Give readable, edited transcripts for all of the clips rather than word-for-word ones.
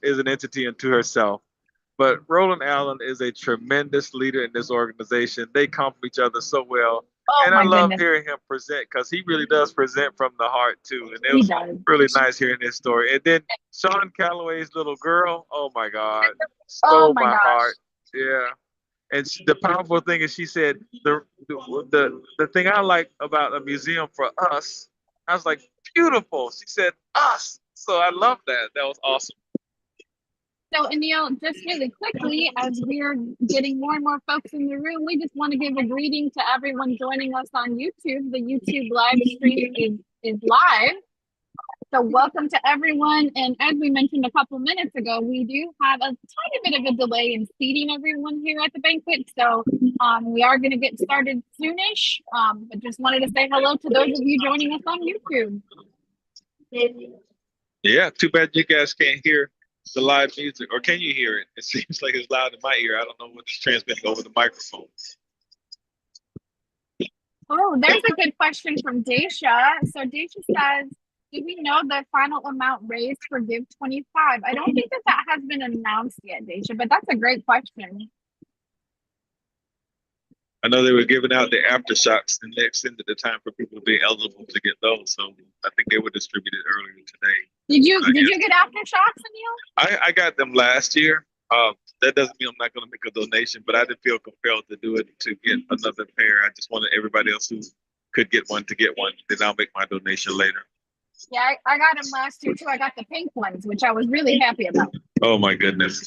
is an entity unto herself. But Roland Allen is a tremendous leader in this organization. They complement each other so well. Oh And I my love goodness, hearing him present because he really does present from the heart too. And it he was does. really nice hearing his story. And then Sean Calloway's little girl, oh my God, Oh stole my my gosh. heart. Yeah. And the powerful thing is she said the thing I like about a museum for us, I was like, beautiful. She said us. So I love that. That was awesome. So, Anil, just really quickly, as we're getting more and more folks in the room, we just want to give a greeting to everyone joining us on YouTube. The YouTube live stream is live. So, welcome to everyone. And as we mentioned a couple minutes ago, we do have a tiny bit of a delay in seating everyone here at the banquet. So, we are going to get started soonish. But just wanted to say hello to those of you joining us on YouTube. Yeah, too bad you guys can't hear the live music, or can you hear it? It seems like it's loud in my ear. I don't know what's transmitting over the microphone. Oh, there's a good question from Daisha. So Daisha says, do we know the final amount raised for Give 25? I don't think that has been announced yet, Daisha, but that's a great question. I know they were giving out the aftershocks and they extended the time for people to be eligible to get those. So I think they were distributed earlier today. Did you get aftershocks, Anil? I got them last year. That doesn't mean I'm not going to make a donation, but I didn't feel compelled to do it to get another pair. I just wanted everybody else who could get one to get one. Then I'll make my donation later. Yeah, I got them last year too. I got the pink ones, which I was really happy about. Oh my goodness.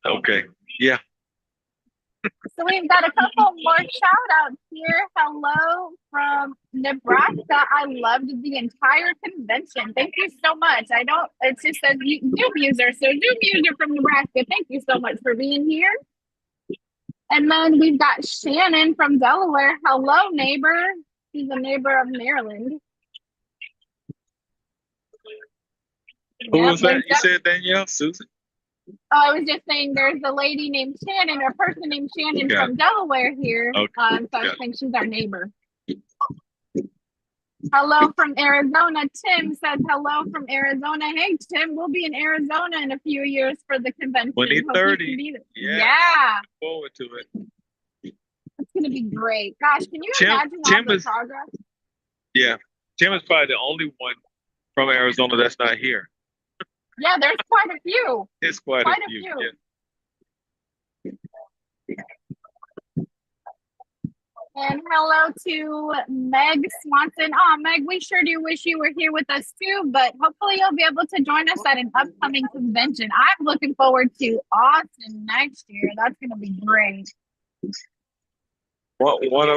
Okay. Yeah. So we've got a couple more shout outs here. Hello from Nebraska. I loved the entire convention. Thank you so much. It just says Zoom user. So Zoom user from Nebraska, thank you so much for being here. And then we've got Shannon from Delaware. Hello, neighbor. She's a neighbor of Maryland. Who was that? You said Danielle? Susan? Oh, I was just saying there's a lady named Shannon, or a person named Shannon from Delaware here. Okay. So I think she's our neighbor. Hello from Arizona. Tim says hello from Arizona. Hey, Tim, we'll be in Arizona in a few years for the convention. 2030. Yeah. Look forward to it. It's going to be great. Gosh, can you imagine all the progress? Yeah. Tim is probably the only one from Arizona that's not here. Yeah, there's quite a few. It's quite a few. Yeah. And hello to Meg Swanson. Oh, Meg, we sure do wish you were here with us too, but hopefully you'll be able to join us at an upcoming convention. I'm looking forward to Austin next year. That's going to be great. One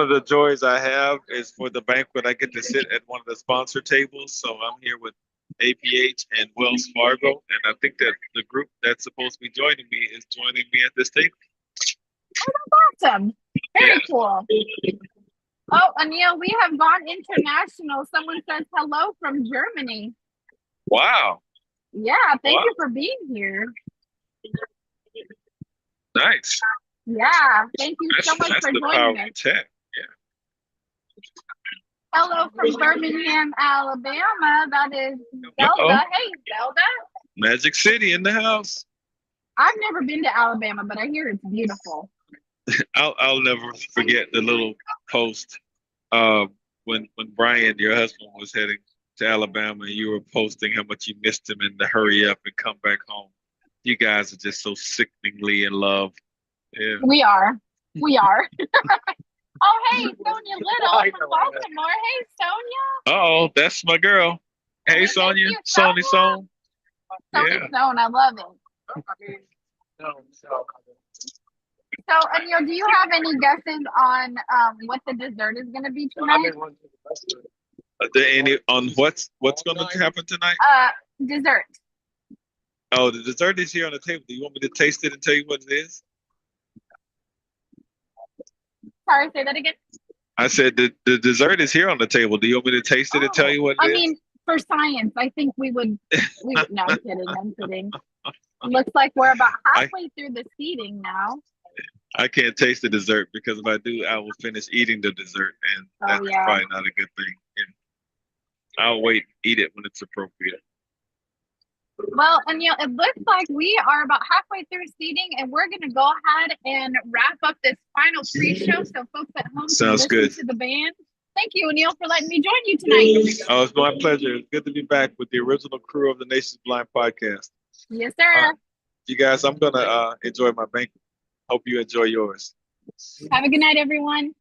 of the joys I have is for the banquet, I get to sit at one of the sponsor tables. So I'm here with APH and Wells Fargo, and I think that the group that's supposed to be joining me is joining me at this table. Oh, that's awesome. Very cool. Oh, Anil, we have gone international. Someone says hello from Germany. Wow. Yeah, thank you for being here. Nice. Yeah, thank you so much for joining us. Yeah. Hello from Birmingham, Alabama. That is Zelda. Hey, Zelda. Magic City in the house. I've never been to Alabama, but I hear it's beautiful. I'll never forget the little post when Brian, your husband, was heading to Alabama, and you were posting how much you missed him and to hurry up and come back home. You guys are just so sickeningly in love. Yeah. We are. Oh, hey, Sonia Little from Baltimore. Hey, Sonia. Oh, that's my girl. Hey, Sonia. Sonia Sonia. Sonia Stone, I love it. So, Anil, do you have any guesses on what the dessert is going to be tonight? On what's going to happen tonight? Dessert. Oh, the dessert is here on the table. Do you want me to taste it and tell you what it is? Sorry, say that again. I said the dessert is here on the table. Do you want me to taste it and tell you what it is? I mean, for science, I think we would. No, I'm kidding. Looks like we're about halfway through the seating now. I can't taste the dessert because if I do, I will finish eating the dessert, and that's probably not a good thing. And I'll wait and eat it when it's appropriate. Well, and it looks like we are about halfway through seating, and we're going to go ahead and wrap up this final pre-show so folks at home Sounds can listen good. to the band. Thank you, Anil, for letting me join you tonight. Oh, it's my pleasure. It's good to be back with the original crew of the Nation's Blind podcast. Yes, sir. You guys, I'm gonna enjoy my banquet. Hope you enjoy yours. Have a good night, everyone.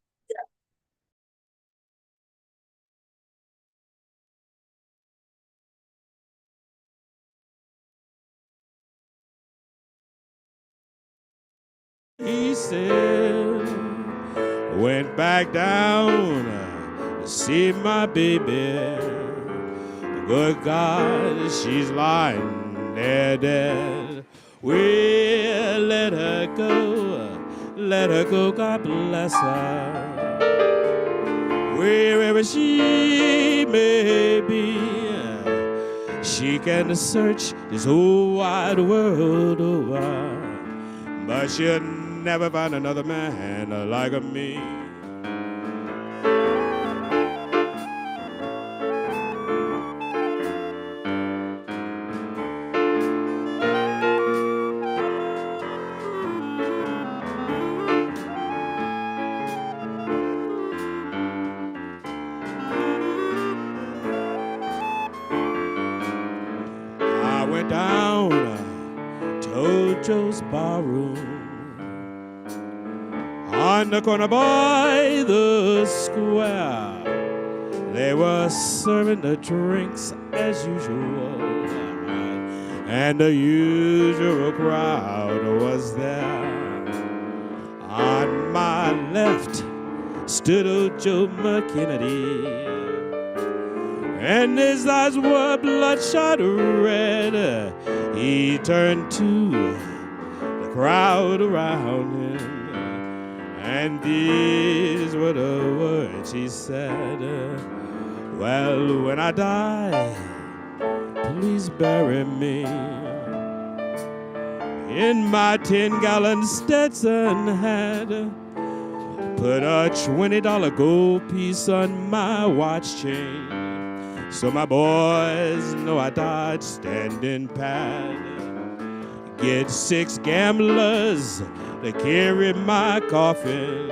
He said, went back down to see my baby. Good God, she's lying there dead. Well, let her go, God bless her. Wherever she may be, she can search this whole wide world over, but she'll never find another man like me. I went down to Joe's barroom on the corner by the square. They were serving the drinks as usual, and the usual crowd was there. On my left stood old Joe McKennedy, and his eyes were bloodshot red. He turned to the crowd around him, and these were the words he said. Well, when I die, please bury me in my 10-gallon Stetson hat. Put a $20 gold piece on my watch chain, so my boys know I died standing pat. Get 6 gamblers to carry my coffin,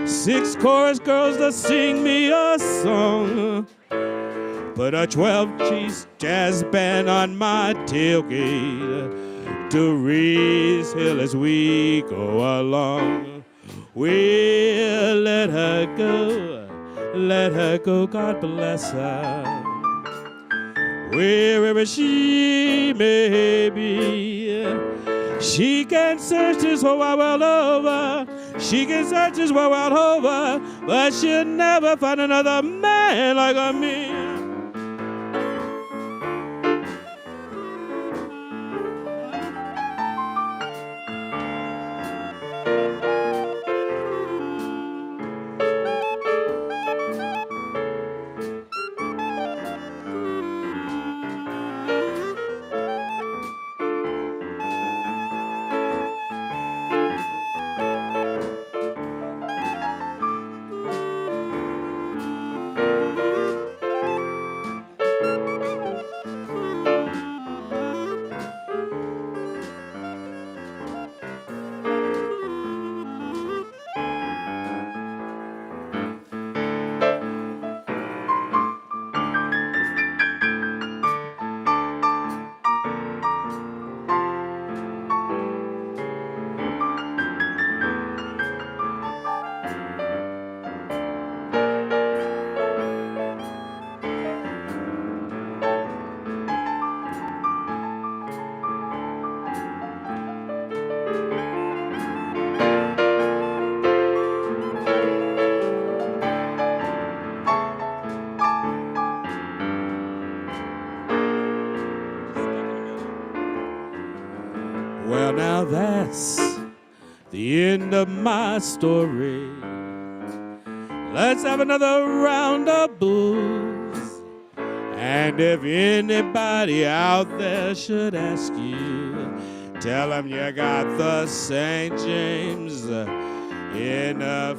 6 chorus girls to sing me a song. Put a 12-piece jazz band on my tailgate to raise hell as we go along. We'll let her go, God bless her. Wherever she may be, she can search this whole wide world over. She can search this whole world over, but she'll never find another man like me. Well, now that's the end of my story. Let's have another round of booze. And if anybody out there should ask you, tell them you got the St. James Infirmary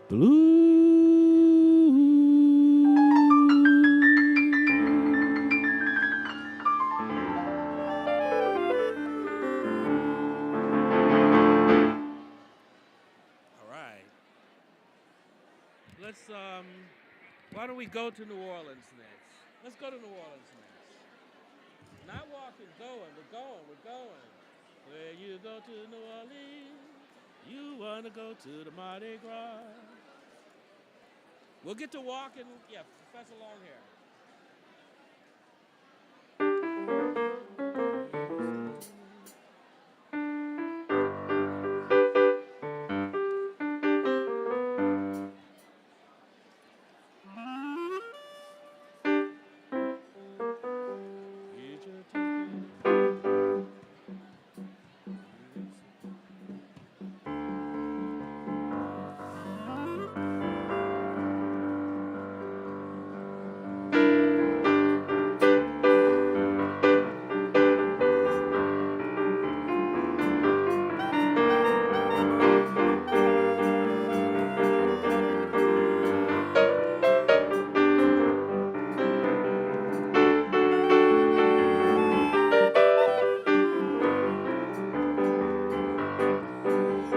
Blues. Why don't we go to New Orleans next? Let's go to New Orleans next. Not walking, going. We're going. We're going. Where you go to New Orleans, you want to go to the Mardi Gras. We'll get to walking. Yeah, Professor Longhair.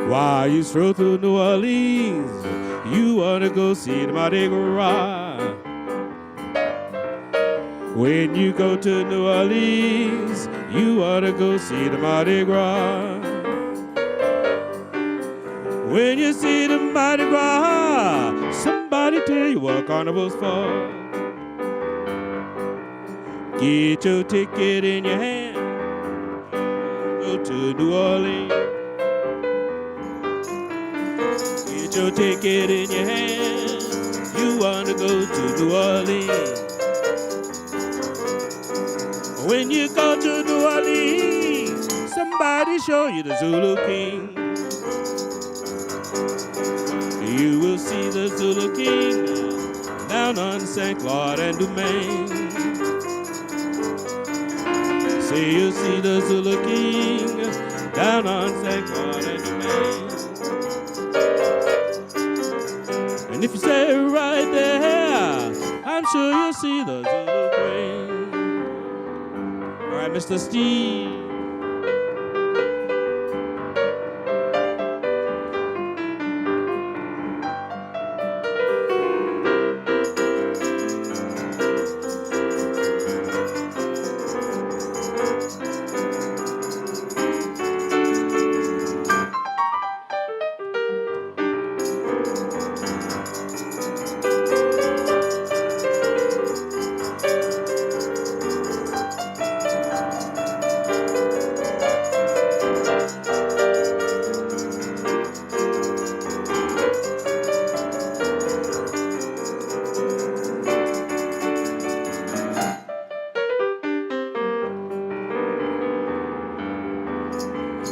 While you stroll through New Orleans, you want to go see the Mardi Gras. When you go to New Orleans, you want to go see the Mardi Gras. When you see the Mardi Gras, somebody tell you what carnival's for. Get your ticket in your hand, go to New Orleans. Get your ticket in your hand, you want to go to New Orleans. When you go to New Orleans, somebody show you the Zulu King. You will see the Zulu King down on St. Claude and Domain. Say you'll see the Zulu King down on St. Claude and Domain. And if you stay right there, I'm sure you'll see the Zulu Queen. All right, Mr. Steve.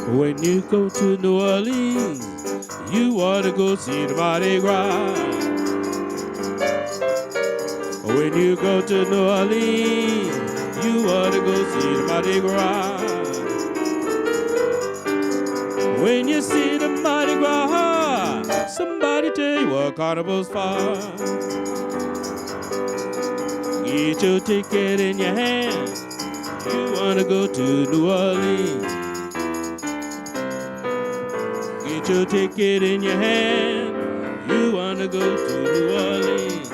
When you go to New Orleans, you want to go see the Mardi Gras. When you go to New Orleans, you want to go see the Mardi Gras. When you see the Mardi Gras, somebody tell you what carnival's for. Get your ticket in your hand, you want to go to New Orleans. Get your ticket in your hand, you want to go to New Orleans.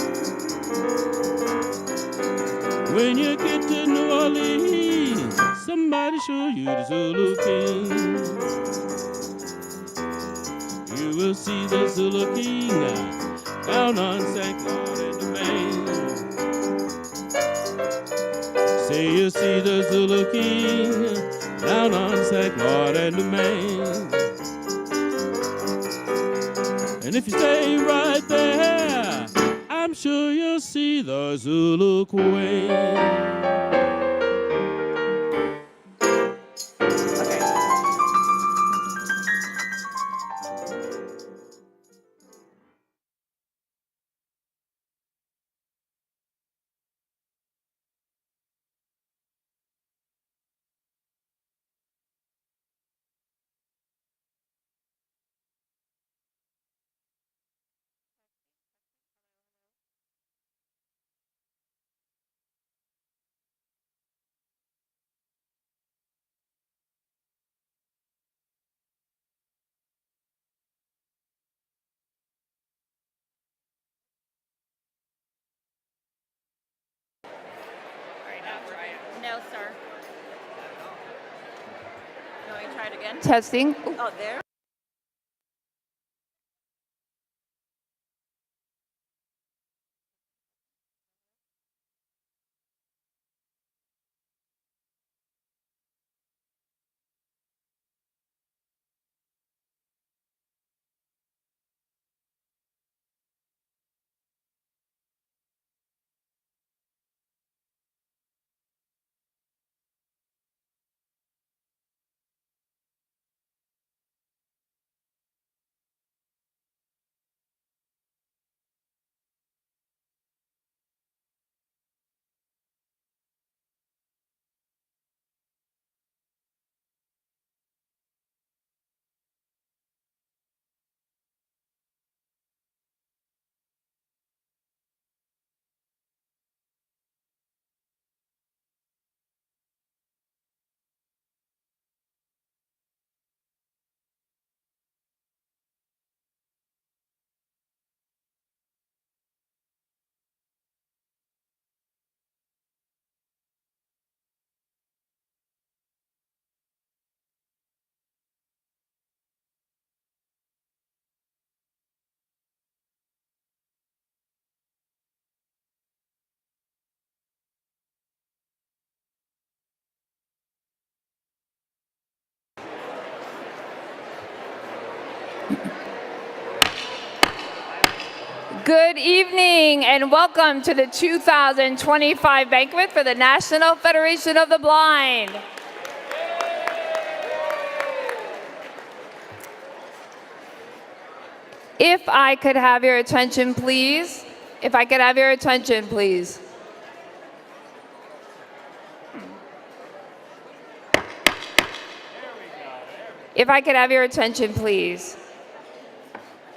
When you get to New Orleans, somebody show you the Zulu King. You will see the Zulu King down on St. Claude and Domain. Say you see the Zulu King down on St. Claude and Domain. And if you stay right there, I'm sure you'll see the Zulu Queen. Testing. Oh, there. Good evening and welcome to the 2025 banquet for the National Federation of the Blind. If I could have your attention, please. If I could have your attention, please. If I could have your attention, please.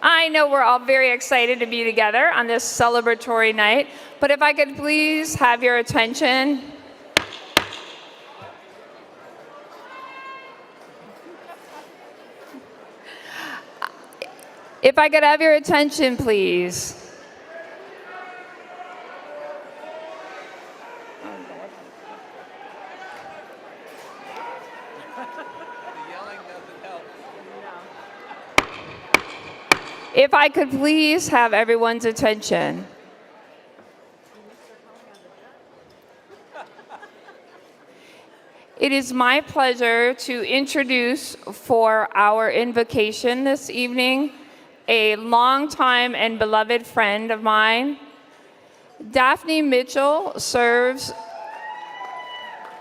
I know we're all very excited to be together on this celebratory night, but if I could please have your attention. If I could have your attention, please. If I could please have everyone's attention. It is my pleasure to introduce for our invocation this evening a longtime and beloved friend of mine. Daphne Mitchell serves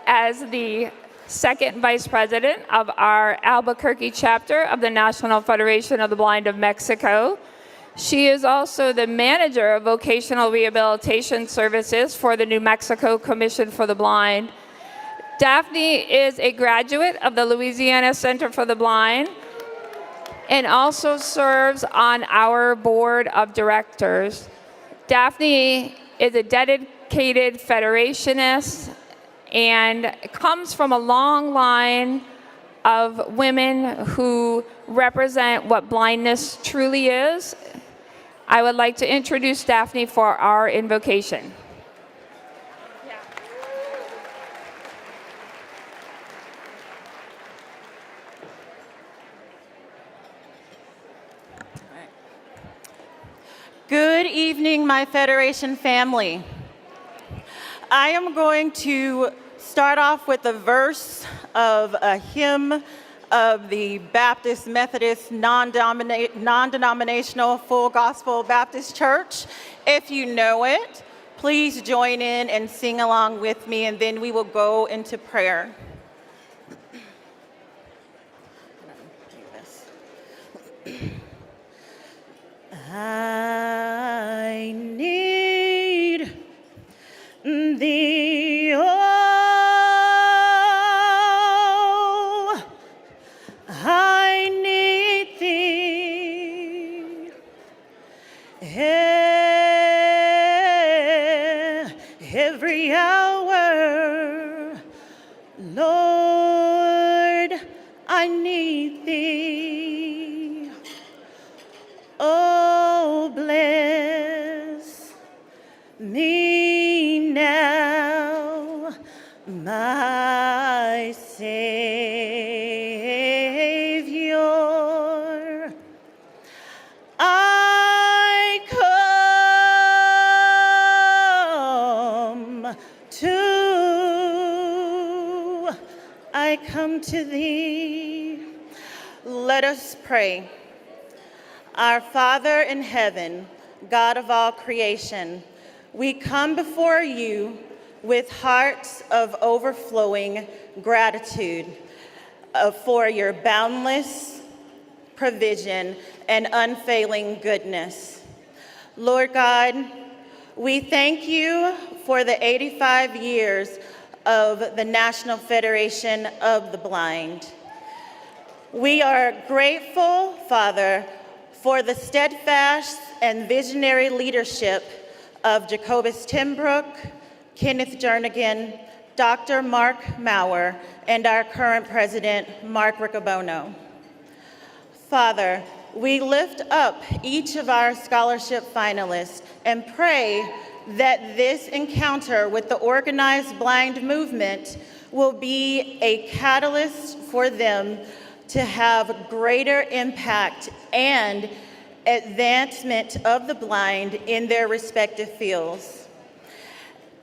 as the second vice president of our Albuquerque chapter of the National Federation of the Blind of Mexico. She is also the manager of vocational rehabilitation services for the New Mexico Commission for the Blind. Daphne is a graduate of the Louisiana Center for the Blind and also serves on our board of directors. Daphne is a dedicated federationist and comes from a long line of women who represent what blindness truly is. I would like to introduce Daphne for our invocation. Good evening, my Federation family. I am going to start off with a verse of a hymn of the Baptist Methodist non-denominational Full Gospel Baptist Church. If you know it, please join in and sing along with me, and then we will go into prayer. I need thee, oh, I need thee every hour, Lord, I need thee. Oh, bless me now, my Savior. Two, I come to thee. Let us pray. Our Father in heaven, God of all creation, we come before you with hearts of overflowing gratitude for your boundless provision and unfailing goodness. Lord God, we thank you for the 85 years of the National Federation of the Blind. We are grateful, Father, for the steadfast and visionary leadership of Jacobus TenBroek, Kenneth Jernigan, Dr. Mark Maurer, and our current president, Mark Riccobono. Father, we lift up each of our scholarship finalists and pray that this encounter with the organized blind movement will be a catalyst for them to have greater impact and advancement of the blind in their respective fields.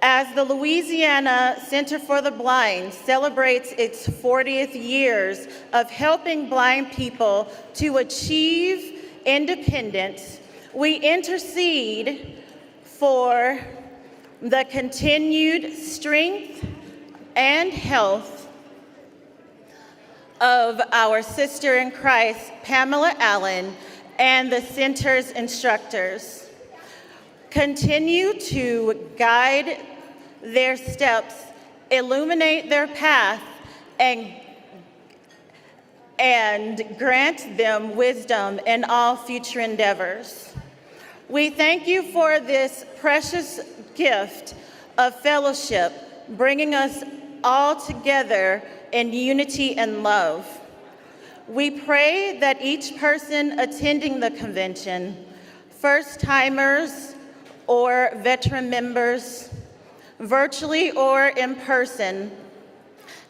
As the Louisiana Center for the Blind celebrates its 40th years of helping blind people to achieve independence, we intercede for the continued strength and health of our sister in Christ, Pamela Allen, and the center's instructors. Continue to guide their steps, illuminate their path, and grant them wisdom in all future endeavors. We thank you for this precious gift of fellowship, bringing us all together in unity and love. We pray that each person attending the convention, first-timers or veteran members, virtually or in person,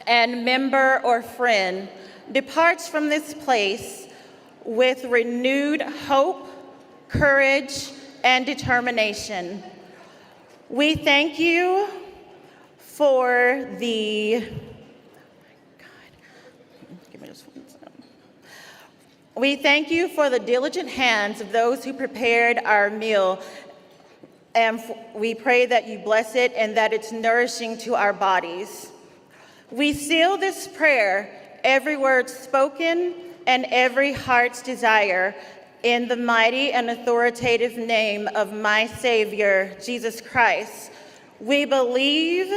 and member or friend, departs from this place with renewed hope, courage, and determination. We thank you for We thank you for the diligent hands of those who prepared our meal, and we pray that you bless it and that it's nourishing to our bodies. We seal this prayer, every word spoken and every heart's desire, in the mighty and authoritative name of my Savior, Jesus Christ. We believe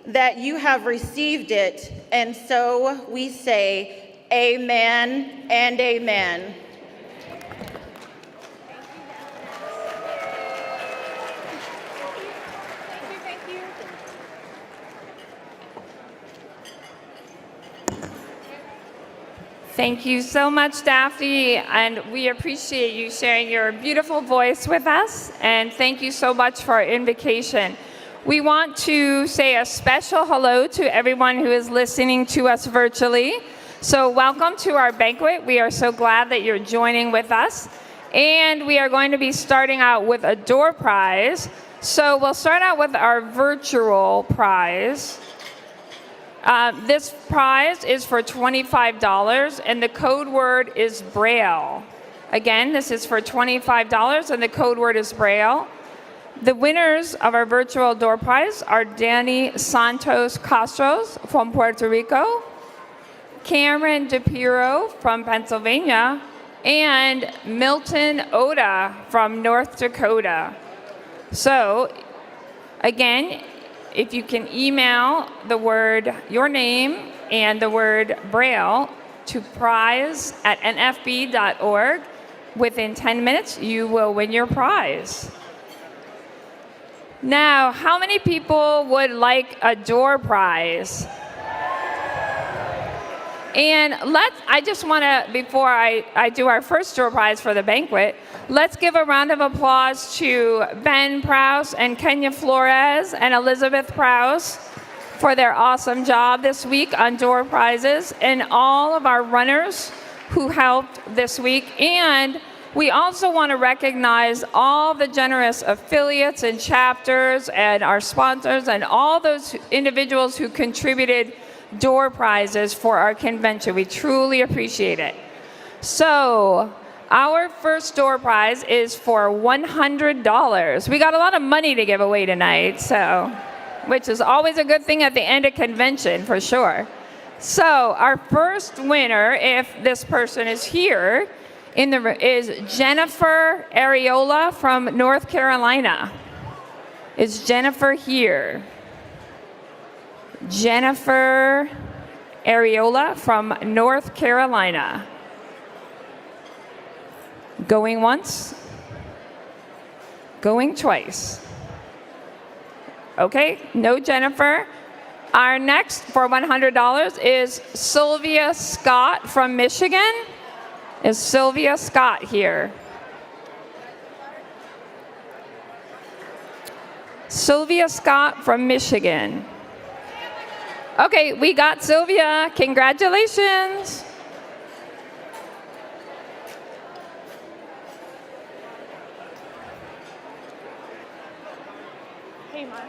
that you have received it, and so we say, amen and amen. Thank you so much, Daphne, and we appreciate you sharing your beautiful voice with us, and thank you so much for our invocation. We want to say a special hello to everyone who is listening to us virtually. So welcome to our banquet. We are so glad that you're joining with us, and we are going to be starting out with a door prize. So we'll start out with our virtual prize. This prize is for $25, and the code word is Braille. Again, this is for $25, and the code word is Braille. The winners of our virtual door prize are Danny Santos Castros from Puerto Rico, Cameron DePiro from Pennsylvania, and Milton Oda from North Dakota. So, again, if you can email the word, your name, and the word Braille to prize@nfb.org, within 10 minutes, you will win your prize. Now, how many people would like a door prize? And I just want to, before I do our first door prize for the banquet, let's give a round of applause to Ben Prowse and Kenya Flores and Elizabeth Prowse for their awesome job this week on door prizes, and all of our runners who helped this week, and We also want to recognize all the generous affiliates and chapters and our sponsors and all those individuals who contributed door prizes for our convention. We truly appreciate it. So our first door prize is for $100. We got a lot of money to give away tonight, so, which is always a good thing at the end of convention, for sure. So our first winner, if this person is here, is Jennifer Areola from North Carolina. Is Jennifer here? Jennifer Areola from North Carolina. Going once? Going twice? Okay, no Jennifer. Our next for $100 is Sylvia Scott from Michigan. Is Sylvia Scott here? Sylvia Scott from Michigan. Okay, we got Sylvia. Congratulations. Hey, Mark.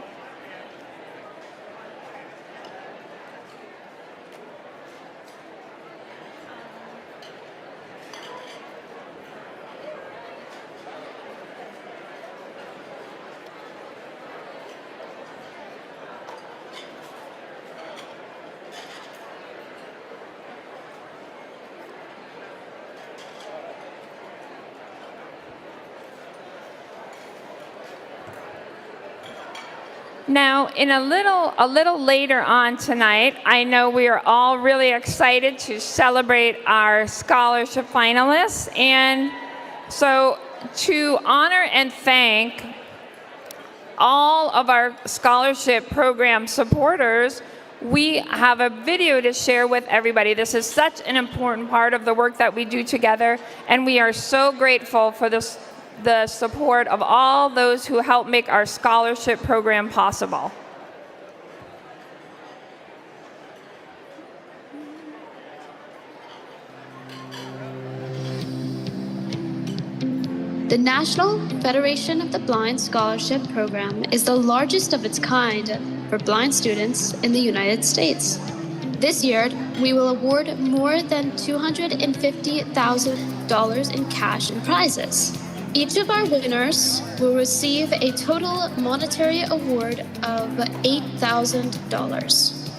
Now, in a little later on tonight, I know we are all really excited to celebrate our scholarship finalists. And so to honor and thank all of our scholarship program supporters, we have a video to share with everybody. This is such an important part of the work that we do together, and we are so grateful for the support of all those who help make our scholarship program possible. The National Federation of the Blind Scholarship Program is the largest of its kind for blind students in the United States. This year, we will award more than $250,000 in cash and prizes. Each of our winners will receive a total monetary award of $8,000.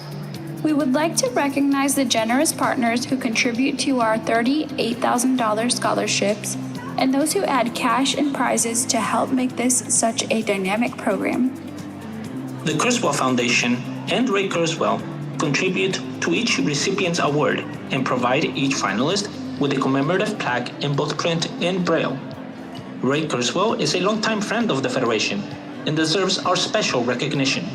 We would like to recognize the generous partners who contribute to our $38,000 scholarships and those who add cash and prizes to help make this such a dynamic program. The Kurzweil Foundation and Ray Kurzweil contribute to each recipient's award and provide each finalist with a commemorative plaque in both print and braille. Ray Kurzweil is a longtime friend of the Federation and deserves our special recognition.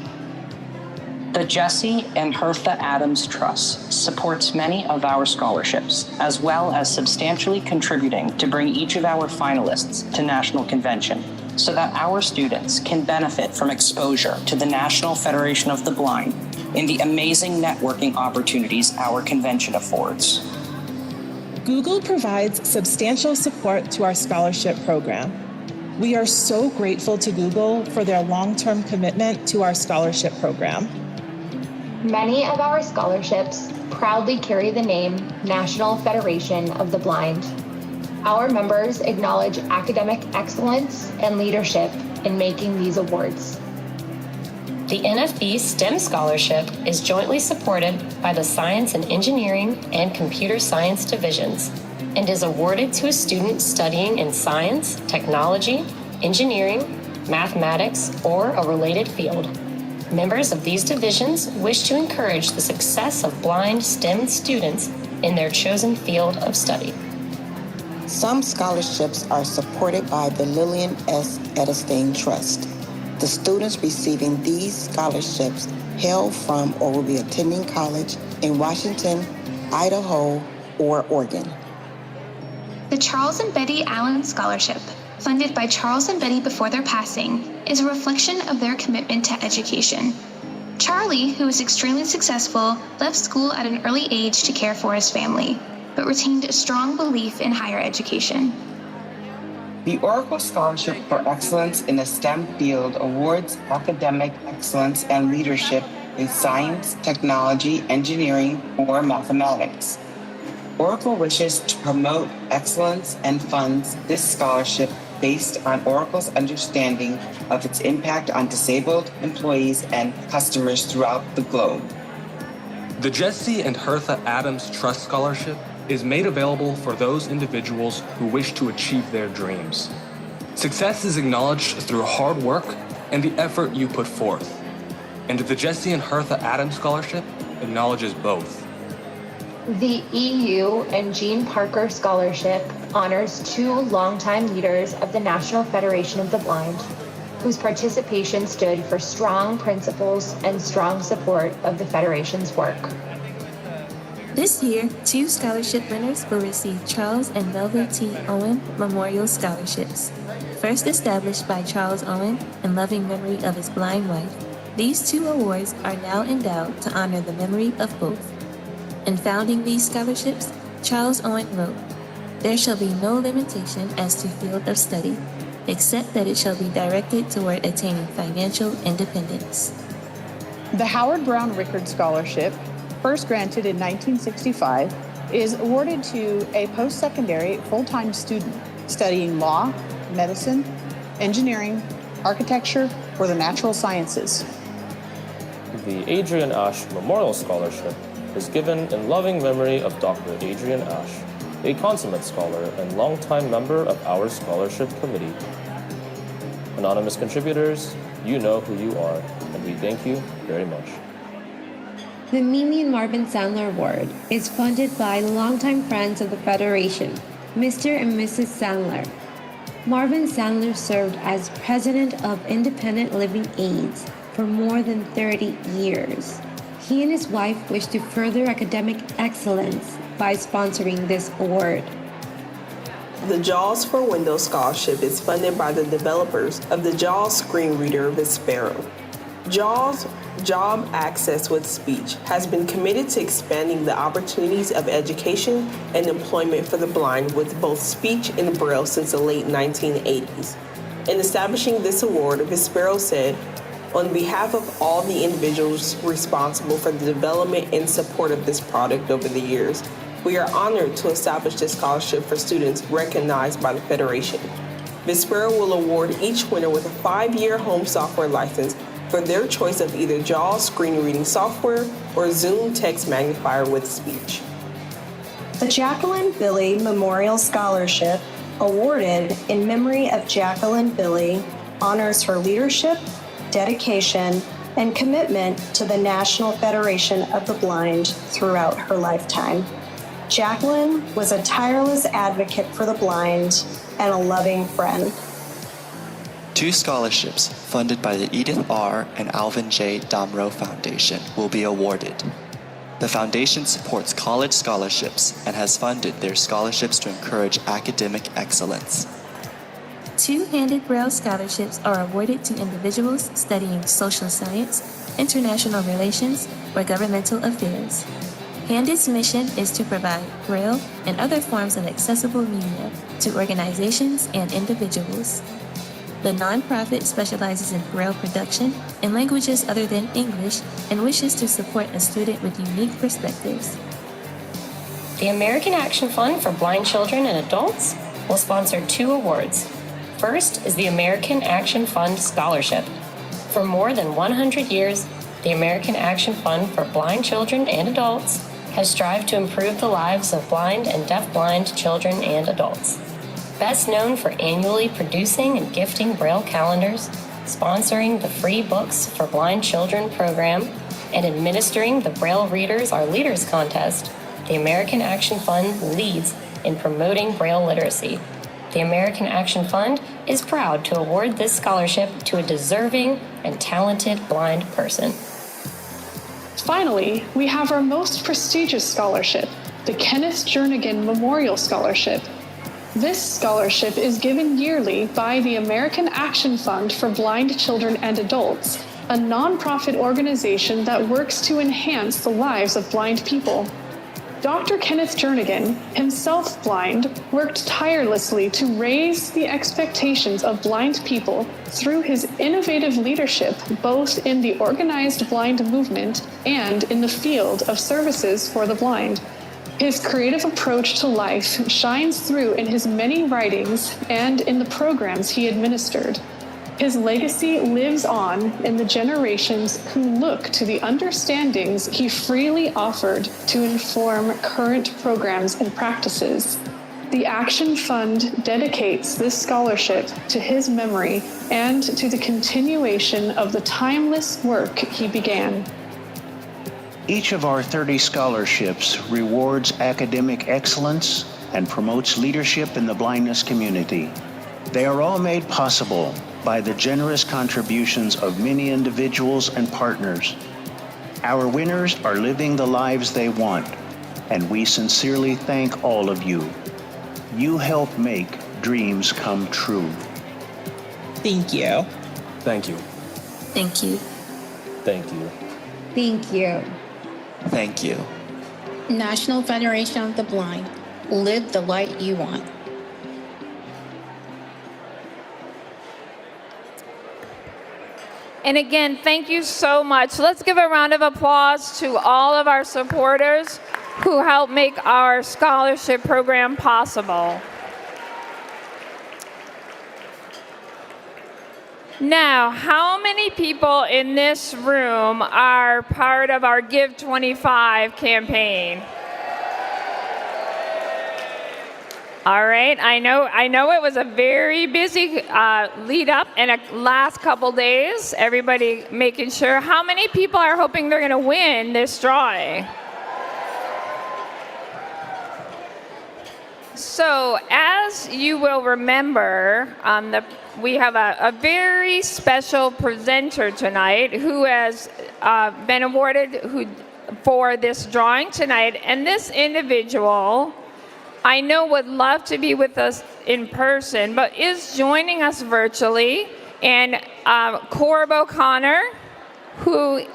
The Jesse and Hertha Adams Trust supports many of our scholarships, as well as substantially contributing to bring each of our finalists to National Convention, so that our students can benefit from exposure to the National Federation of the Blind and the amazing networking opportunities our convention affords. Google provides substantial support to our scholarship program. We are so grateful to Google for their long-term commitment to our scholarship program. Many of our scholarships proudly carry the name National Federation of the Blind. Our members acknowledge academic excellence and leadership in making these awards. The NFB STEM Scholarship is jointly supported by the Science and Engineering and Computer Science divisions and is awarded to a student studying in science, technology, engineering, mathematics, or a related field. Members of these divisions wish to encourage the success of blind STEM students in their chosen field of study. Some scholarships are supported by the Lillian S. Edelstein Trust. The students receiving these scholarships hail from or will be attending college in Washington, Idaho, or Oregon. The Charles and Betty Allen Scholarship, funded by Charles and Betty before their passing, is a reflection of their commitment to education. Charlie, who was extremely successful, left school at an early age to care for his family, but retained a strong belief in higher education. The Oracle Scholarship for Excellence in a STEM Field awards academic excellence and leadership in science, technology, engineering, or mathematics. Oracle wishes to promote excellence and funds this scholarship based on Oracle's understanding of its impact on disabled employees and customers throughout the globe. The Jesse and Hertha Adams Trust Scholarship is made available for those individuals who wish to achieve their dreams. Success is acknowledged through hard work and the effort you put forth. And the Jesse and Hertha Adams Scholarship acknowledges both. The EU and Jean Parker Scholarship honors two longtime leaders of the National Federation of the Blind, whose participation stood for strong principles and strong support of the Federation's work. This year, 2 scholarship winners will receive Charles and Melville T. Owen Memorial Scholarships. First established by Charles Owen in loving memory of his blind wife, these 2 awards are now endowed to honor the memory of both. In founding these scholarships, Charles Owen wrote, "There shall be no limitation as to field of study, except that it shall be directed toward attaining financial independence." The Howard Brown Rickard Scholarship, first granted in 1965, is awarded to a post-secondary full-time student studying law, medicine, engineering, architecture, or the natural sciences. The Adrian Ash Memorial Scholarship is given in loving memory of Dr. Adrian Ash, a consummate scholar and longtime member of our scholarship committee. Anonymous contributors, you know who you are, and we thank you very much. The Mimi and Marvin Sandler Award is funded by longtime friends of the Federation, Mr. and Mrs. Sandler. Marvin Sandler served as president of Independent Living AIDS for more than 30 years. He and his wife wish to further academic excellence by sponsoring this award. The JAWS for Windows Scholarship is funded by the developers of the JAWS screen reader Vispero. JAWS Job Access with Speech has been committed to expanding the opportunities of education and employment for the blind with both speech and braille since the late 1980s. In establishing this award, Vispero said, "On behalf of all the individuals responsible for the development and support of this product over the years, we are honored to establish this scholarship for students recognized by the Federation. Vispero will award each winner with a 5-year home software license for their choice of either JAWS screen reading software or Zoom text magnifier with speech." The Jacqueline Billy Memorial Scholarship, awarded in memory of Jacqueline Billy, honors her leadership, dedication, and commitment to the National Federation of the Blind throughout her lifetime. Jacqueline was a tireless advocate for the blind and a loving friend. 2 scholarships funded by the Edith R. and Alvin J. Domro Foundation will be awarded. The foundation supports college scholarships and has funded their scholarships to encourage academic excellence. 2-handed Braille scholarships are awarded to individuals studying social science, international relations, or governmental affairs. Handed's mission is to provide Braille and other forms of accessible media to organizations and individuals. The nonprofit specializes in Braille production in languages other than English and wishes to support a student with unique perspectives. The American Action Fund for Blind Children and Adults will sponsor 2 awards. First is the American Action Fund Scholarship. For more than 100 years, the American Action Fund for Blind Children and Adults has strived to improve the lives of blind and deafblind children and adults. Best known for annually producing and gifting Braille calendars, sponsoring the Free Books for Blind Children program, and administering the Braille Readers Are Leaders contest, the American Action Fund leads in promoting Braille literacy. The American Action Fund is proud to award this scholarship to a deserving and talented blind person. Finally, we have our most prestigious scholarship, the Kenneth Jernigan Memorial Scholarship. This scholarship is given yearly by the American Action Fund for Blind Children and Adults, a nonprofit organization that works to enhance the lives of blind people. Dr. Kenneth Jernigan, himself blind, worked tirelessly to raise the expectations of blind people through his innovative leadership both in the organized blind movement and in the field of services for the blind. His creative approach to life shines through in his many writings and in the programs he administered. His legacy lives on in the generations who look to the understandings he freely offered to inform current programs and practices. The Action Fund dedicates this scholarship to his memory and to the continuation of the timeless work he began. Each of our 30 scholarships rewards academic excellence and promotes leadership in the blindness community. They are all made possible by the generous contributions of many individuals and partners. Our winners are living the lives they want, and we sincerely thank all of you. You help make dreams come true. Thank you. Thank you. Thank you. Thank you. Thank you. Thank you. National Federation of the Blind. Live the light you want. And again, thank you so much. Let's give a round of applause to all of our supporters who help make our scholarship program possible. Now, how many people in this room are part of our Give 25 campaign? All right, I know it was a very busy lead up in the last couple days. Everybody making sure. How many people are hoping they're going to win this drawing? So, as you will remember, we have a very special presenter tonight who has been awarded for this drawing tonight, and this individual I know would love to be with us in person, but is joining us virtually. And Corb O'Connor, who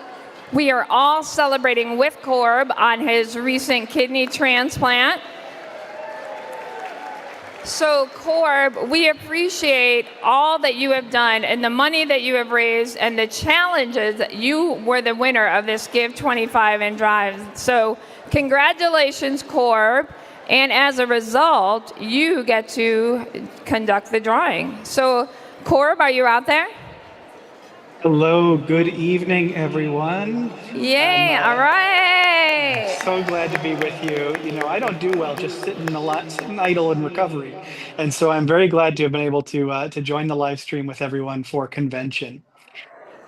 we are all celebrating with Corb on his recent kidney transplant. So Corb, we appreciate all that you have done and the money that you have raised and the challenges. You were the winner of this Give 25 and Drive. So congratulations, Corb. And as a result, you get to conduct the drawing. So, Corb, are you out there? Hello, good evening, everyone. Yay, all right. So glad to be with you. You know, I don't do well just sitting idle in recovery. And so I'm very glad to have been able to join the live stream with everyone for convention.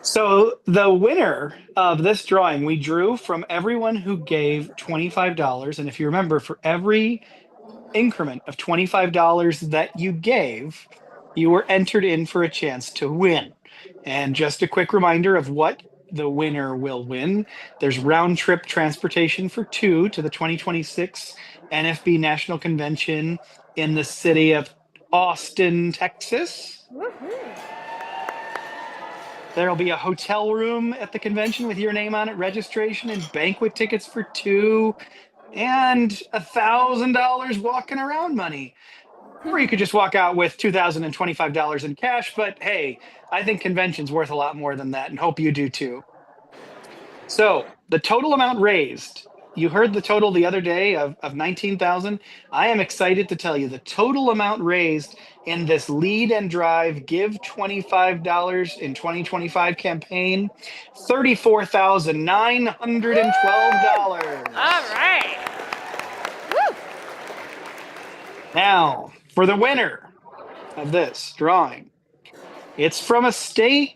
So the winner of this drawing, we drew from everyone who gave $25. And if you remember, for every increment of $25 that you gave, you were entered in for a chance to win. And just a quick reminder of what the winner will win. There's round trip transportation for two to the 2026 NFB National Convention in the city of Austin, Texas. There'll be a hotel room at the convention with your name on it, registration, and banquet tickets for two, and $1,000 walking around money. Or you could just walk out with $2,025 in cash. But hey, I think convention's worth a lot more than that, and hope you do too. So the total amount raised, you heard the total the other day of 19,000. I am excited to tell you the total amount raised in this Lead and Drive Give $25 in 2025 campaign, $34,912. All right. Woo. Now, for the winner of this drawing, it's from a state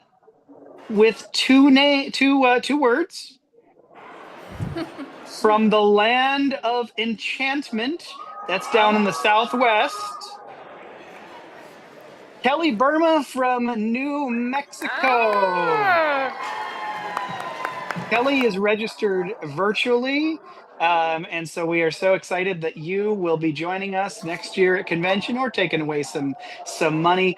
with two words. From the land of enchantment, that's down in the Southwest. Kelly Burma from New Mexico. Kelly is registered virtually. And so we are so excited that you will be joining us next year at convention or taking away some money.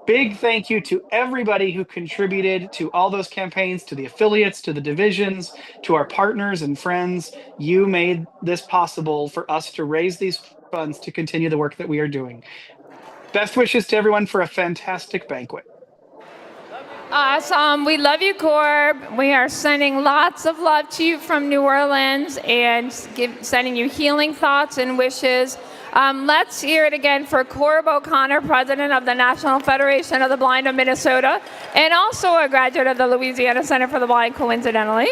Big thank you to everybody who contributed to all those campaigns, to the affiliates, to the divisions, to our partners and friends. You made this possible for us to raise these funds to continue the work that we are doing. Best wishes to everyone for a fantastic banquet. Awesome. We love you, Corb. We are sending lots of love to you from New Orleans and sending you healing thoughts and wishes. Let's hear it again for Corb O'Connor, president of the National Federation of the Blind of Minnesota, and also a graduate of the Louisiana Center for the Blind, coincidentally.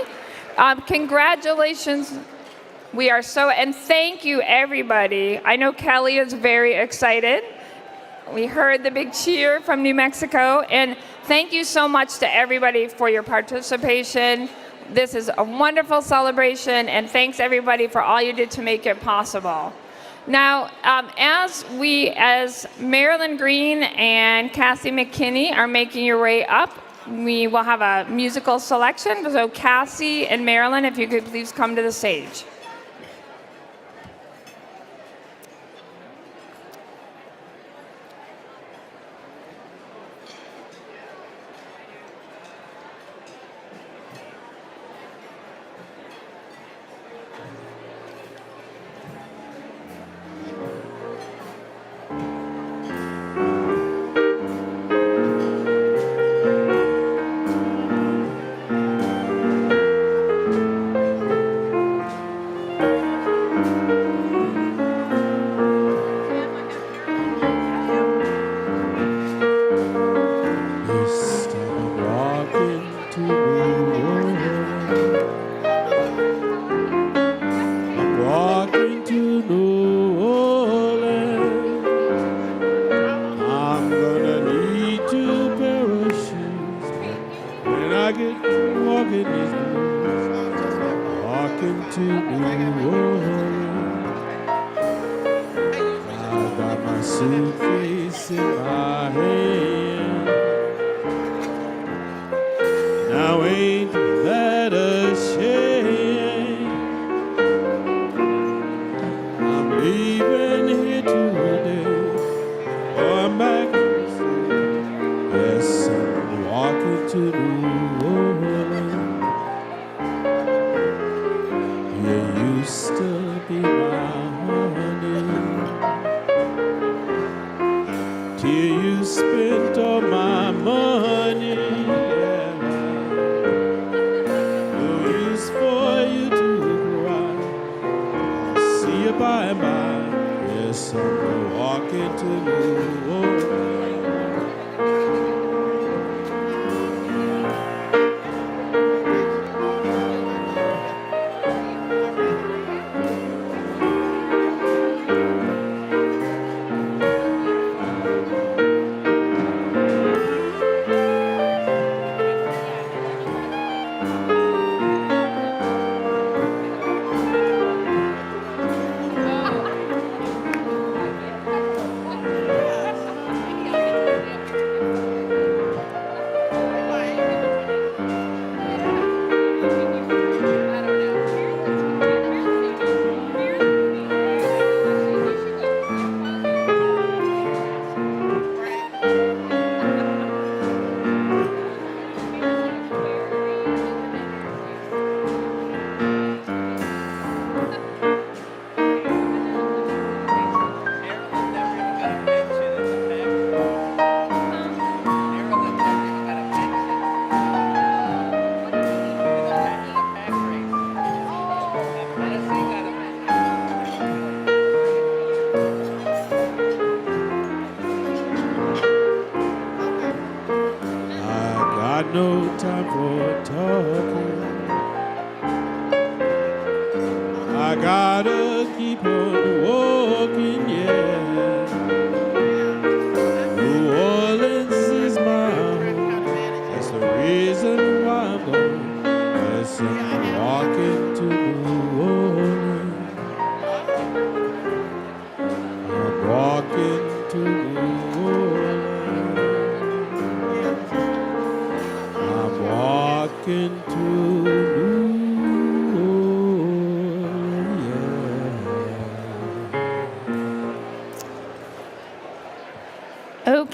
Congratulations. We are so, and thank you, everybody. I know Kelly is very excited. We heard the big cheer from New Mexico, and thank you so much to everybody for your participation. This is a wonderful celebration, and thanks everybody for all you did to make it possible. Now, as Marilyn Green and Cassie McKinney are making your way up, we will have a musical selection. So Cassie and Marilyn, if you could please come to the stage.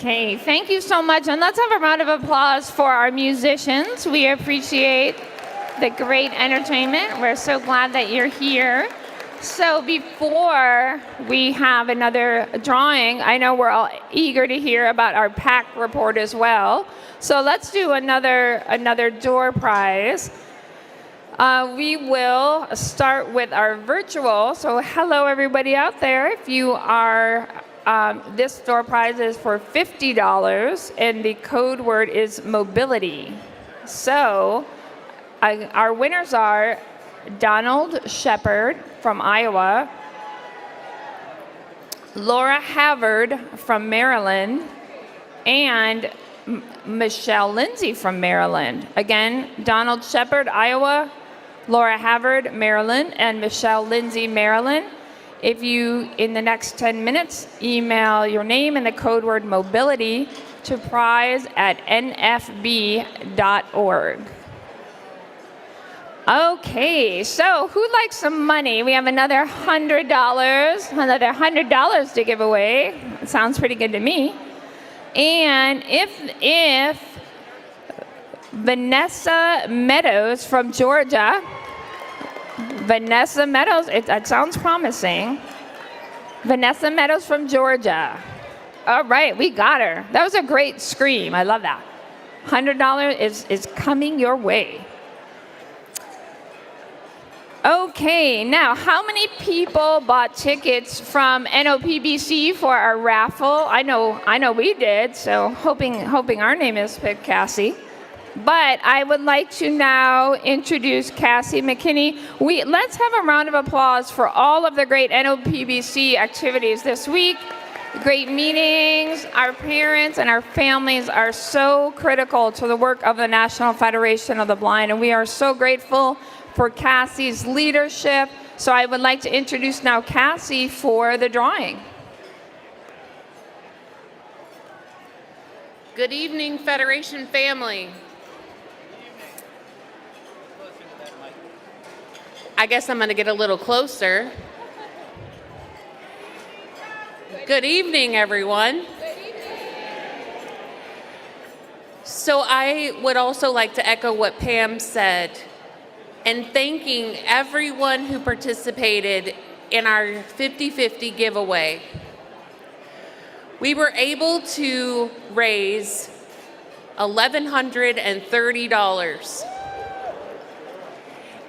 Okay, thank you so much. And let's have a round of applause for our musicians. We appreciate the great entertainment. We're so glad that you're here. So before we have another drawing, I know we're all eager to hear about our PAC report as well. So let's do another door prize. We will start with our virtual. So hello, everybody out there. If you are, this door prize is for $50, and the code word is mobility. So our winners are Donald Shepard from Iowa, Laura Havard from Maryland, and Michelle Lindsay from Maryland. Again, Donald Shepard, Iowa, Laura Havard, Maryland, and Michelle Lindsay, Maryland. If you, in the next 10 minutes, email your name and the code word mobility to prize@nfb.org. Okay, so who'd like some money? We have another $100 to give away. It sounds pretty good to me. And if Vanessa Meadows from Georgia, Vanessa Meadows, that sounds promising. Vanessa Meadows from Georgia. All right, we got her. That was a great scream. I love that. $100 is coming your way. Okay, now how many people bought tickets from NOPBC for our raffle? I know we did, so hoping our name is picked, Cassie. But I would like to now introduce Cassie McKinney. Let's have a round of applause for all of the great NOPBC activities this week. Great meetings. Our parents and our families are so critical to the work of the National Federation of the Blind, and we are so grateful for Cassie's leadership. So I would like to introduce now Cassie for the drawing. Good evening, Federation family. I guess I'm going to get a little closer. Good evening, everyone. So I would also like to echo what Pam said, and thanking everyone who participated in our 50/50 giveaway. We were able to raise $1,130.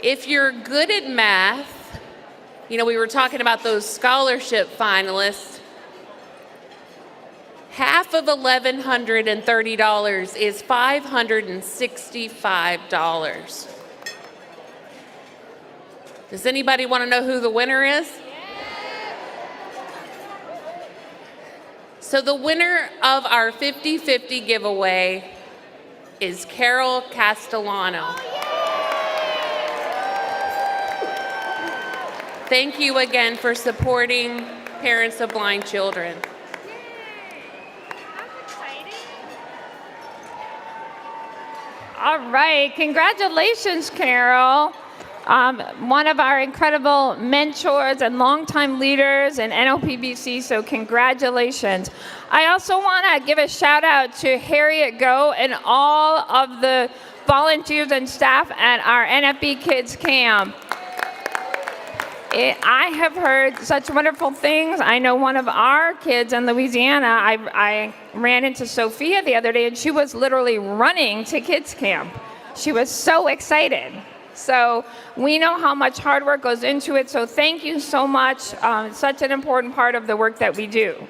If you're good at math, we were talking about those scholarship finalists, half of $1,130 is $565. Does anybody want to know who the winner is? So the winner of our 50/50 giveaway is Carol Castellano. Thank you again for supporting parents of blind children. All right, congratulations, Carol. One of our incredible mentors and longtime leaders in NOPBC, so congratulations. I also want to give a shout out to Harriet Go and all of the volunteers and staff at our NFB Kids Camp. I have heard such wonderful things. I know one of our kids in Louisiana, I ran into Sophia the other day, and she was literally running to kids camp. She was so excited. So we know how much hard work goes into it, so thank you so much. It's such an important part of the work that we do.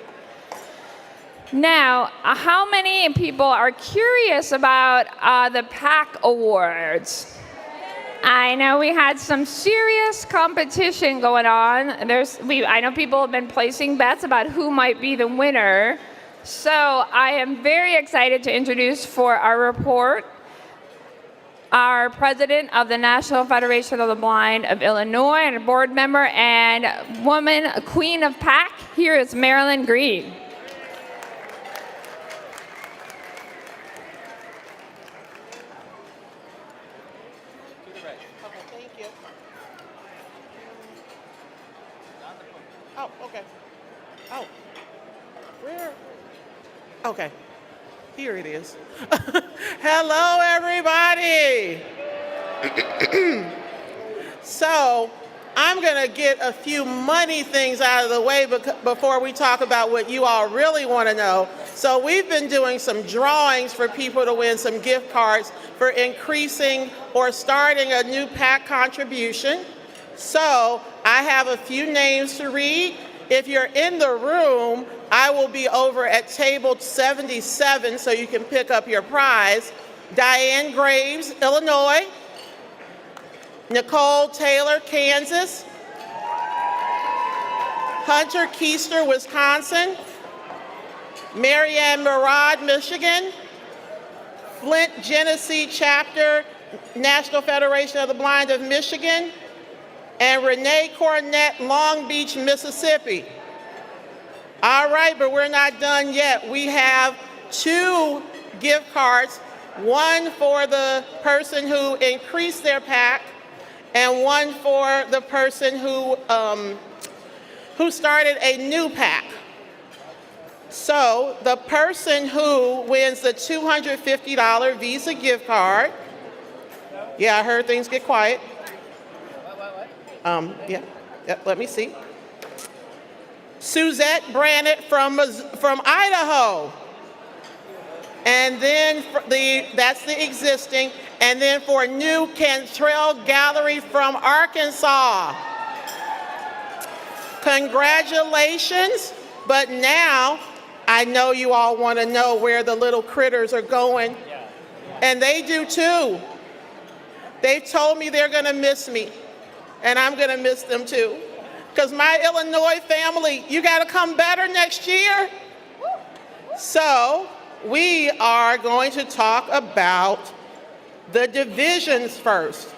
Now, how many people are curious about the PAC Awards? I know we had some serious competition going on. I know people have been placing bets about who might be the winner. So I am very excited to introduce for our report our president of the National Federation of the Blind of Illinois and a board member and woman, queen of PAC. Here is Marilyn Green. Okay, here it is. Hello, everybody. So I'm going to get a few money things out of the way before we talk about what you all really want to know. So we've been doing some drawings for people to win some gift cards for increasing or starting a new PAC contribution. So I have a few names to read. If you're in the room, I will be over at table 77 so you can pick up your prize. Diane Graves, Illinois. Nicole Taylor, Kansas. Hunter Keister, Wisconsin. Marianne Murad, Michigan. Flint, Genesee Chapter, National Federation of the Blind of Michigan. And Renee Cornett, Long Beach, Mississippi. All right, but we're not done yet. We have 2 gift cards, one for the person who increased their PAC, and one for the person who started a new PAC. So the person who wins the $250 Visa gift card, yeah, I heard things get quiet. Yeah, let me see. Suzette Brannett from Idaho. And then that's the existing. And then for new, Cantrell Gallery from Arkansas. Congratulations, but now I know you all want to know where the little critters are going. And they do too. They've told me they're going to miss me, and I'm going to miss them too. Because my Illinois family, you got to come better next year. So we are going to talk about the divisions first.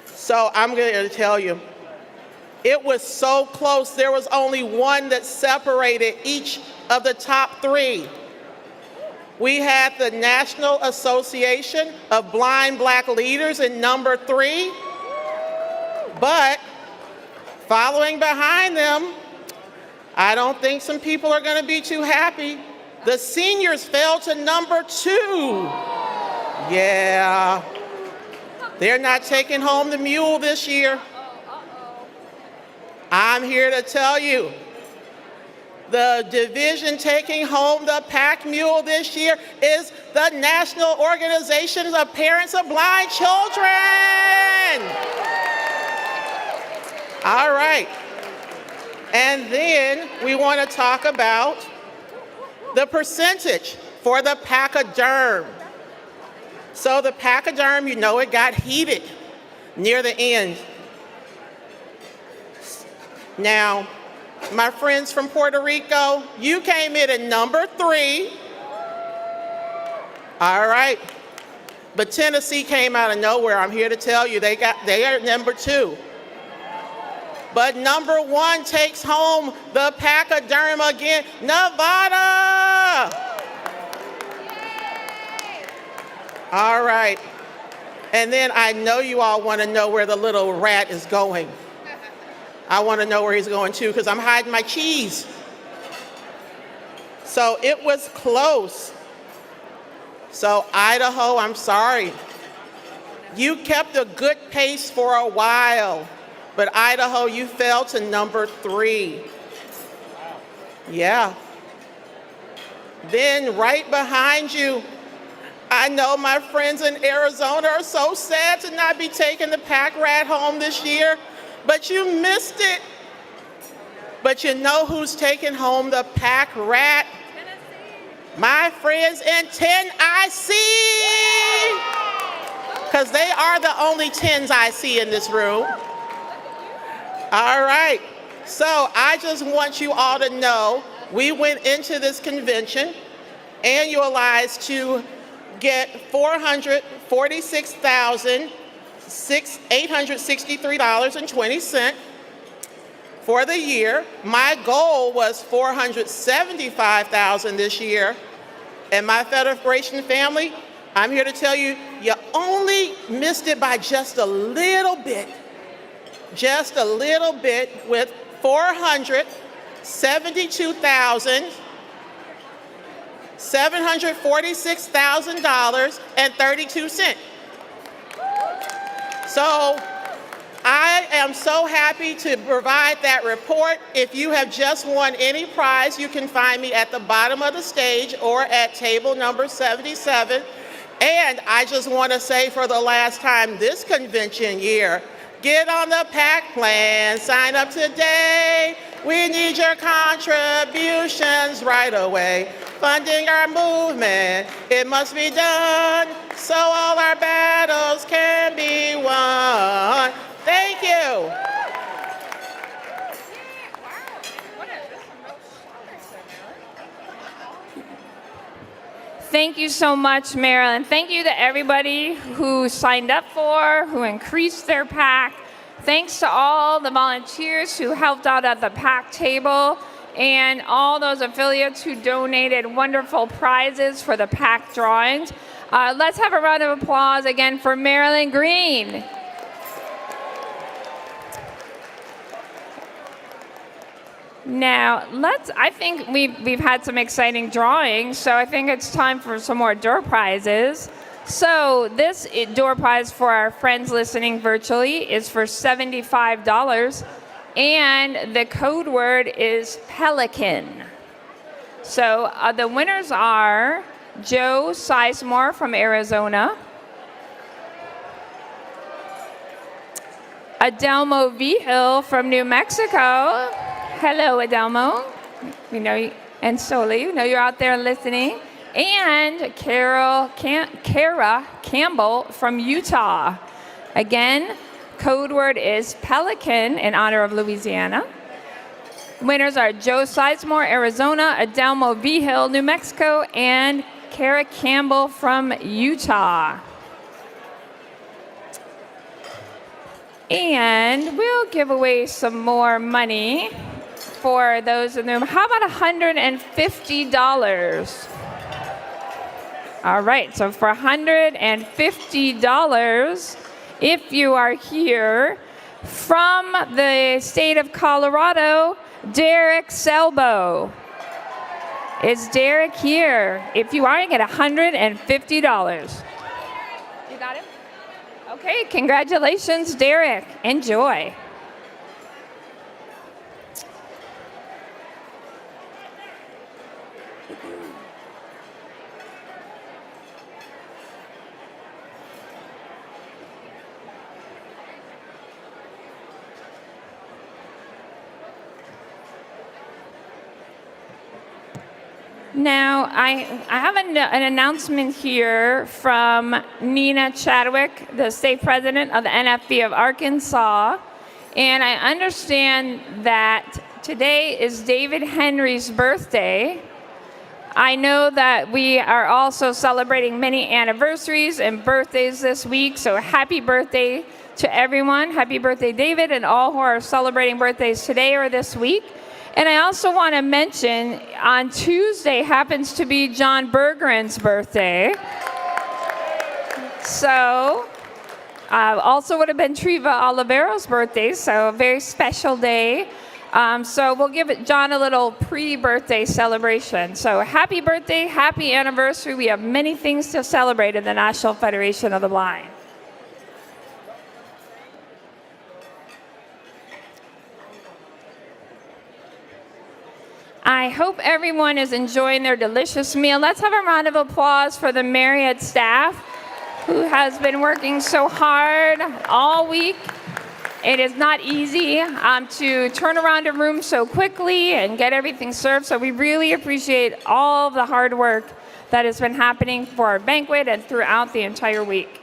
So I'm going to tell you, it was so close. There was only one that separated each of the top 3. We had the National Association of Blind Black Leaders in number 3, but following behind them, I don't think some people are going to be too happy. The seniors fell to number 2. Yeah, they're not taking home the mule this year. I'm here to tell you, the division taking home the PAC mule this year is the National Organization of Parents of Blind Children. All right. And then we want to talk about the percentage for the pachyderm. So the pachyderm, you know, it got heated near the end. Now, my friends from Puerto Rico, you came in at number 3. All right. But Tennessee came out of nowhere. I'm here to tell you, they are number 2. But number 1 takes home the pachyderm again, Nevada. All right. And then I know you all want to know where the little rat is going. I want to know where he's going too, because I'm hiding my cheese. So it was close. So Idaho, I'm sorry. You kept a good pace for a while, but Idaho, you fell to number 3. Yeah. Then right behind you, I know my friends in Arizona are so sad to not be taking the PAC rat home this year. But you missed it. But you know who's taking home the PAC rat? Tennessee. My friends in 10IC. Because they are the only 10s I see in this room. All right. So I just want you all to know we went into this convention annualized to get $446,863.20 for the year. My goal was $475,000 this year. And my Federation family, I'm here to tell you, you only missed it by just a little bit. Just a little bit with $472,000 $746,000.32. So I am so happy to provide that report. If you have just won any prize, you can find me at the bottom of the stage or at table number 77. And I just want to say for the last time this convention year, get on the PAC plan, sign up today. We need your contributions right away. Funding our movement, it must be done so all our battles can be won. Thank you. Thank you so much, Marilyn. Thank you to everybody who signed up for, who increased their PAC. Thanks to all the volunteers who helped out at the PAC table and all those affiliates who donated wonderful prizes for the PAC drawings. Let's have a round of applause again for Marilyn Green. Now, I think we've had some exciting drawings, so I think it's time for some more door prizes. So this door prize for our friends listening virtually is for $75, and the code word is Pelican. So the winners are Joe Sizemore from Arizona, Adelmo Vigil from New Mexico. Hello, Adelmo. We know you, and Soli, we know you're out there listening. And Kara Campbell from Utah. Again, code word is Pelican in honor of Louisiana. Winners are Joe Sizemore, Arizona, Adelmo Vigil, New Mexico, and Kara Campbell from Utah. And we'll give away some more money for those in the room. How about $150? All right, so for $150, if you are here from the state of Colorado, Derek Selbo. Is Derek here? If you are, you get $150. You got him? Okay, congratulations, Derek. Enjoy. Now, I have an announcement here from Nina Chadwick, the state president of the NFB of Arkansas. And I understand that today is David Henry's birthday. I know that we are also celebrating many anniversaries and birthdays this week, so happy birthday to everyone. Happy birthday, David, and all who are celebrating birthdays today or this week. And I also want to mention, on Tuesday happens to be John Bergeron's birthday. So, also would have been Treva Olivero's birthday, so a very special day. So we'll give John a little pre-birthday celebration. So happy birthday, happy anniversary. We have many things to celebrate in the National Federation of the Blind. I hope everyone is enjoying their delicious meal. Let's have a round of applause for the Marriott staff who has been working so hard all week. It is not easy to turn around a room so quickly and get everything served, so we really appreciate all the hard work that has been happening for our banquet and throughout the entire week.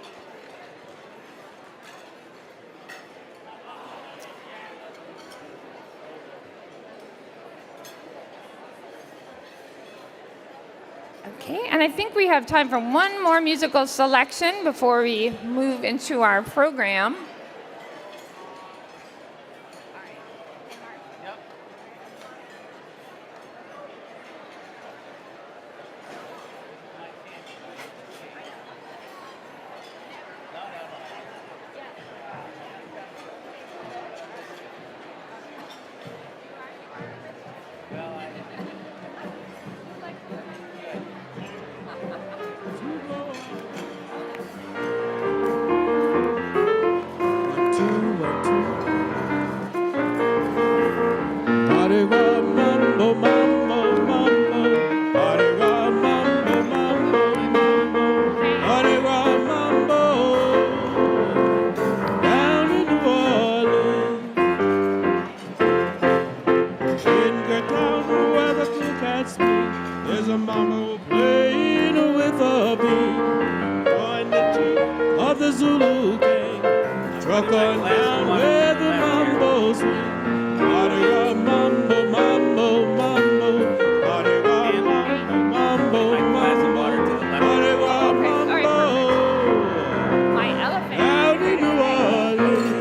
Okay, and I think we have time for one more musical selection before we move into our program. truck on down where the mambo swing. Mardi-Gras mambo, mambo, mambo. Mardi-Gras mambo, mambo, mambo. Mardi-Gras mambo. My elephant. Down in New Orleans.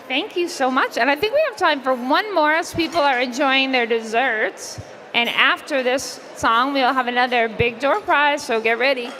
Thank you so much. And I think we have time for one more as people are enjoying their desserts. And after this song, we'll have another big door prize, so get ready.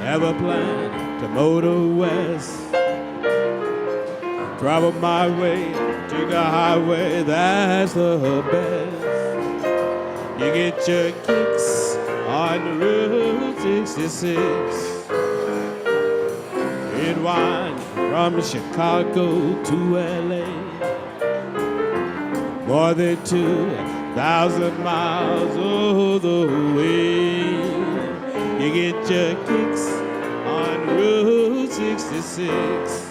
ever planned to motor west. Travel my way, take a highway, that's the best. You get your kicks on Route 66. It winds from Chicago to LA. More than 2,000 miles all the way. You get your kicks on Route 66.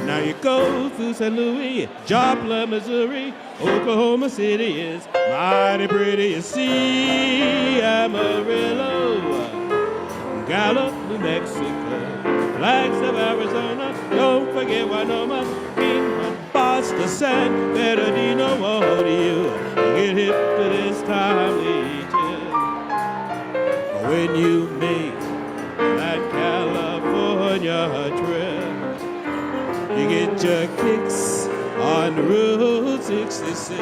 Now you go through St. Louis, Joplin, Missouri, Oklahoma City is mighty pretty. You see Amarillo, Gallup, New Mexico, Flagstaff of Arizona, don't forget Winoma, Kingman, Boston, San Bernardino, what do you get hip to this timely tune? When you make that California trip, you get your kicks on Route 66.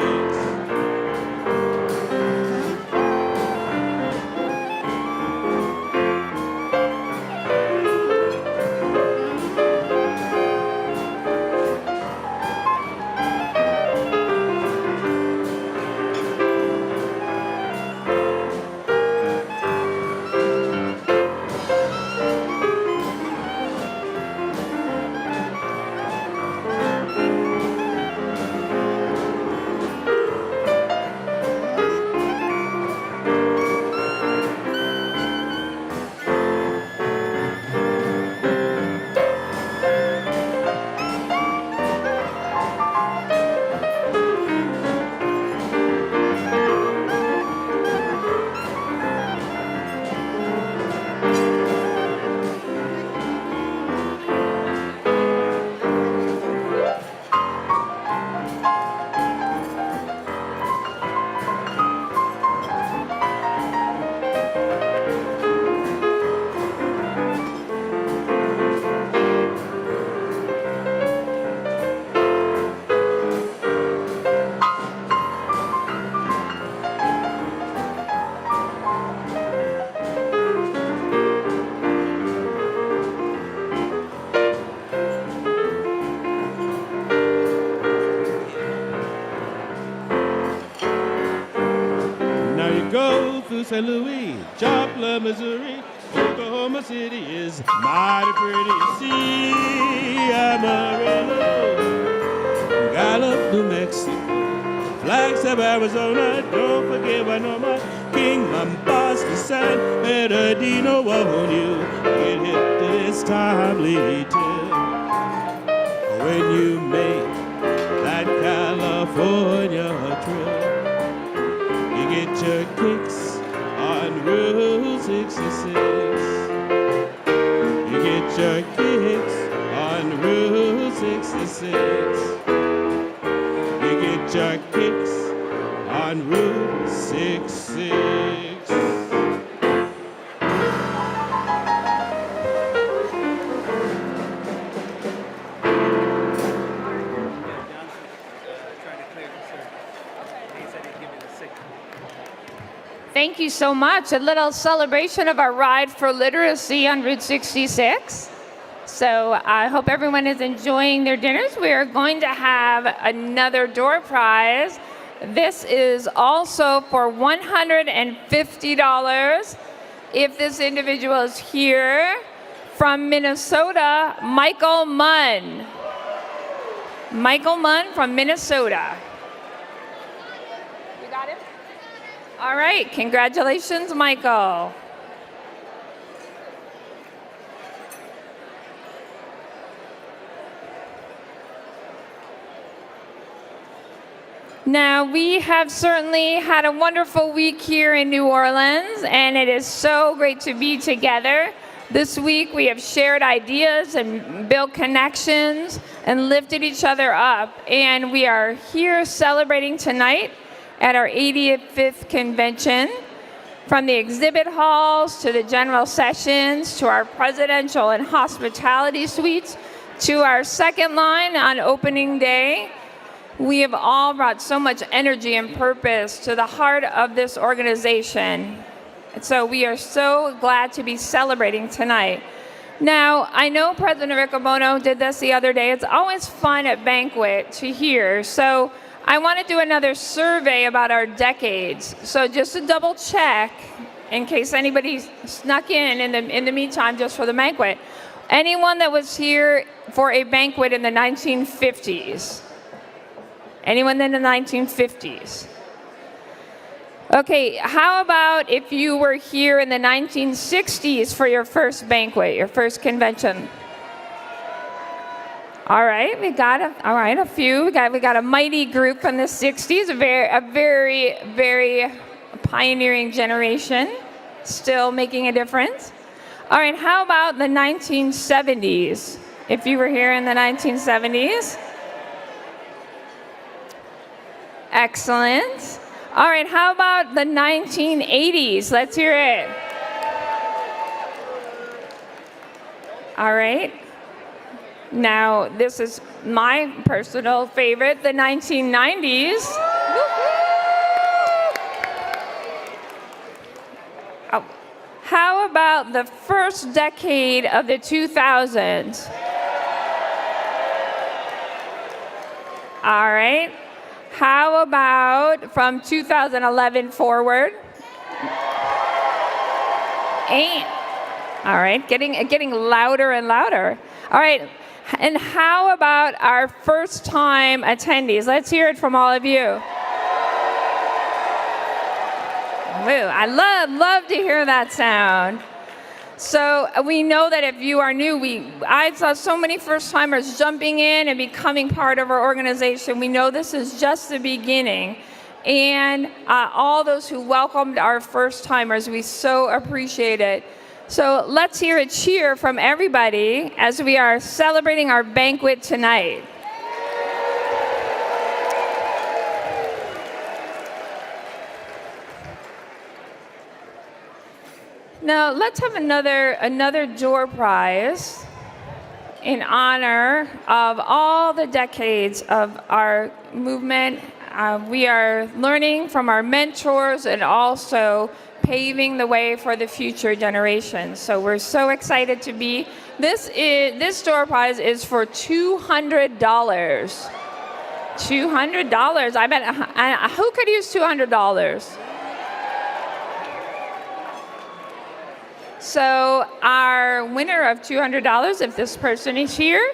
St. Louis, Joplin, Missouri, Oklahoma City is mighty pretty. See Amarillo, Gallup, New Mexico, Flagstaff, Arizona, don't forget Winoma, Kingman, Boston, San Bernardino, won't you get hip to this timely tune? When you make that California trip, you get your kicks on Route 66. You get your kicks on Route 66. You get your kicks on Route 66. Thank you so much. A little celebration of our ride for literacy on Route 66. So I hope everyone is enjoying their dinners. We are going to have another door prize. This is also for $150. If this individual is here from Minnesota, Michael Munn. Michael Munn from Minnesota. You got him? All right, congratulations, Michael. Now, we have certainly had a wonderful week here in New Orleans, and it is so great to be together. This week, we have shared ideas and built connections and lifted each other up, and we are here celebrating tonight at our 85th convention. From the exhibit halls to the general sessions to our presidential and hospitality suites to our second line on opening day, we have all brought so much energy and purpose to the heart of this organization. So we are so glad to be celebrating tonight. Now, I know President Riccobono did this the other day. It's always fun at Banquet to hear. So I want to do another survey about our decades. So just to double check, in case anybody snuck in the meantime, just for the banquet. Anyone that was here for a banquet in the 1950s? Anyone in the 1950s? Okay, how about if you were here in the 1960s for your first banquet, your first convention? All right, we got a few. We got a mighty group from the 60s, a very pioneering generation, still making a difference. All right, how about the 1970s? If you were here in the 1970s? Excellent. All right, how about the 1980s? Let's hear it. All right. Now, this is my personal favorite, the 1990s. Oh. How about the first decade of the 2000s? All right. How about from 2011 forward? All right, getting louder and louder. All right, and how about our first time attendees? Let's hear it from all of you. Woo, I love to hear that sound. So we know that if you are new, I saw so many first-timers jumping in and becoming part of our organization. We know this is just the beginning. And all those who welcomed our first-timers, we so appreciate it. So let's hear a cheer from everybody as we are celebrating our banquet tonight. Now, let's have another door prize in honor of all the decades of our movement. We are learning from our mentors and also paving the way for the future generations. So we're so excited to be. This door prize is for $200. $200. I bet. Who could use $200? So our winner of $200, if this person is here,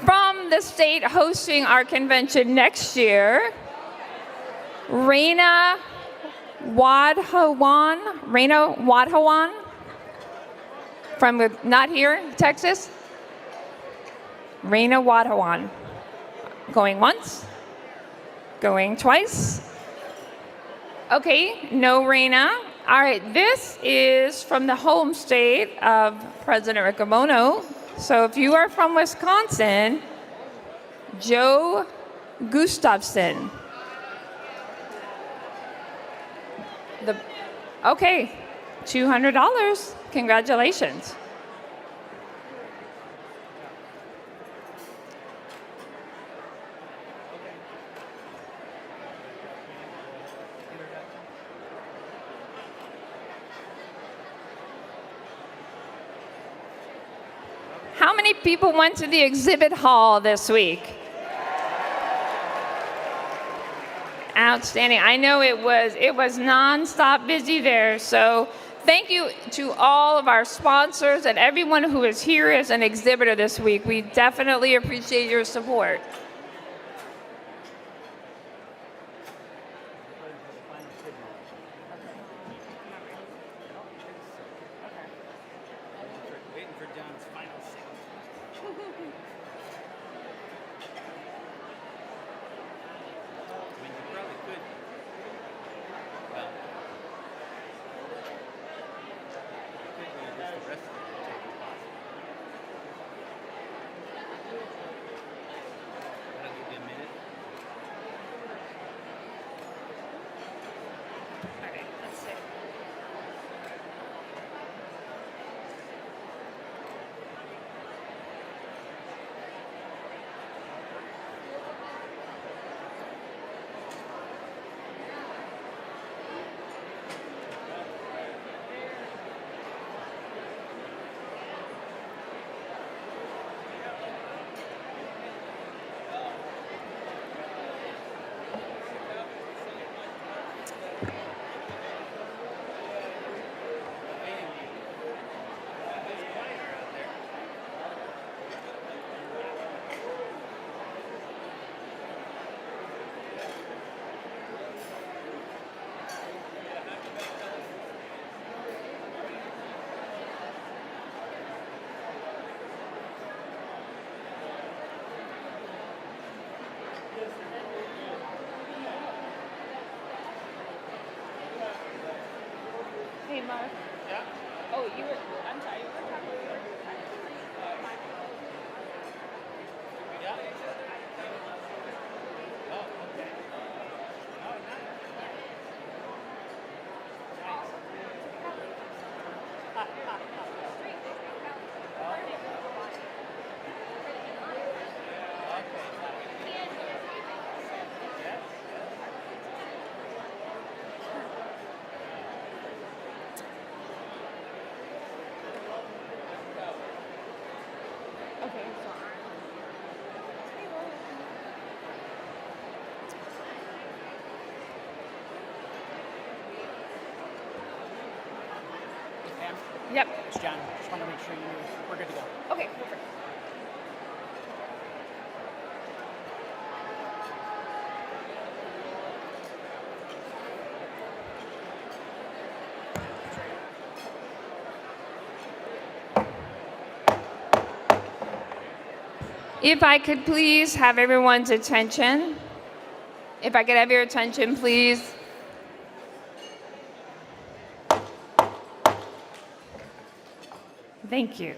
from the state hosting our convention next year, Reina Wadhawan, from not here, Texas. Reina Wadhawan. Going once, going twice. Okay, no Reina. All right, this is from the home state of President Riccobono. So if you are from Wisconsin, Joe Gustafson. Okay, $200. Congratulations. How many people went to the exhibit hall this week? Outstanding. I know it was nonstop busy there. So thank you to all of our sponsors and everyone who is here as an exhibitor this week. We definitely appreciate your support. Mark? Yeah. Oh, you were, I'm sorry, you were talking about Yep. It's John. Just want to make sure we're good to go. Okay, perfect. If I could please have everyone's attention. If I could have your attention, please. Thank you.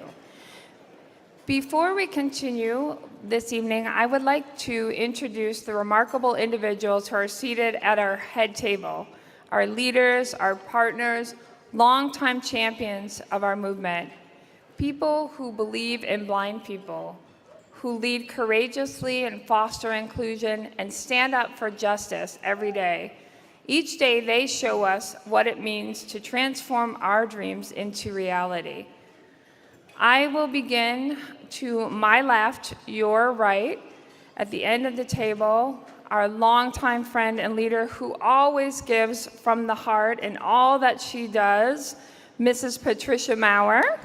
Before we continue this evening, I would like to introduce the remarkable individuals who are seated at our head table, our leaders, our partners, longtime champions of our movement, people who believe in blind people, who lead courageously and foster inclusion and stand up for justice every day. Each day they show us what it means to transform our dreams into reality. I will begin to my left, your right, at the end of the table, our longtime friend and leader who always gives from the heart in all that she does, Mrs. Patricia Maurer.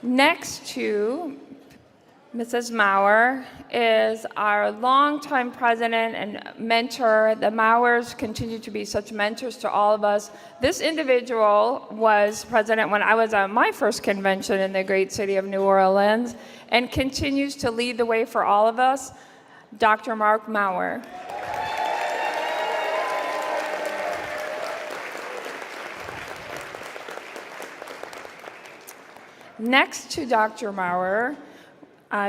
Next to Mrs. Maurer is our longtime president and mentor. The Maurers continue to be such mentors to all of us. This individual was president when I was at my first convention in the great city of New Orleans and continues to lead the way for all of us, Dr. Mark Maurer. Next to Dr. Maurer,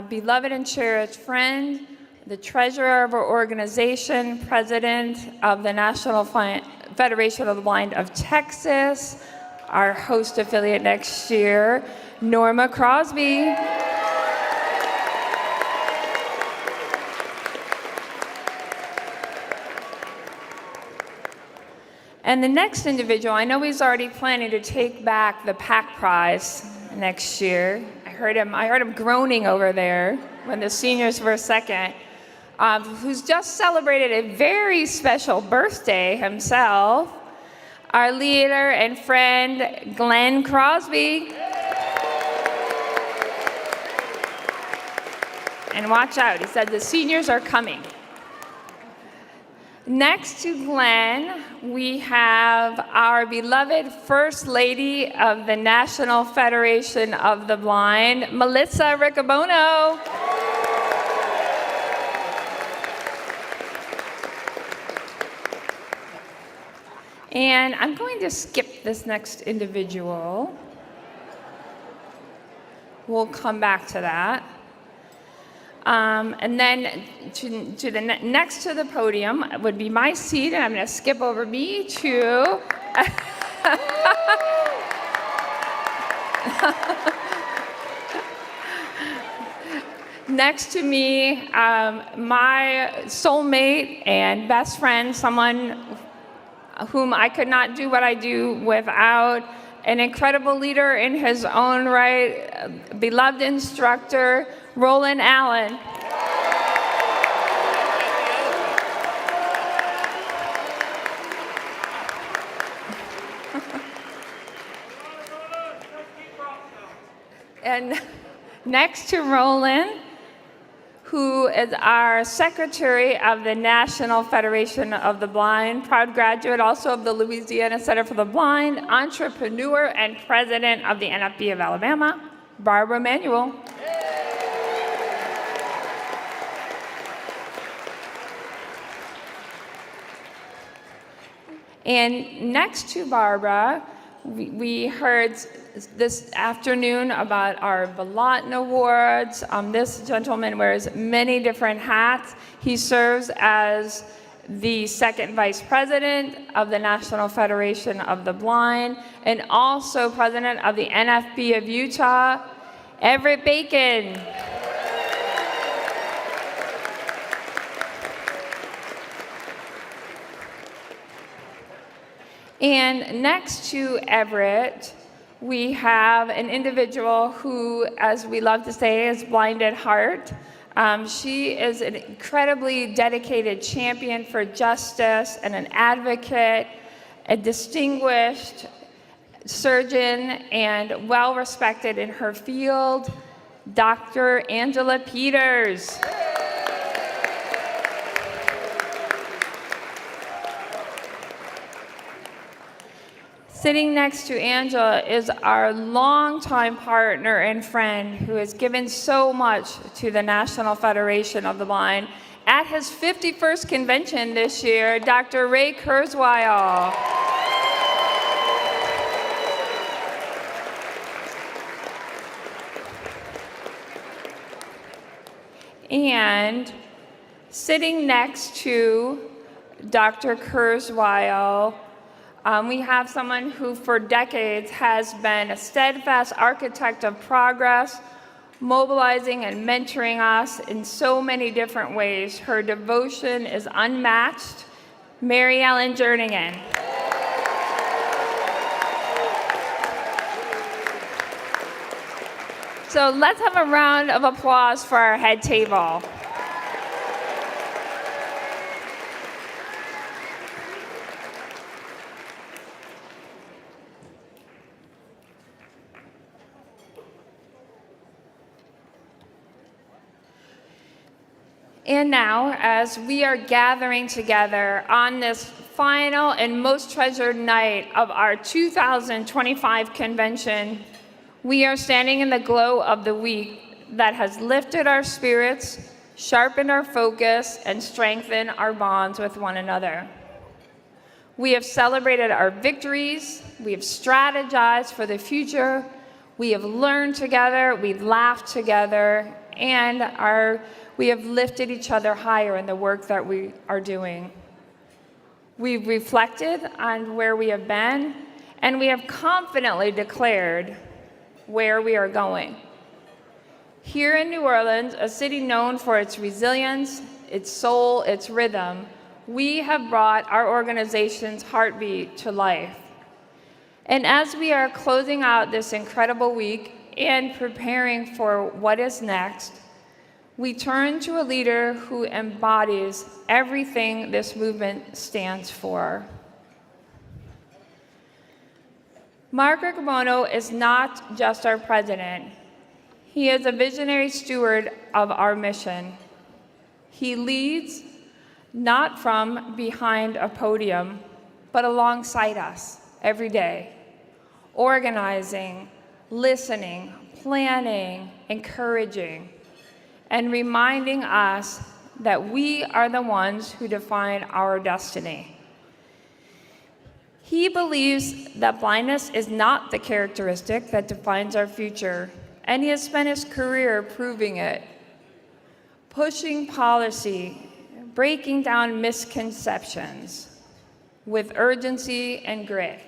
beloved and cherished friend, the treasurer of our organization, president of the National Federation of the Blind of Texas, our host affiliate next year, Norma Crosby. And the next individual, I know he's already planning to take back the PAC prize next year. I heard him groaning over there when the seniors were second, who's just celebrated a very special birthday himself, our leader and friend, Glenn Crosby. And watch out, he said the seniors are coming. Next to Glenn, we have our beloved First Lady of the National Federation of the Blind, Melissa Riccobono. And I'm going to skip this next individual. We'll come back to that. And then to the next to the podium would be my seat, and I'm going to skip over me to next to me, my soulmate and best friend, someone whom I could not do what I do without, an incredible leader in his own right, beloved instructor, Roland Allen. And next to Roland, who is our secretary of the National Federation of the Blind, proud graduate also of the Louisiana Center for the Blind, entrepreneur and president of the NFB of Alabama, Barbara Manuel. And next to Barbara, we heard this afternoon about our Balatin Awards. This gentleman wears many different hats. He serves as the second vice president of the National Federation of the Blind and also president of the NFB of Utah, Everett Bacon. And next to Everett, we have an individual who, as we love to say, is blind at heart. She is an incredibly dedicated champion for justice and an advocate, a distinguished surgeon, and well-respected in her field, Dr. Angela Peters. Sitting next to Angela is our longtime partner and friend who has given so much to the National Federation of the Blind. At his 51st convention this year, Dr. Ray Kurzweil. And sitting next to Dr. Kurzweil, we have someone who for decades has been a steadfast architect of progress, mobilizing and mentoring us in so many different ways. Her devotion is unmatched. Mary Ellen Jernigan. So let's have a round of applause for our head table. And now, as we are gathering together on this final and most treasured night of our 2025 convention, we are standing in the glow of the week that has lifted our spirits, sharpened our focus, and strengthened our bonds with one another. We have celebrated our victories, we have strategized for the future, we have learned together, we've laughed together, and we have lifted each other higher in the work that we are doing. We've reflected on where we have been, and we have confidently declared where we are going. Here in New Orleans, a city known for its resilience, its soul, its rhythm, we have brought our organization's heartbeat to life. And as we are closing out this incredible week and preparing for what is next, we turn to a leader who embodies everything this movement stands for. Mark Riccobono is not just our president. He is a visionary steward of our mission. He leads not from behind a podium, but alongside us every day, organizing, listening, planning, encouraging, and reminding us that we are the ones who define our destiny. He believes that blindness is not the characteristic that defines our future, and he has spent his career proving it, pushing policy, breaking down misconceptions with urgency and grit.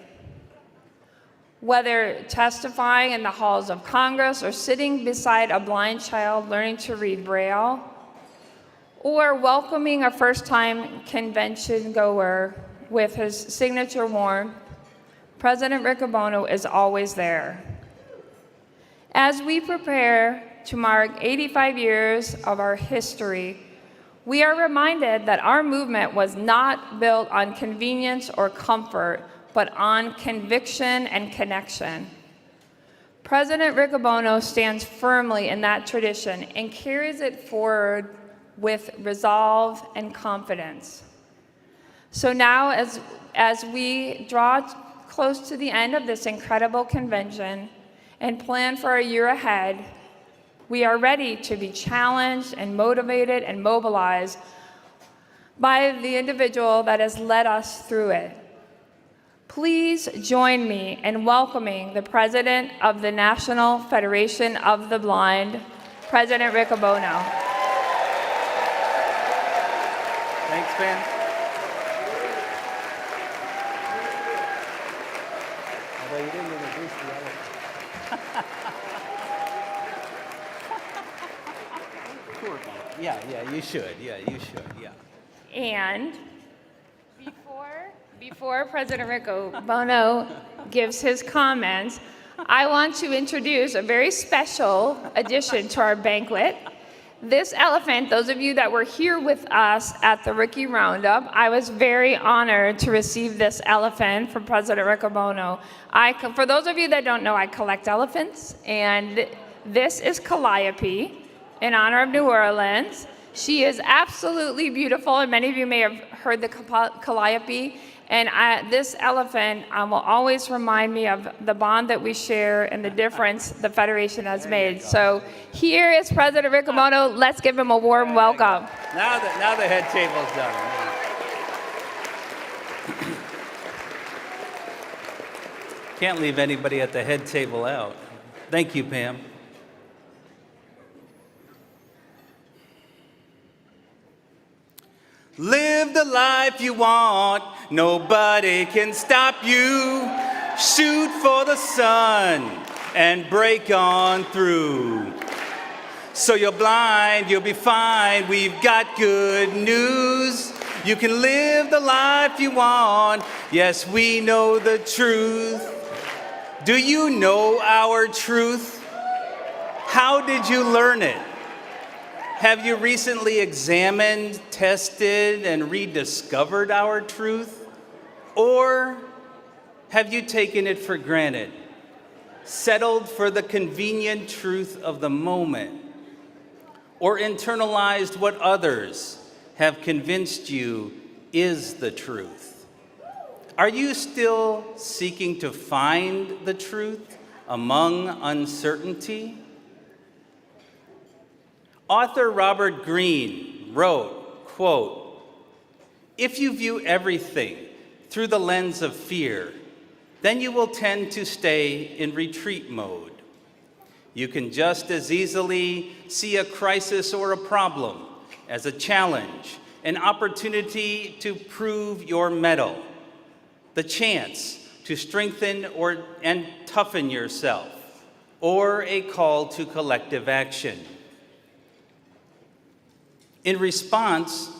Whether testifying in the halls of Congress or sitting beside a blind child learning to read Braille, or welcoming a first-time convention goer with his signature warmth, President Riccobono is always there. As we prepare to mark 85 years of our history, we are reminded that our movement was not built on convenience or comfort, but on conviction and connection. President Riccobono stands firmly in that tradition and carries it forward with resolve and confidence. So now, as we draw close to the end of this incredible convention and plan for a year ahead, we are ready to be challenged and motivated and mobilized by the individual that has led us through it. Please join me in welcoming the President of the National Federation of the Blind, President Riccobono. Thanks, Pam. Although you didn't introduce the elephant. Poor guy. Yeah, you should. Yeah, you should. Yeah. And before President Riccobono gives his comments, I want to introduce a very special addition to our banquet. This elephant, those of you that were here with us at the Ricky Roundup, I was very honored to receive this elephant from President Riccobono. For those of you that don't know, I collect elephants, and this is Calliope in honor of New Orleans. She is absolutely beautiful, and many of you may have heard the Calliope. And this elephant will always remind me of the bond that we share and the difference the Federation has made. So here is President Riccobono. Let's give him a warm welcome. Now the head table's done. Can't leave anybody at the head table out. Thank you, Pam. Live the life you want, nobody can stop you. Shoot for the sun and break on through. So you're blind, you'll be fine, we've got good news. You can live the life you want, yes, we know the truth. Do you know our truth? How did you learn it? Have you recently examined, tested, and rediscovered our truth? Or have you taken it for granted, settled for the convenient truth of the moment, or internalized what others have convinced you is the truth? Are you still seeking to find the truth among uncertainty? Author Robert Greene wrote, quote, "If you view everything through the lens of fear, then you will tend to stay in retreat mode. You can just as easily see a crisis or a problem as a challenge, an opportunity to prove your mettle, the chance to strengthen and toughen yourself, or a call to collective action." In response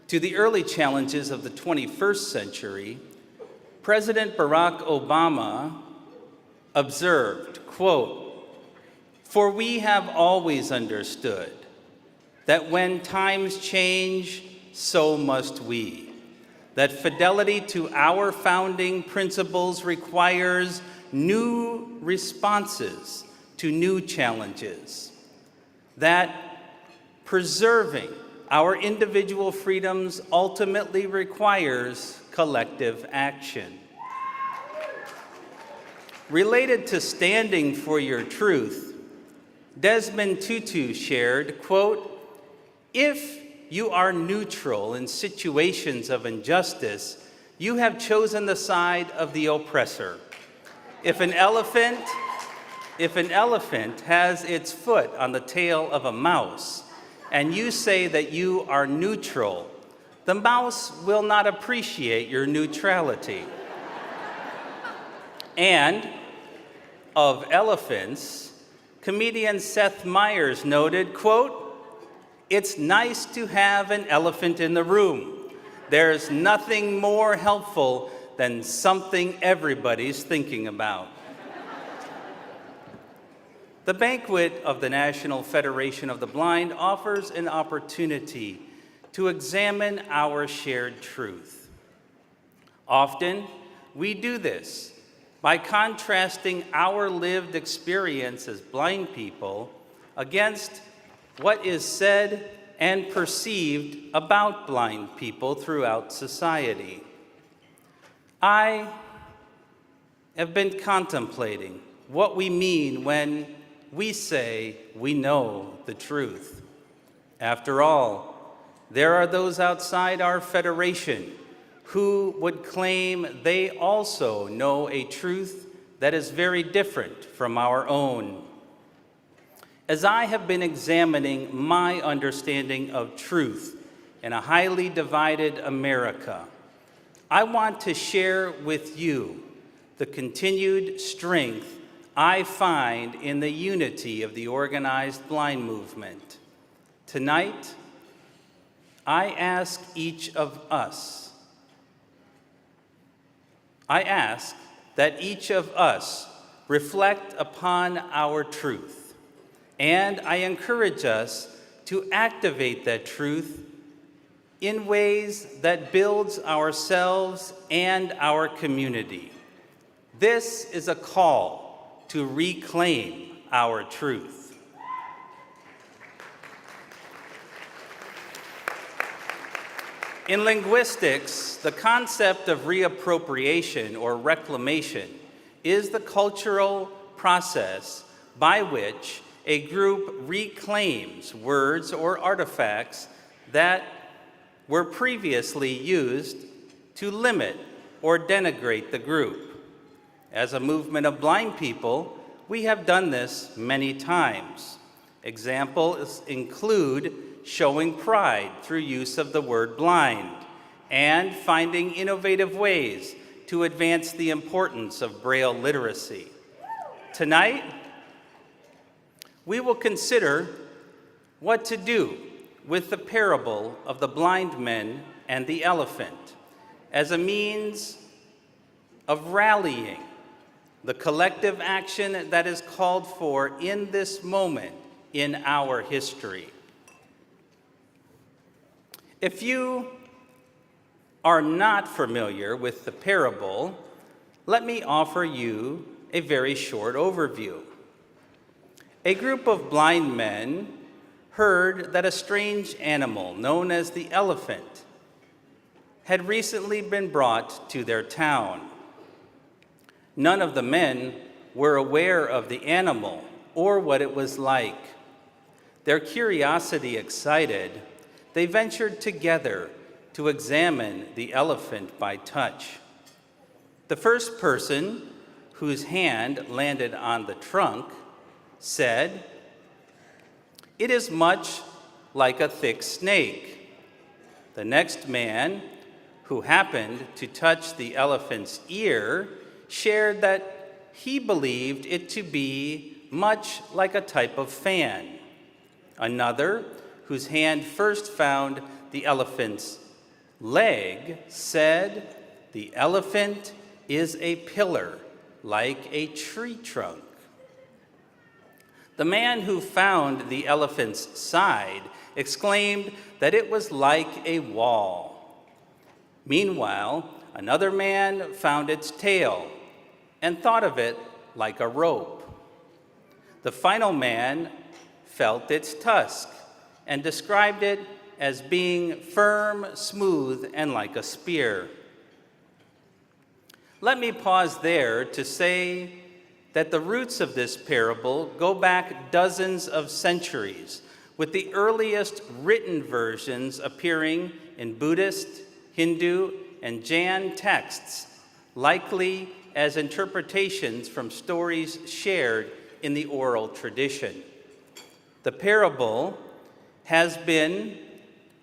to the early challenges of the 21st century, President Barack Obama observed, quote, "For we have always understood that when times change, so must we. That fidelity to our founding principles requires new responses to new challenges. That preserving our individual freedoms ultimately requires collective action." Related to standing for your truth, Desmond Tutu shared, quote, "If you are neutral in situations of injustice, you have chosen the side of the oppressor. If an elephant has its foot on the tail of a mouse, and you say that you are neutral, the mouse will not appreciate your neutrality." And of elephants, comedian Seth Meyers noted, quote, "It's nice to have an elephant in the room. There's nothing more helpful than something everybody's thinking about." The Banquet of the National Federation of the Blind offers an opportunity to examine our shared truth. Often, we do this by contrasting our lived experience as blind people against what is said and perceived about blind people throughout society. I have been contemplating what we mean when we say we know the truth. After all, there are those outside our federation who would claim they also know a truth that is very different from our own. As I have been examining my understanding of truth in a highly divided America, I want to share with you the continued strength I find in the unity of the organized blind movement. Tonight, I ask that each of us reflect upon our truth, and I encourage us to activate that truth in ways that builds ourselves and our community. This is a call to reclaim our truth. In linguistics, the concept of reappropriation or reclamation is the cultural process by which a group reclaims words or artifacts that were previously used to limit or denigrate the group. As a movement of blind people, we have done this many times. Examples include showing pride through use of the word blind and finding innovative ways to advance the importance of Braille literacy. Tonight, we will consider what to do with the parable of the blind men and the elephant as a means of rallying the collective action that is called for in this moment in our history. If you are not familiar with the parable, let me offer you a very short overview. A group of blind men heard that a strange animal known as the elephant had recently been brought to their town. None of the men were aware of the animal or what it was like. Their curiosity excited, they ventured together to examine the elephant by touch. The first person whose hand landed on the trunk said, "It is much like a thick snake." The next man, who happened to touch the elephant's ear, shared that he believed it to be much like a type of fan. Another, whose hand first found the elephant's leg, said, "The elephant is a pillar, like a tree trunk." The man who found the elephant's side exclaimed that it was like a wall. Meanwhile, another man found its tail and thought of it like a rope. The final man felt its tusk and described it as being firm, smooth, and like a spear. Let me pause there to say that the roots of this parable go back dozens of centuries, with the earliest written versions appearing in Buddhist, Hindu, and Jain texts, likely as interpretations from stories shared in the oral tradition. The parable has been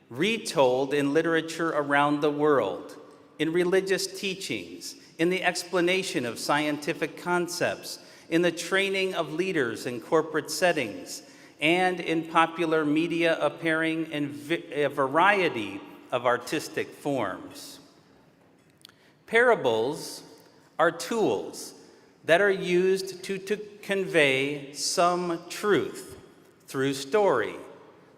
retold in literature around the world, in religious teachings, in the explanation of scientific concepts, in the training of leaders in corporate settings, and in popular media appearing in a variety of artistic forms. Parables are tools that are used to convey some truth through story,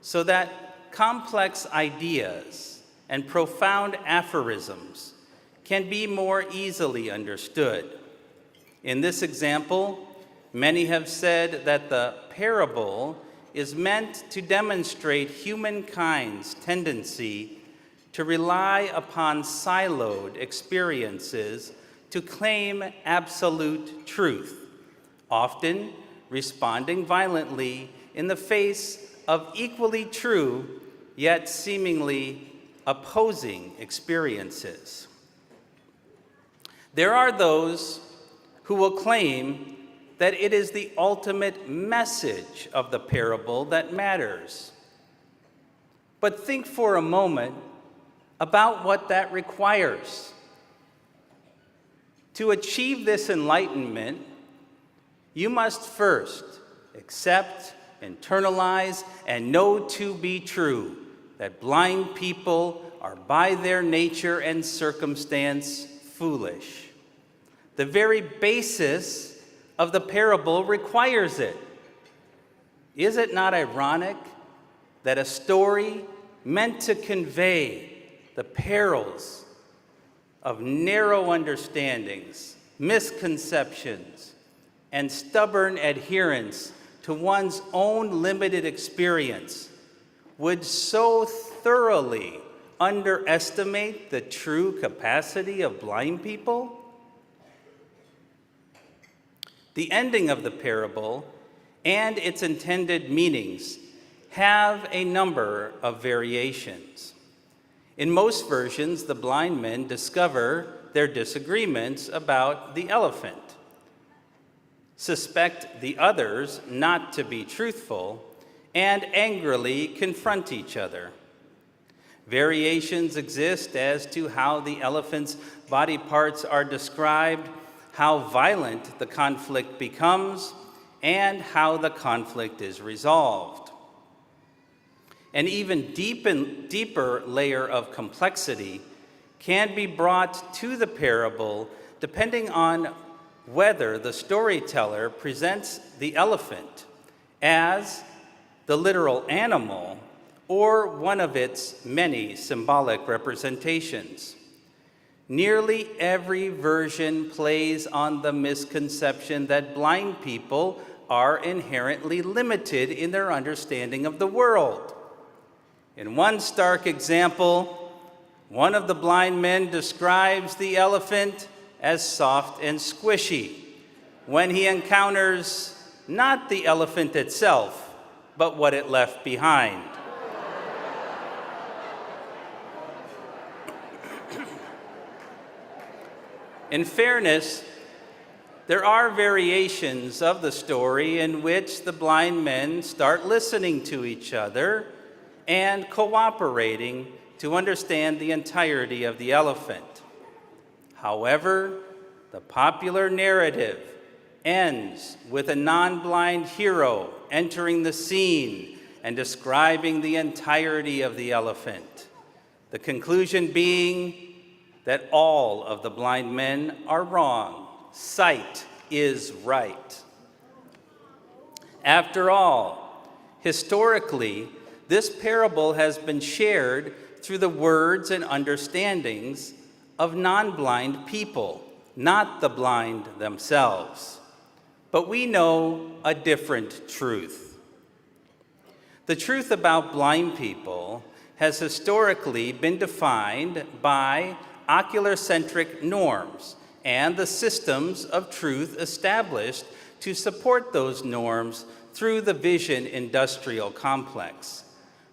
so that complex ideas and profound aphorisms can be more easily understood. In this example, many have said that the parable is meant to demonstrate humankind's tendency to rely upon siloed experiences to claim absolute truth, often responding violently in the face of equally true, yet seemingly opposing experiences. There are those who will claim that it is the ultimate message of the parable that matters. But think for a moment about what that requires. To achieve this enlightenment, you must first accept, internalize, and know to be true that blind people are by their nature and circumstance foolish. The very basis of the parable requires it. Is it not ironic that a story meant to convey the perils of narrow understandings, misconceptions, and stubborn adherence to one's own limited experience would so thoroughly underestimate the true capacity of blind people? The ending of the parable and its intended meanings have a number of variations. In most versions, the blind men discover their disagreements about the elephant, suspect the others not to be truthful, and angrily confront each other. Variations exist as to how the elephant's body parts are described, how violent the conflict becomes, and how the conflict is resolved. An even deeper layer of complexity can be brought to the parable depending on whether the storyteller presents the elephant as the literal animal or one of its many symbolic representations. Nearly every version plays on the misconception that blind people are inherently limited in their understanding of the world. In one stark example, one of the blind men describes the elephant as soft and squishy when he encounters not the elephant itself, but what it left behind. In fairness, there are variations of the story in which the blind men start listening to each other and cooperating to understand the entirety of the elephant. However, the popular narrative ends with a non-blind hero entering the scene and describing the entirety of the elephant, the conclusion being that all of the blind men are wrong. Sight is right. After all, historically, this parable has been shared through the words and understandings of non-blind people, not the blind themselves. But we know a different truth. The truth about blind people has historically been defined by ocular-centric norms and the systems of truth established to support those norms through the vision industrial complex.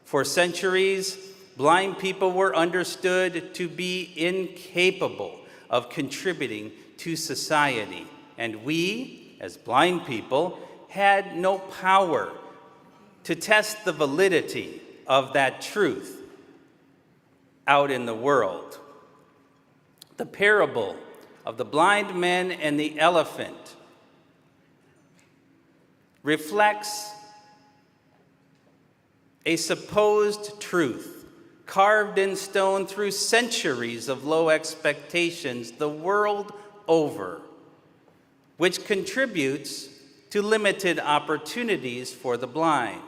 For centuries, blind people were understood to be incapable of contributing to society, and we, as blind people, had no power to test the validity of that truth out in the world. The parable of the blind men and the elephant reflects a supposed truth carved in stone through centuries of low expectations the world over, which contributes to limited opportunities for the blind.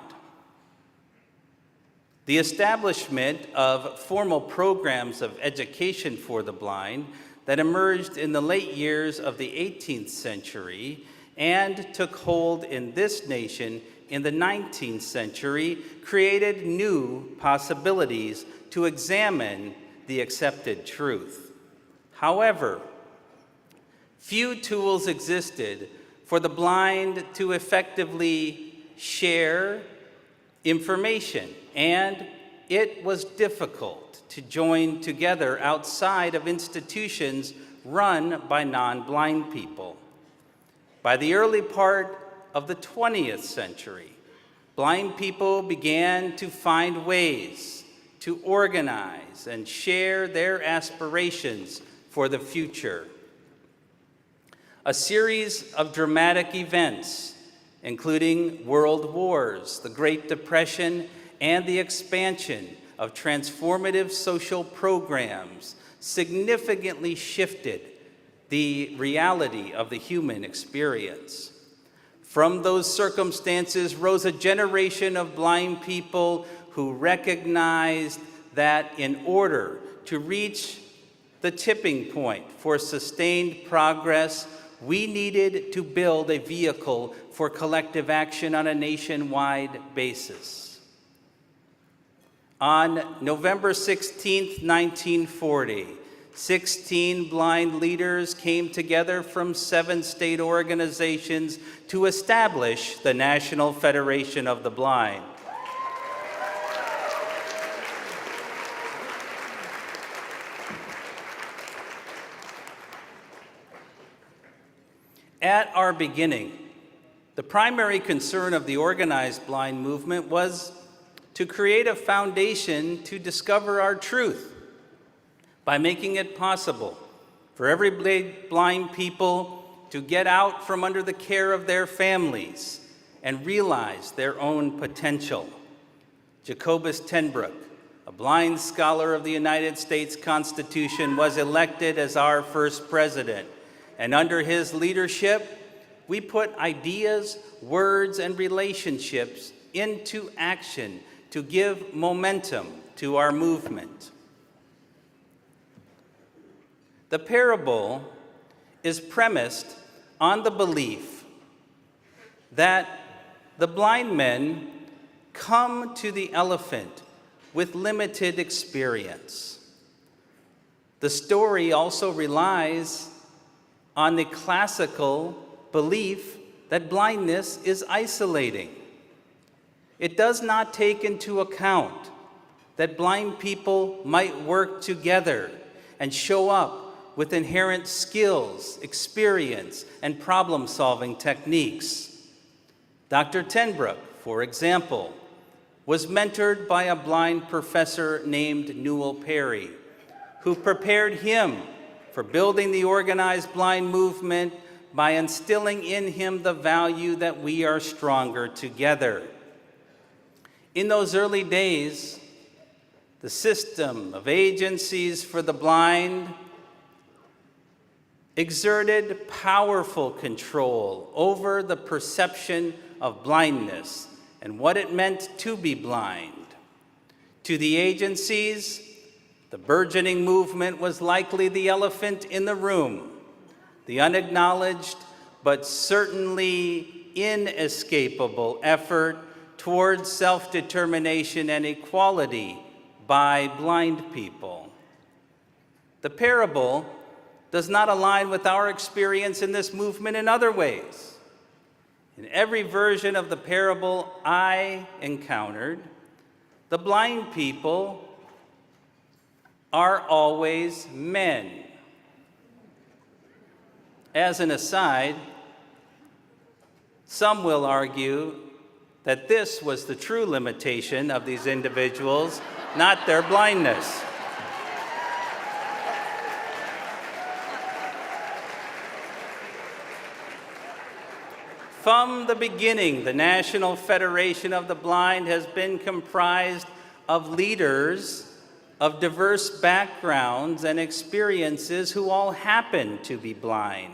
The establishment of formal programs of education for the blind that emerged in the late years of the 18th century and took hold in this nation in the 19th century created new possibilities to examine the accepted truth. However, few tools existed for the blind to effectively share information, and it was difficult to join together outside of institutions run by non-blind people. By the early part of the 20th century, blind people began to find ways to organize and share their aspirations for the future. A series of dramatic events, including world wars, the Great Depression, and the expansion of transformative social programs, significantly shifted the reality of the human experience. From those circumstances rose a generation of blind people who recognized that in order to reach the tipping point for sustained progress, we needed to build a vehicle for collective action on a nationwide basis. On November 16, 1940, 16 blind leaders came together from 7 state organizations to establish the National Federation of the Blind. At our beginning, the primary concern of the organized blind movement was to create a foundation to discover our truth by making it possible for every blind people to get out from under the care of their families and realize their own potential. Jacobus TenBroek, a blind scholar of the United States Constitution, was elected as our first president. And under his leadership, we put ideas, words, and relationships into action to give momentum to our movement. The parable is premised on the belief that the blind men come to the elephant with limited experience. The story also relies on the classical belief that blindness is isolating. It does not take into account that blind people might work together and show up with inherent skills, experience, and problem-solving techniques. Dr. TenBroek, for example, was mentored by a blind professor named Newell Perry, who prepared him for building the organized blind movement by instilling in him the value that we are stronger together. In those early days, the system of agencies for the blind exerted powerful control over the perception of blindness and what it meant to be blind. To the agencies, the burgeoning movement was likely the elephant in the room, the unacknowledged but certainly inescapable effort towards self-determination and equality by blind people. The parable does not align with our experience in this movement in other ways. In every version of the parable I encountered, the blind people are always men. As an aside, some will argue that this was the true limitation of these individuals, not their blindness. From the beginning, the National Federation of the Blind has been comprised of leaders of diverse backgrounds and experiences who all happen to be blind.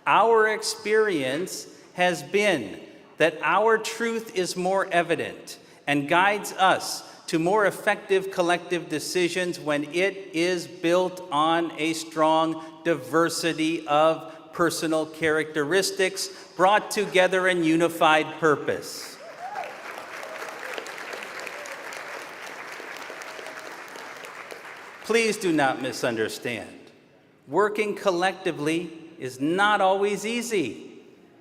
Our experience has been that our truth is more evident and guides us to more effective collective decisions when it is built on a strong diversity of personal characteristics brought together in unified purpose. Please do not misunderstand. Working collectively is not always easy.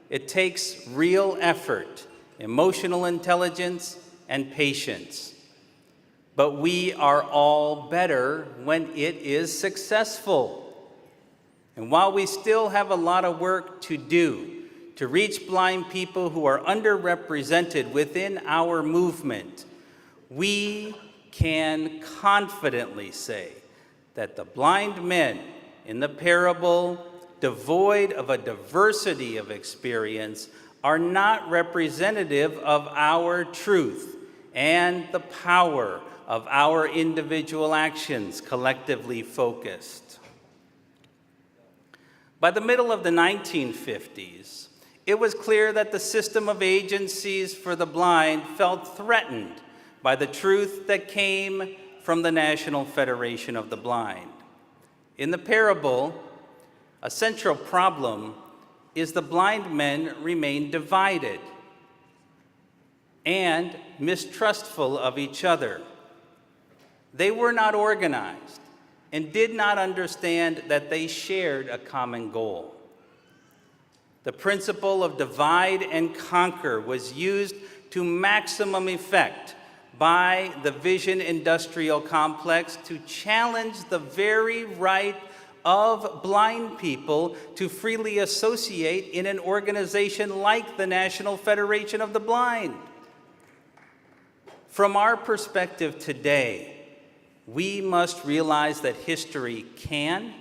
It takes real effort, emotional intelligence, and patience. But we are all better when it is successful. And while we still have a lot of work to do to reach blind people who are underrepresented within our movement, we can confidently say that the blind men in the parable, devoid of a diversity of experience, are not representative of our truth and the power of our individual actions collectively focused. By the middle of the 1950s, it was clear that the system of agencies for the blind felt threatened by the truth that came from the National Federation of the Blind. In the parable, a central problem is the blind men remained divided and mistrustful of each other. They were not organized and did not understand that they shared a common goal. The principle of divide and conquer was used to maximum effect by the Vision Industrial Complex to challenge the very right of blind people to freely associate in an organization like the National Federation of the Blind. From our perspective today, we must realize that history can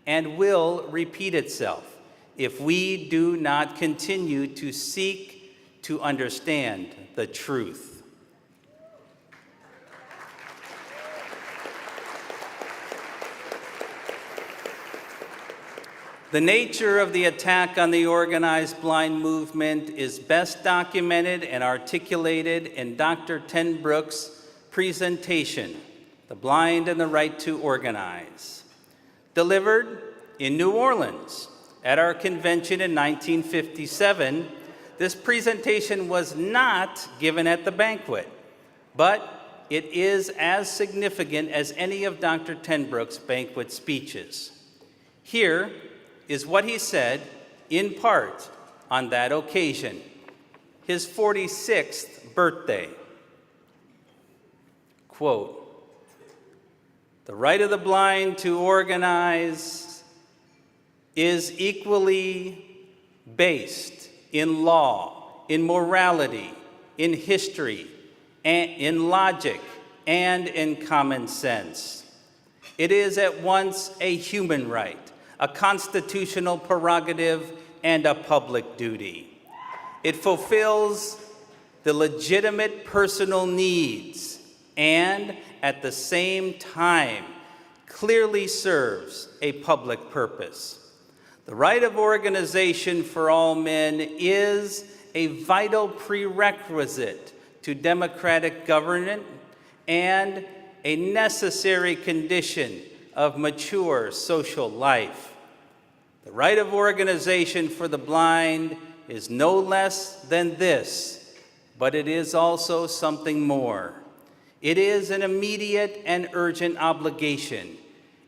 and will repeat itself if we do not continue to seek to understand the truth. The nature of the attack on the organized blind movement is best documented and articulated in Dr. TenBroek's presentation, The Blind and the Right to Organize, delivered in New Orleans at our convention in 1957. This presentation was not given at the Banquet, but it is as significant as any of Dr. TenBroek's Banquet speeches. Here is what he said, in part, on that occasion, his 46th birthday. Quote, "The right of the blind to organize is equally based in law, in morality, in history, and in logic, and in common sense. It is at once a human right, a constitutional prerogative, and a public duty. It fulfills the legitimate personal needs and, at the same time, clearly serves a public purpose. The right of organization for all men is a vital prerequisite to democratic governance and a necessary condition of mature social life. The right of organization for the blind is no less than this, but it is also something more. It is an immediate and urgent obligation.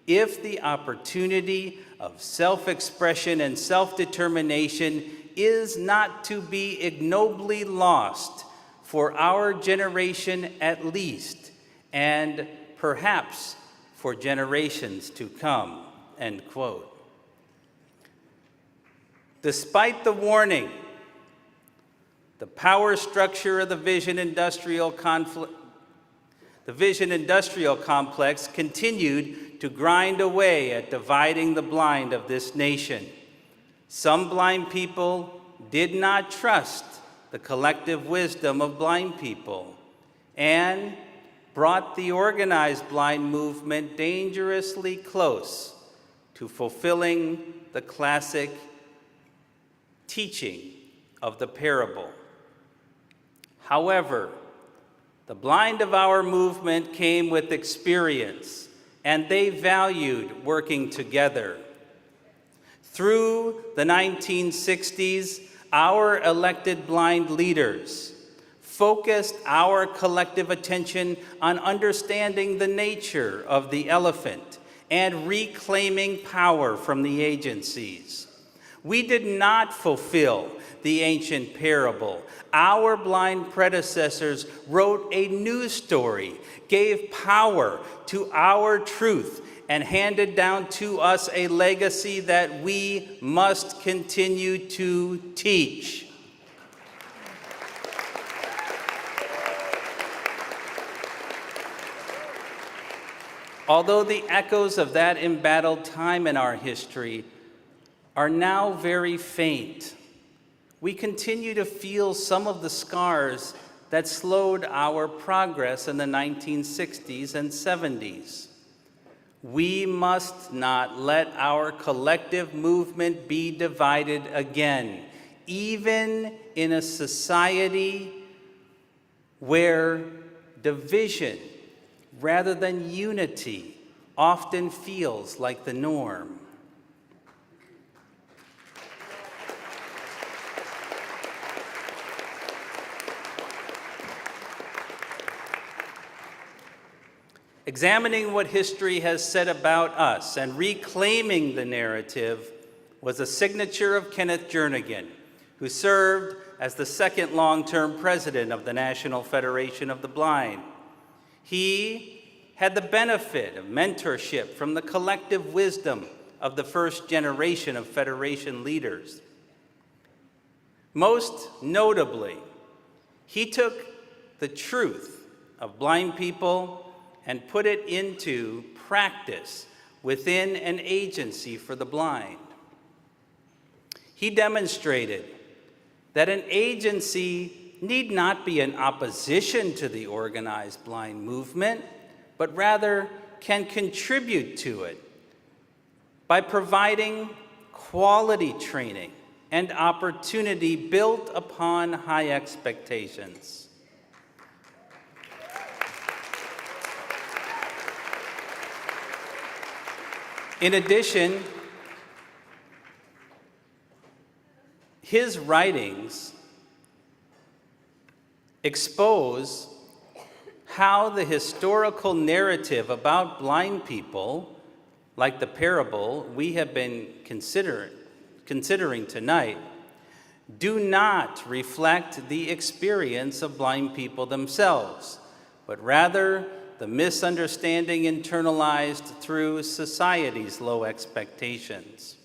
If the opportunity of self-expression and self-determination is not to be ignobly lost for our generation at least, and perhaps for generations to come," end quote. Despite the warning, the power structure of the Vision Industrial Complex continued to grind away at dividing the blind of this nation. Some blind people did not trust the collective wisdom of blind people and brought the organized blind movement dangerously close to fulfilling the classic teaching of the parable. However, the blind of our movement came with experience, and they valued working together. Through the 1960s, our elected blind leaders focused our collective attention on understanding the nature of the elephant and reclaiming power from the agencies. We did not fulfill the ancient parable. Our blind predecessors wrote a new story, gave power to our truth, and handed down to us a legacy that we must continue to teach. Although the echoes of that embattled time in our history are now very faint, we continue to feel some of the scars that slowed our progress in the 1960s and 70s. We must not let our collective movement be divided again, even in a society where division rather than unity often feels like the norm. Examining what history has said about us and reclaiming the narrative was a signature of Kenneth Jernigan, who served as the second long-term president of the National Federation of the Blind. He had the benefit of mentorship from the collective wisdom of the first generation of Federation leaders. Most notably, he took the truth of blind people and put it into practice within an agency for the blind. He demonstrated that an agency need not be in opposition to the organized blind movement, but rather can contribute to it by providing quality training and opportunity built upon high expectations. In addition, his writings expose how the historical narrative about blind people, like the parable we have been considering tonight, do not reflect the experience of blind people themselves, but rather the misunderstanding internalized through society's low expectations.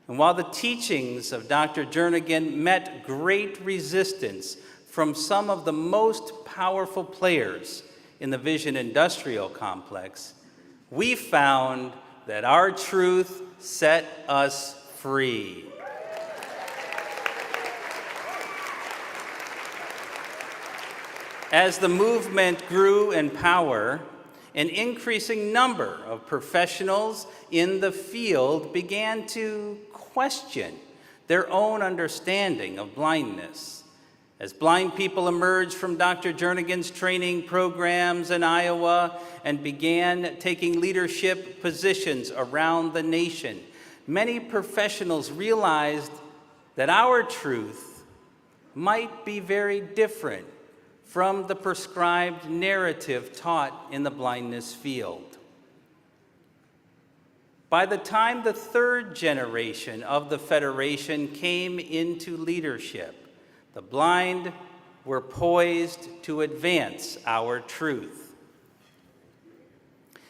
And while the teachings of Dr. Jernigan met great resistance from some of the most powerful players in the vision industrial complex, we found that our truth set us free. As the movement grew in power, an increasing number of professionals in the field began to question their own understanding of blindness. As blind people emerged from Dr. Jernigan's training programs in Iowa and began taking leadership positions around the nation, many professionals realized that our truth might be very different from the prescribed narrative taught in the blindness field. By the time the third generation of the Federation came into leadership, the blind were poised to advance our truth.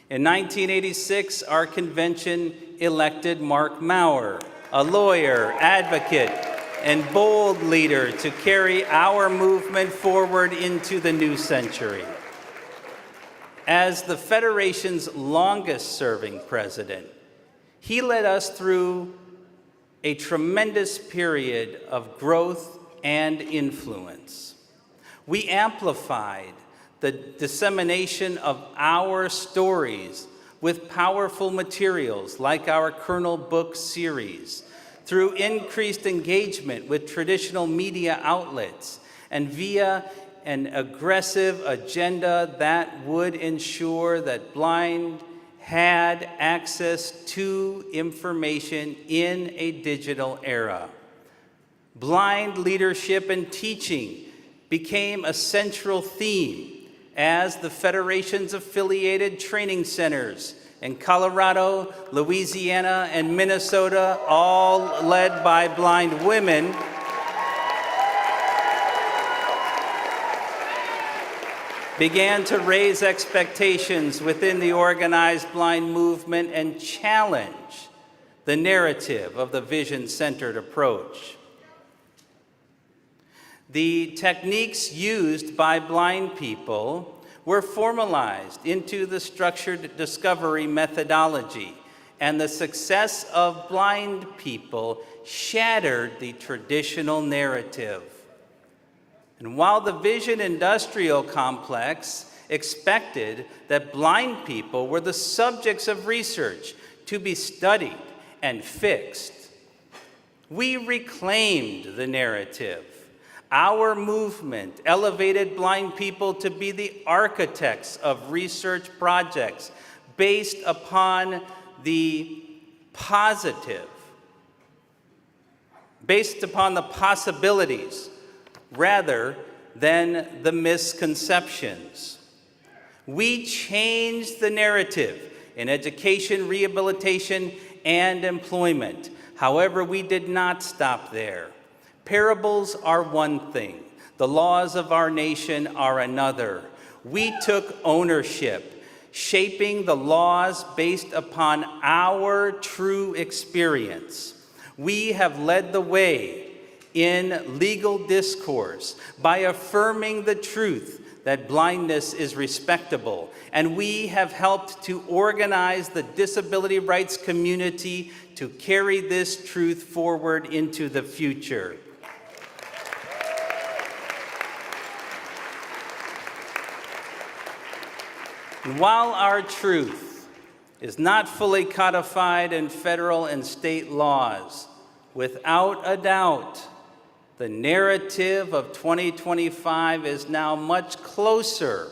In 1986, our convention elected Mark Maurer, a lawyer, advocate, and bold leader to carry our movement forward into the new century. As the Federation's longest-serving president, he led us through a tremendous period of growth and influence. We amplified the dissemination of our stories with powerful materials like our Kernel Book series, through increased engagement with traditional media outlets, and via an aggressive agenda that would ensure that blind had access to information in a digital era. Blind leadership and teaching became a central theme as the Federation's affiliated training centers in Colorado, Louisiana, and Minnesota, all led by blind women, began to raise expectations within the organized blind movement and challenge the narrative of the vision-centered approach. The techniques used by blind people were formalized into the structured discovery methodology, and the success of blind people shattered the traditional narrative. And while the vision industrial complex expected that blind people were the subjects of research to be studied and fixed, we reclaimed the narrative. Our movement elevated blind people to be the architects of research projects based upon the positive, based upon the possibilities rather than the misconceptions. We changed the narrative in education, rehabilitation, and employment. However, we did not stop there. Parables are one thing. The laws of our nation are another. We took ownership, shaping the laws based upon our true experience. We have led the way in legal discourse by affirming the truth that blindness is respectable, and we have helped to organize the disability rights community to carry this truth forward into the future. And while our truth is not fully codified in federal and state laws, without a doubt, the narrative of 2025 is now much closer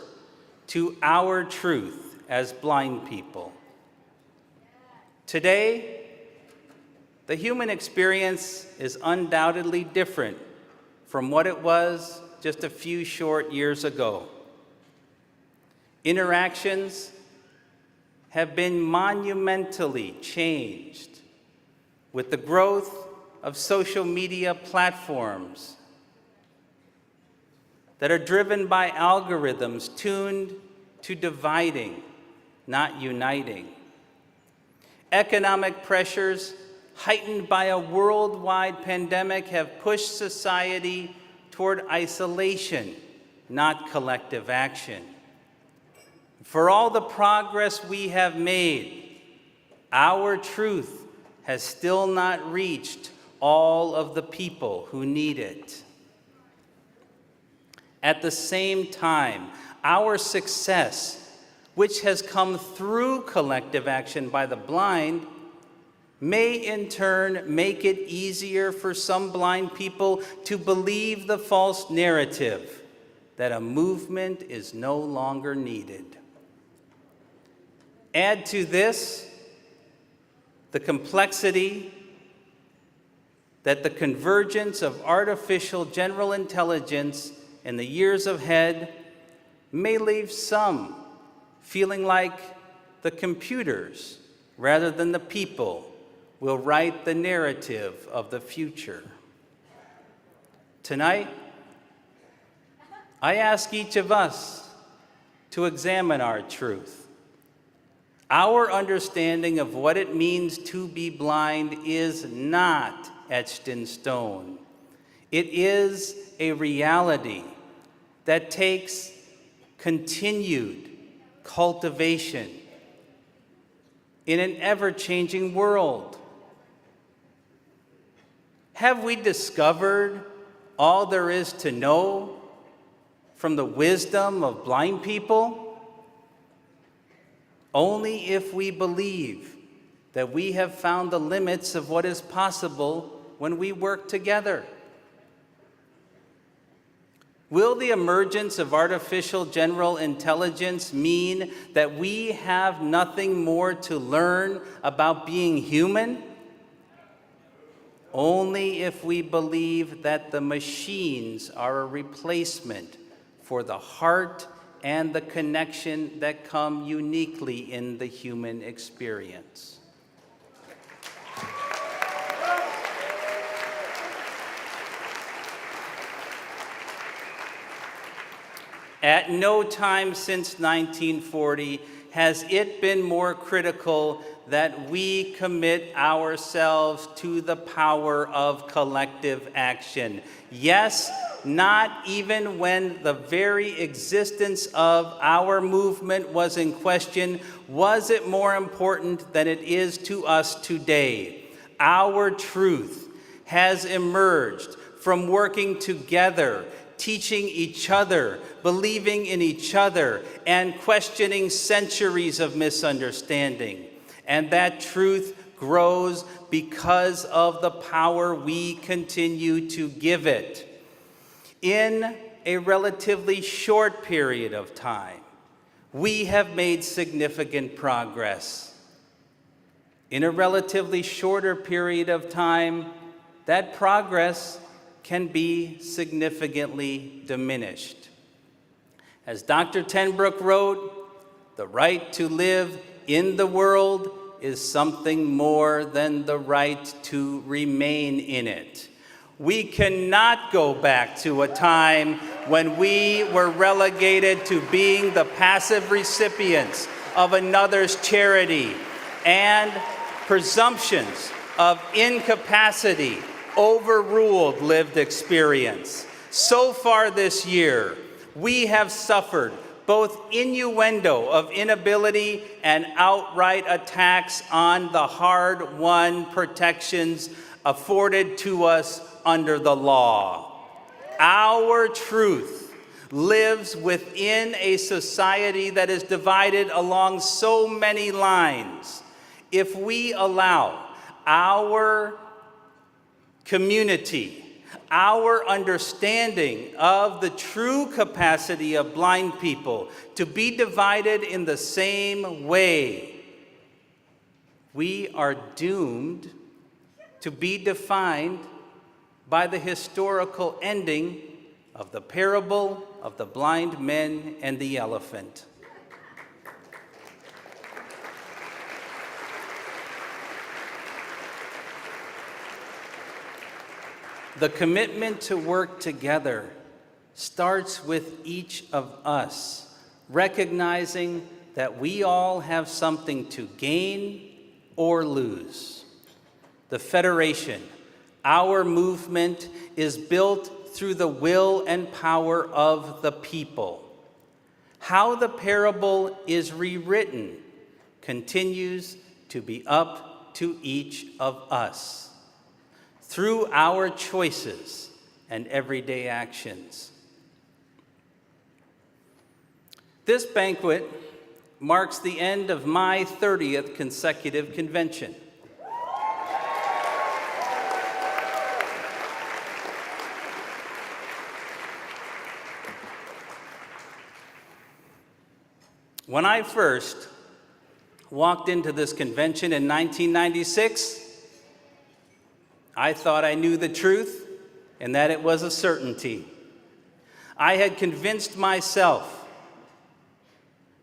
to our truth as blind people. Today, the human experience is undoubtedly different from what it was just a few short years ago. Interactions have been monumentally changed with the growth of social media platforms that are driven by algorithms tuned to dividing, not uniting. Economic pressures heightened by a worldwide pandemic have pushed society toward isolation, not collective action. For all the progress we have made, our truth has still not reached all of the people who need it. At the same time, our success, which has come through collective action by the blind, may in turn make it easier for some blind people to believe the false narrative that a movement is no longer needed. Add to this the complexity that the convergence of artificial general intelligence in the years ahead may leave some feeling like the computers, rather than the people, will write the narrative of the future. Tonight, I ask each of us to examine our truth. Our understanding of what it means to be blind is not etched in stone. It is a reality that takes continued cultivation in an ever-changing world. Have we discovered all there is to know from the wisdom of blind people? Only if we believe that we have found the limits of what is possible when we work together. Will the emergence of artificial general intelligence mean that we have nothing more to learn about being human? Only if we believe that the machines are a replacement for the heart and the connection that come uniquely in the human experience. At no time since 1940 has it been more critical that we commit ourselves to the power of collective action. Yes, not even when the very existence of our movement was in question was it more important than it is to us today. Our truth has emerged from working together, teaching each other, believing in each other, and questioning centuries of misunderstanding. And that truth grows because of the power we continue to give it. In a relatively short period of time, we have made significant progress. In a relatively shorter period of time, that progress can be significantly diminished. As Dr. TenBroek wrote, the right to live in the world is something more than the right to remain in it. We cannot go back to a time when we were relegated to being the passive recipients of another's charity, and presumptions of incapacity overruled lived experience. So far this year, we have suffered both innuendo of inability and outright attacks on the hard-won protections afforded to us under the law. Our truth lives within a society that is divided along so many lines. If we allow our community, our understanding of the true capacity of blind people to be divided in the same way, we are doomed to be defined by the historical ending of the parable of the blind men and the elephant. The commitment to work together starts with each of us, recognizing that we all have something to gain or lose. The Federation, our movement, is built through the will and power of the people. How the parable is rewritten continues to be up to each of us, through our choices and everyday actions. This banquet marks the end of my 30th consecutive convention. When I first walked into this convention in 1996, I thought I knew the truth and that it was a certainty. I had convinced myself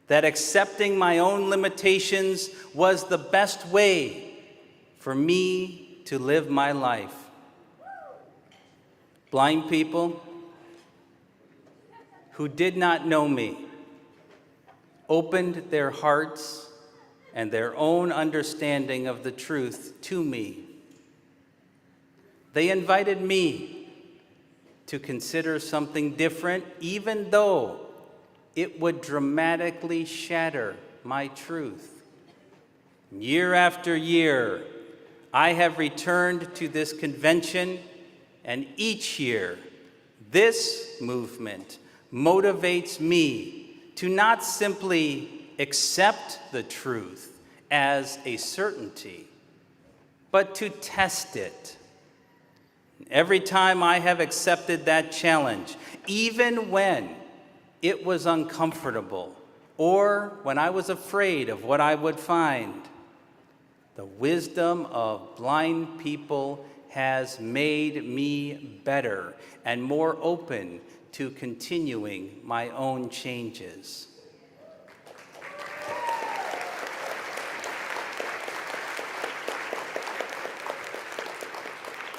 that accepting my own limitations was the best way for me to live my life. Blind people who did not know me opened their hearts and their own understanding of the truth to me. They invited me to consider something different, even though it would dramatically shatter my truth. Year after year, I have returned to this convention, and each year, this movement motivates me to not simply accept the truth as a certainty, but to test it. Every time I have accepted that challenge, even when it was uncomfortable or when I was afraid of what I would find, the wisdom of blind people has made me better and more open to continuing my own changes.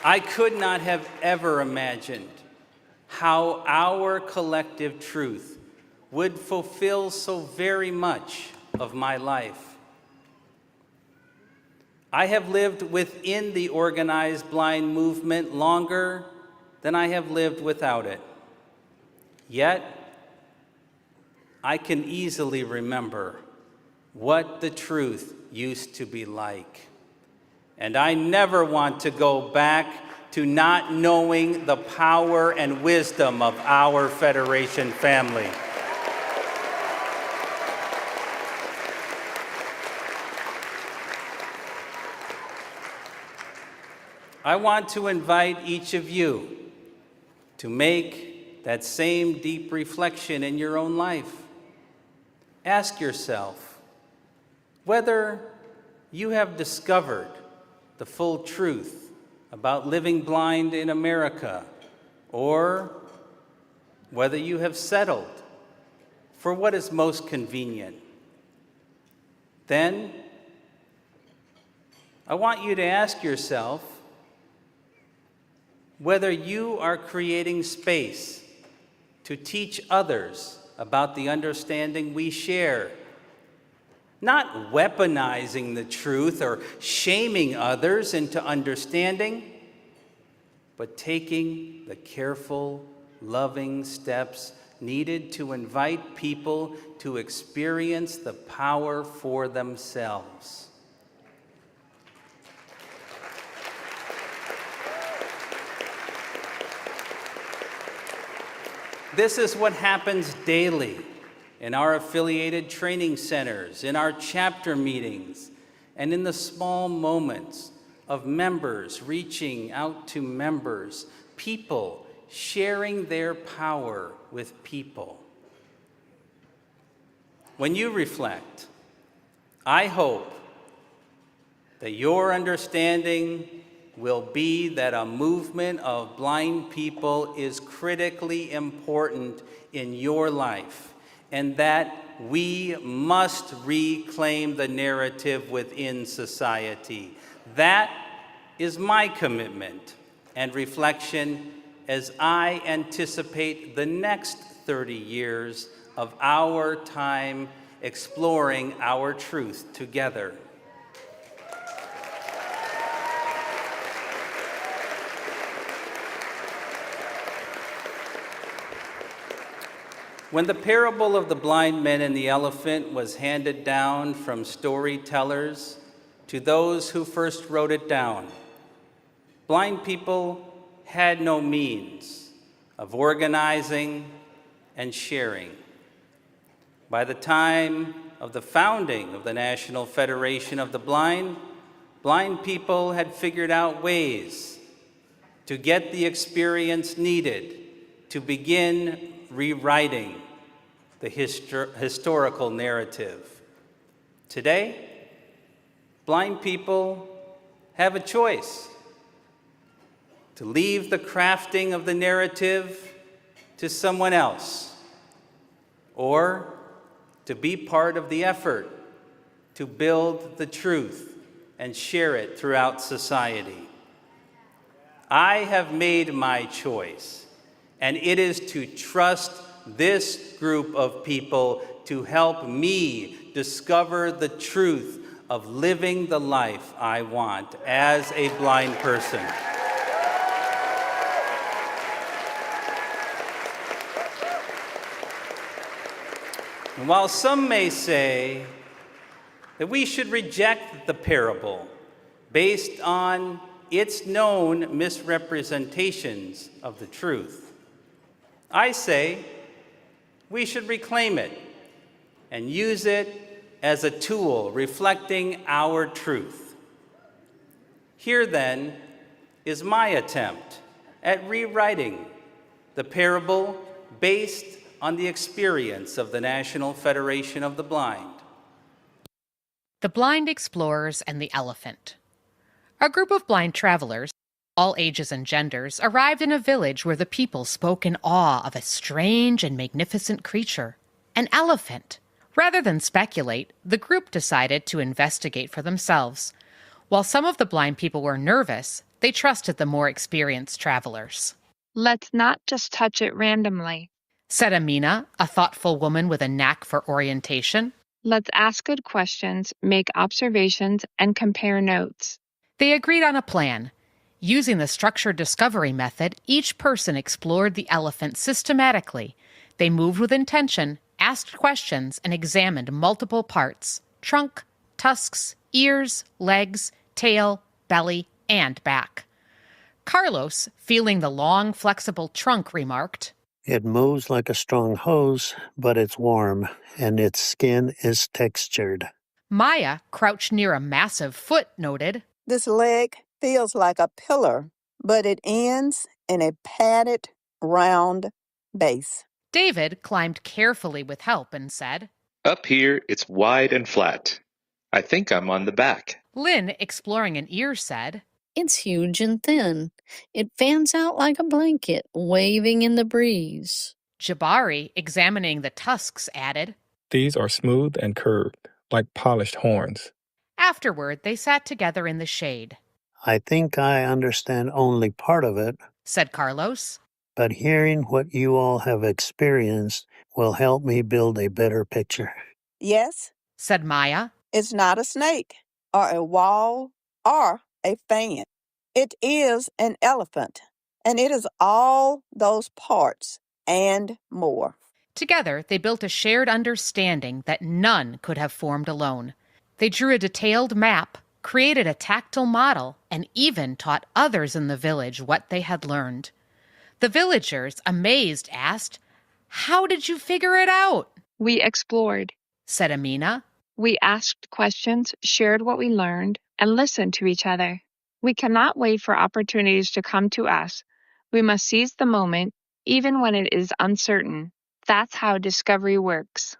I could not have ever imagined how our collective truth would fulfill so very much of my life. I have lived within the organized blind movement longer than I have lived without it. Yet, I can easily remember what the truth used to be like. And I never want to go back to not knowing the power and wisdom of our Federation family. I want to invite each of you to make that same deep reflection in your own life. Ask yourself whether you have discovered the full truth about living blind in America, or whether you have settled for what is most convenient. Then, I want you to ask yourself whether you are creating space to teach others about the understanding we share, not weaponizing the truth or shaming others into understanding, but taking the careful, loving steps needed to invite people to experience the power for themselves. This is what happens daily in our affiliated training centers, in our chapter meetings, and in the small moments of members reaching out to members, people sharing their power with people. When you reflect, I hope that your understanding will be that a movement of blind people is critically important in your life, and that we must reclaim the narrative within society. That is my commitment and reflection as I anticipate the next 30 years of our time exploring our truth together. When the parable of the blind men and the elephant was handed down from storytellers to those who first wrote it down, blind people had no means of organizing and sharing. By the time of the founding of the National Federation of the Blind, blind people had figured out ways to get the experience needed to begin rewriting the historical narrative. Today, blind people have a choice to leave the crafting of the narrative to someone else, or to be part of the effort to build the truth and share it throughout society. I have made my choice, and it is to trust this group of people to help me discover the truth of living the life I want as a blind person. And while some may say that we should reject the parable based on its known misrepresentations of the truth, I say we should reclaim it and use it as a tool reflecting our truth. Here, then, is my attempt at rewriting the parable based on the experience of the National Federation of the Blind. The Blind Explorers and the Elephant. A group of blind travelers, all ages and genders, arrived in a village where the people spoke in awe of a strange and magnificent creature, an elephant. Rather than speculate, the group decided to investigate for themselves. While some of the blind people were nervous, they trusted the more experienced travelers. Let's not just touch it randomly. said Amina, a thoughtful woman with a knack for orientation. Let's ask good questions, make observations, and compare notes. They agreed on a plan. Using the structured discovery method, each person explored the elephant systematically. They moved with intention, asked questions, and examined multiple parts: trunk, tusks, ears, legs, tail, belly, and back. Carlos, feeling the long, flexible trunk, remarked, "It moves like a strong hose, but it's warm, and its skin is textured." Maya, crouched near a massive foot, noted, "This leg feels like a pillar, but it ends in a padded, round base." David climbed carefully with help and said, "Up here, it's wide and flat. I think I'm on the back." Lynn, exploring an ear, said, "It's huge and thin. It fans out like a blanket, waving in the breeze." Jabari, examining the tusks, added, "These are smooth and curved, like polished horns." Afterward, they sat together in the shade. "I think I understand only part of it," said Carlos, "but hearing what you all have experienced will help me build a better picture." "Yes," said Maya, "it's not a snake or a wall or a fan. It is an elephant, and it is all those parts and more." Together, they built a shared understanding that none could have formed alone. They drew a detailed map, created a tactile model, and even taught others in the village what they had learned. The villagers, amazed, asked, "How did you figure it out?" "We explored," said Amina. "We asked questions, shared what we learned, and listened to each other. We cannot wait for opportunities to come to us. We must seize the moment, even when it is uncertain. That's how discovery works."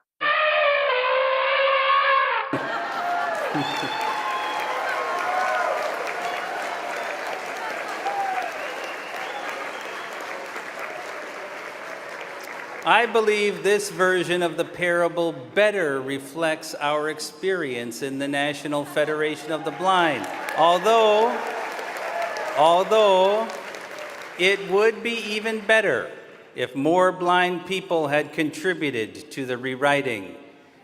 I believe this version of the parable better reflects our experience in the National Federation of the Blind. Although it would be even better if more blind people had contributed to the rewriting.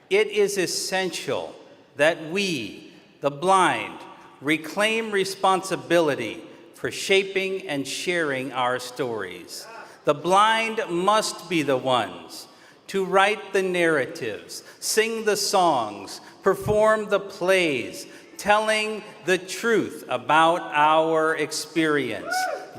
It is essential that we, the blind, reclaim responsibility for shaping and sharing our stories. The blind must be the ones to write the narratives, sing the songs, perform the plays, telling the truth about our experience.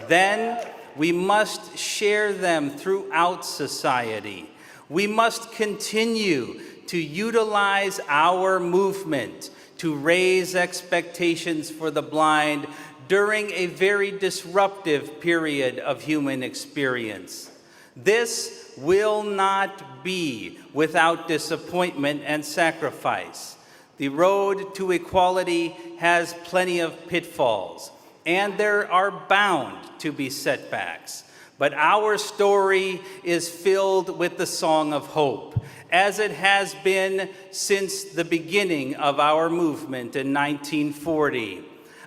Then we must share them throughout society. We must continue to utilize our movement to raise expectations for the blind during a very disruptive period of human experience. This will not be without disappointment and sacrifice. The road to equality has plenty of pitfalls, and there are bound to be setbacks. But our story is filled with the song of hope, as it has been since the beginning of our movement in 1940.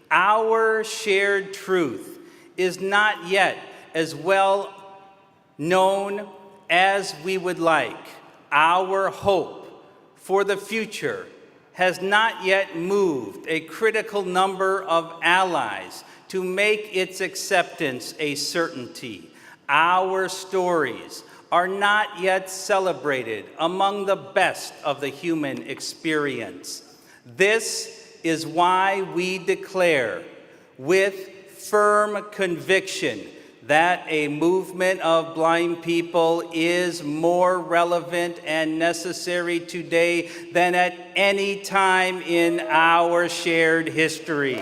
Our shared truth is not yet as well known as we would like. Our hope for the future has not yet moved a critical number of allies to make its acceptance a certainty. Our stories are not yet celebrated among the best of the human experience. This is why we declare with firm conviction that a movement of blind people is more relevant and necessary today than at any time in our shared history.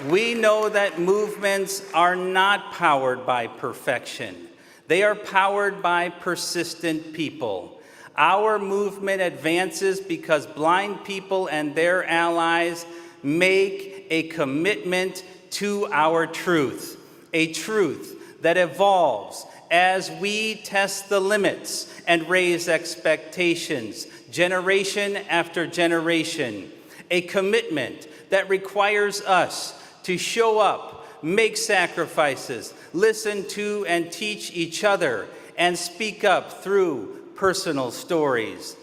We know that movements are not powered by perfection. They are powered by persistent people. Our movement advances because blind people and their allies make a commitment to our truth, a truth that evolves as we test the limits and raise expectations, generation after generation, a commitment that requires us to show up, make sacrifices, listen to and teach each other, and speak up through personal stories.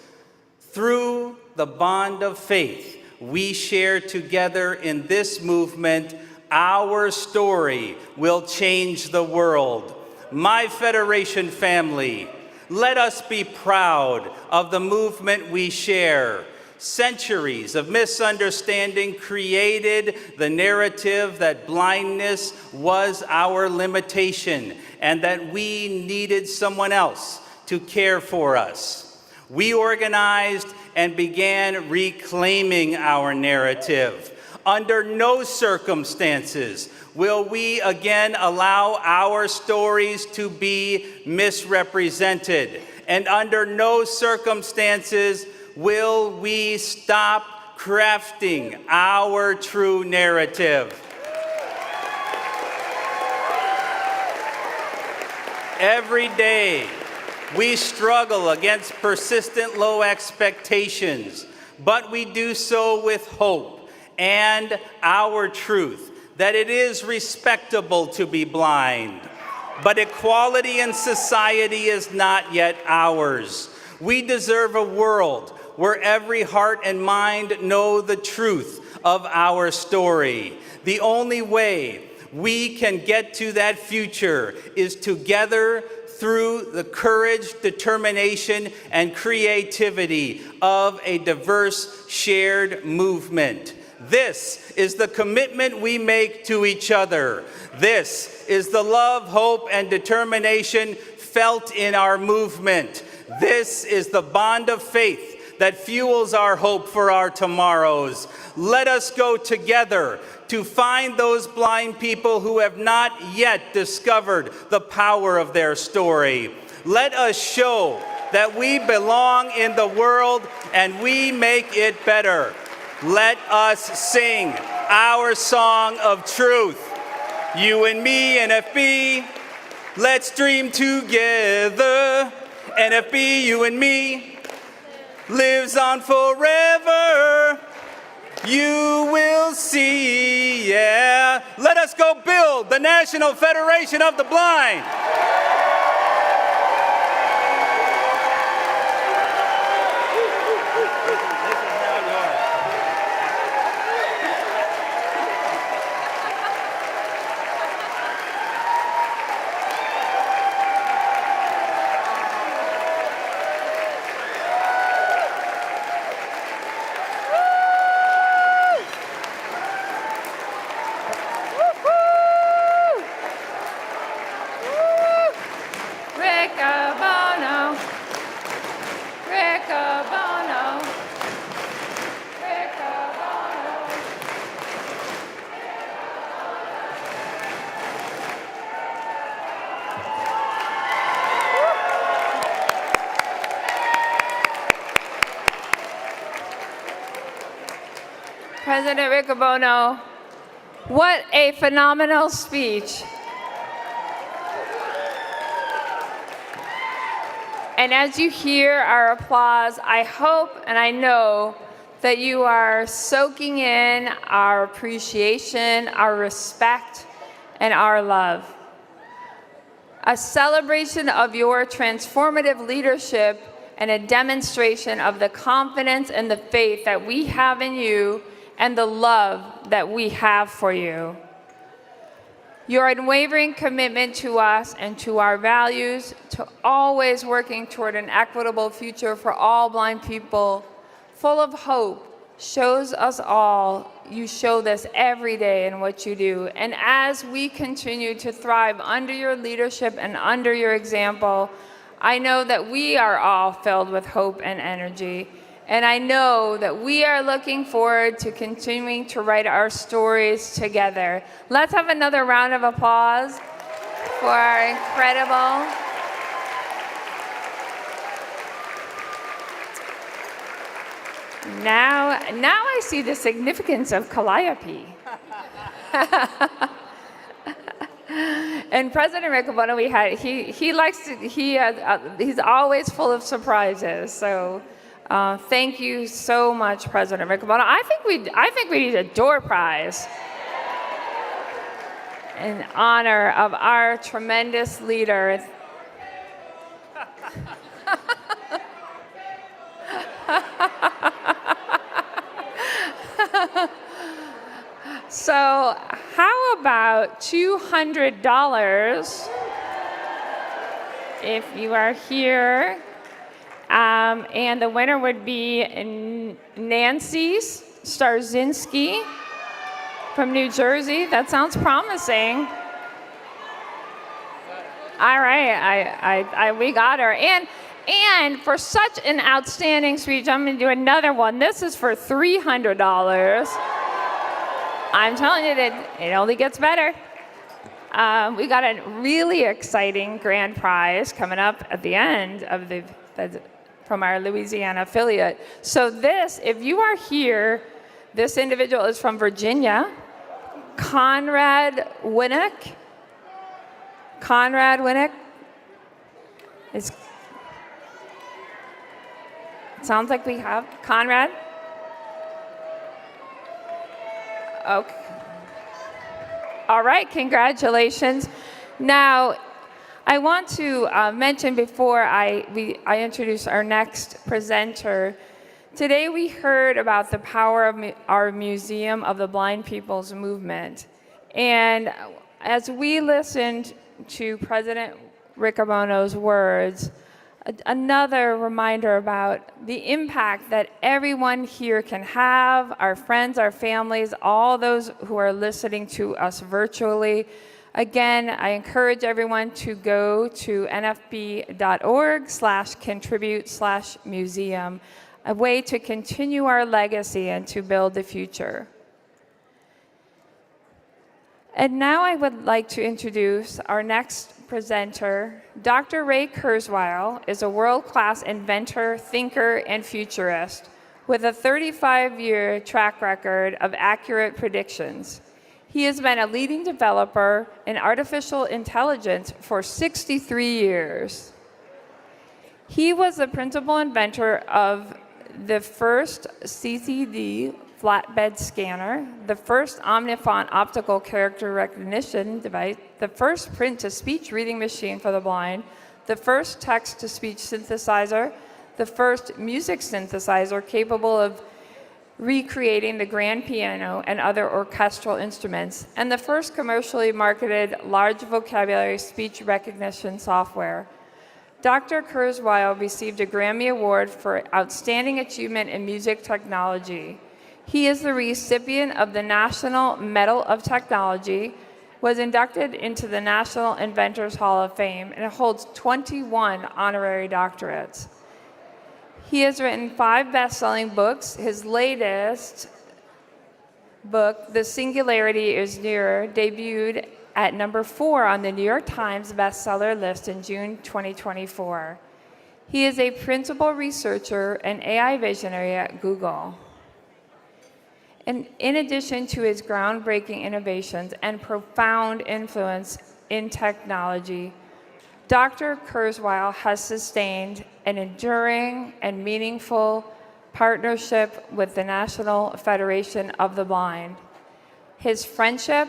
Through the bond of faith we share together in this movement, our story will change the world. My Federation family, let us be proud of the movement we share. Centuries of misunderstanding created the narrative that blindness was our limitation and that we needed someone else to care for us. We organized and began reclaiming our narrative. Under no circumstances will we again allow our stories to be misrepresented, and under no circumstances will we stop crafting our true narrative. Every day, we struggle against persistent low expectations, but we do so with hope and our truth that it is respectable to be blind. But equality in society is not yet ours. We deserve a world where every heart and mind know the truth of our story. The only way we can get to that future is together through the courage, determination, and creativity of a diverse, shared movement. This is the commitment we make to each other. This is the love, hope, and determination felt in our movement. This is the bond of faith that fuels our hope for our tomorrows. Let us go together to find those blind people who have not yet discovered the power of their story. Let us show that we belong in the world and we make it better. Let us sing our song of truth. You and me, NFB, let's dream together. NFB, you and me, lives on forever. You will see, yeah. Let us go build the National Federation of the Blind. President Riccobono, what a phenomenal speech. And as you hear our applause, I hope and I know that you are soaking in our appreciation, our respect, and our love. A celebration of your transformative leadership and a demonstration of the confidence and the faith that we have in you and the love that we have for you. Your unwavering commitment to us and to our values, to always working toward an equitable future for all blind people, full of hope, shows us all. You show this every day in what you do. And as we continue to thrive under your leadership and under your example, I know that we are all filled with hope and energy. And I know that we are looking forward to continuing to write our stories together. Let's have another round of applause for our incredible Now I see the significance of Calliope. And President Riccobono, he's always full of surprises. So Thank you so much, President Riccobono. I think we need a door prize in honor of our tremendous leader. So how about $200 if you are here? And the winner would be Nancy Starzinski from New Jersey. That sounds promising. All right, we got her. And for such an outstanding speech, I'm going to do another one. This is for $300. I'm telling you that it only gets better. We got a really exciting grand prize coming up at the end of from our Louisiana affiliate. So this, if you are here, this individual is from Virginia, Conrad Winnick. Conrad Winnick is. It sounds like we have Conrad. Okay. All right, congratulations. Now, I want to mention before I introduce our next presenter, today we heard about the power of our Museum of the Blind People's Movement. And as we listened to President Riccobono's words, another reminder about the impact that everyone here can have, our friends, our families, all those who are listening to us virtually. Again, I encourage everyone to go to nfb.org/contribute/museum, a way to continue our legacy and to build the future. And now I would like to introduce our next presenter. Dr. Ray Kurzweil is a world-class inventor, thinker, and futurist with a 35-year track record of accurate predictions. He has been a leading developer in artificial intelligence for 63 years. He was the principal inventor of the first CCD flatbed scanner, the first Omnifont optical character recognition device, the first print-to-speech reading machine for the blind, the first text-to-speech synthesizer, the first music synthesizer capable of recreating the grand piano and other orchestral instruments, and the first commercially marketed large vocabulary speech recognition software. Dr. Kurzweil received a Grammy Award for Outstanding Achievement in Music Technology. He is the recipient of the National Medal of Technology, was inducted into the National Inventors Hall of Fame, and holds 21 honorary doctorates. He has written 5 best-selling books. His latest book, The Singularity is Nearer, debuted at number 4 on the New York Times bestseller list in June 2024. He is a principal researcher and AI visionary at Google. And in addition to his groundbreaking innovations and profound influence in technology, Dr. Kurzweil has sustained an enduring and meaningful partnership with the National Federation of the Blind. His friendship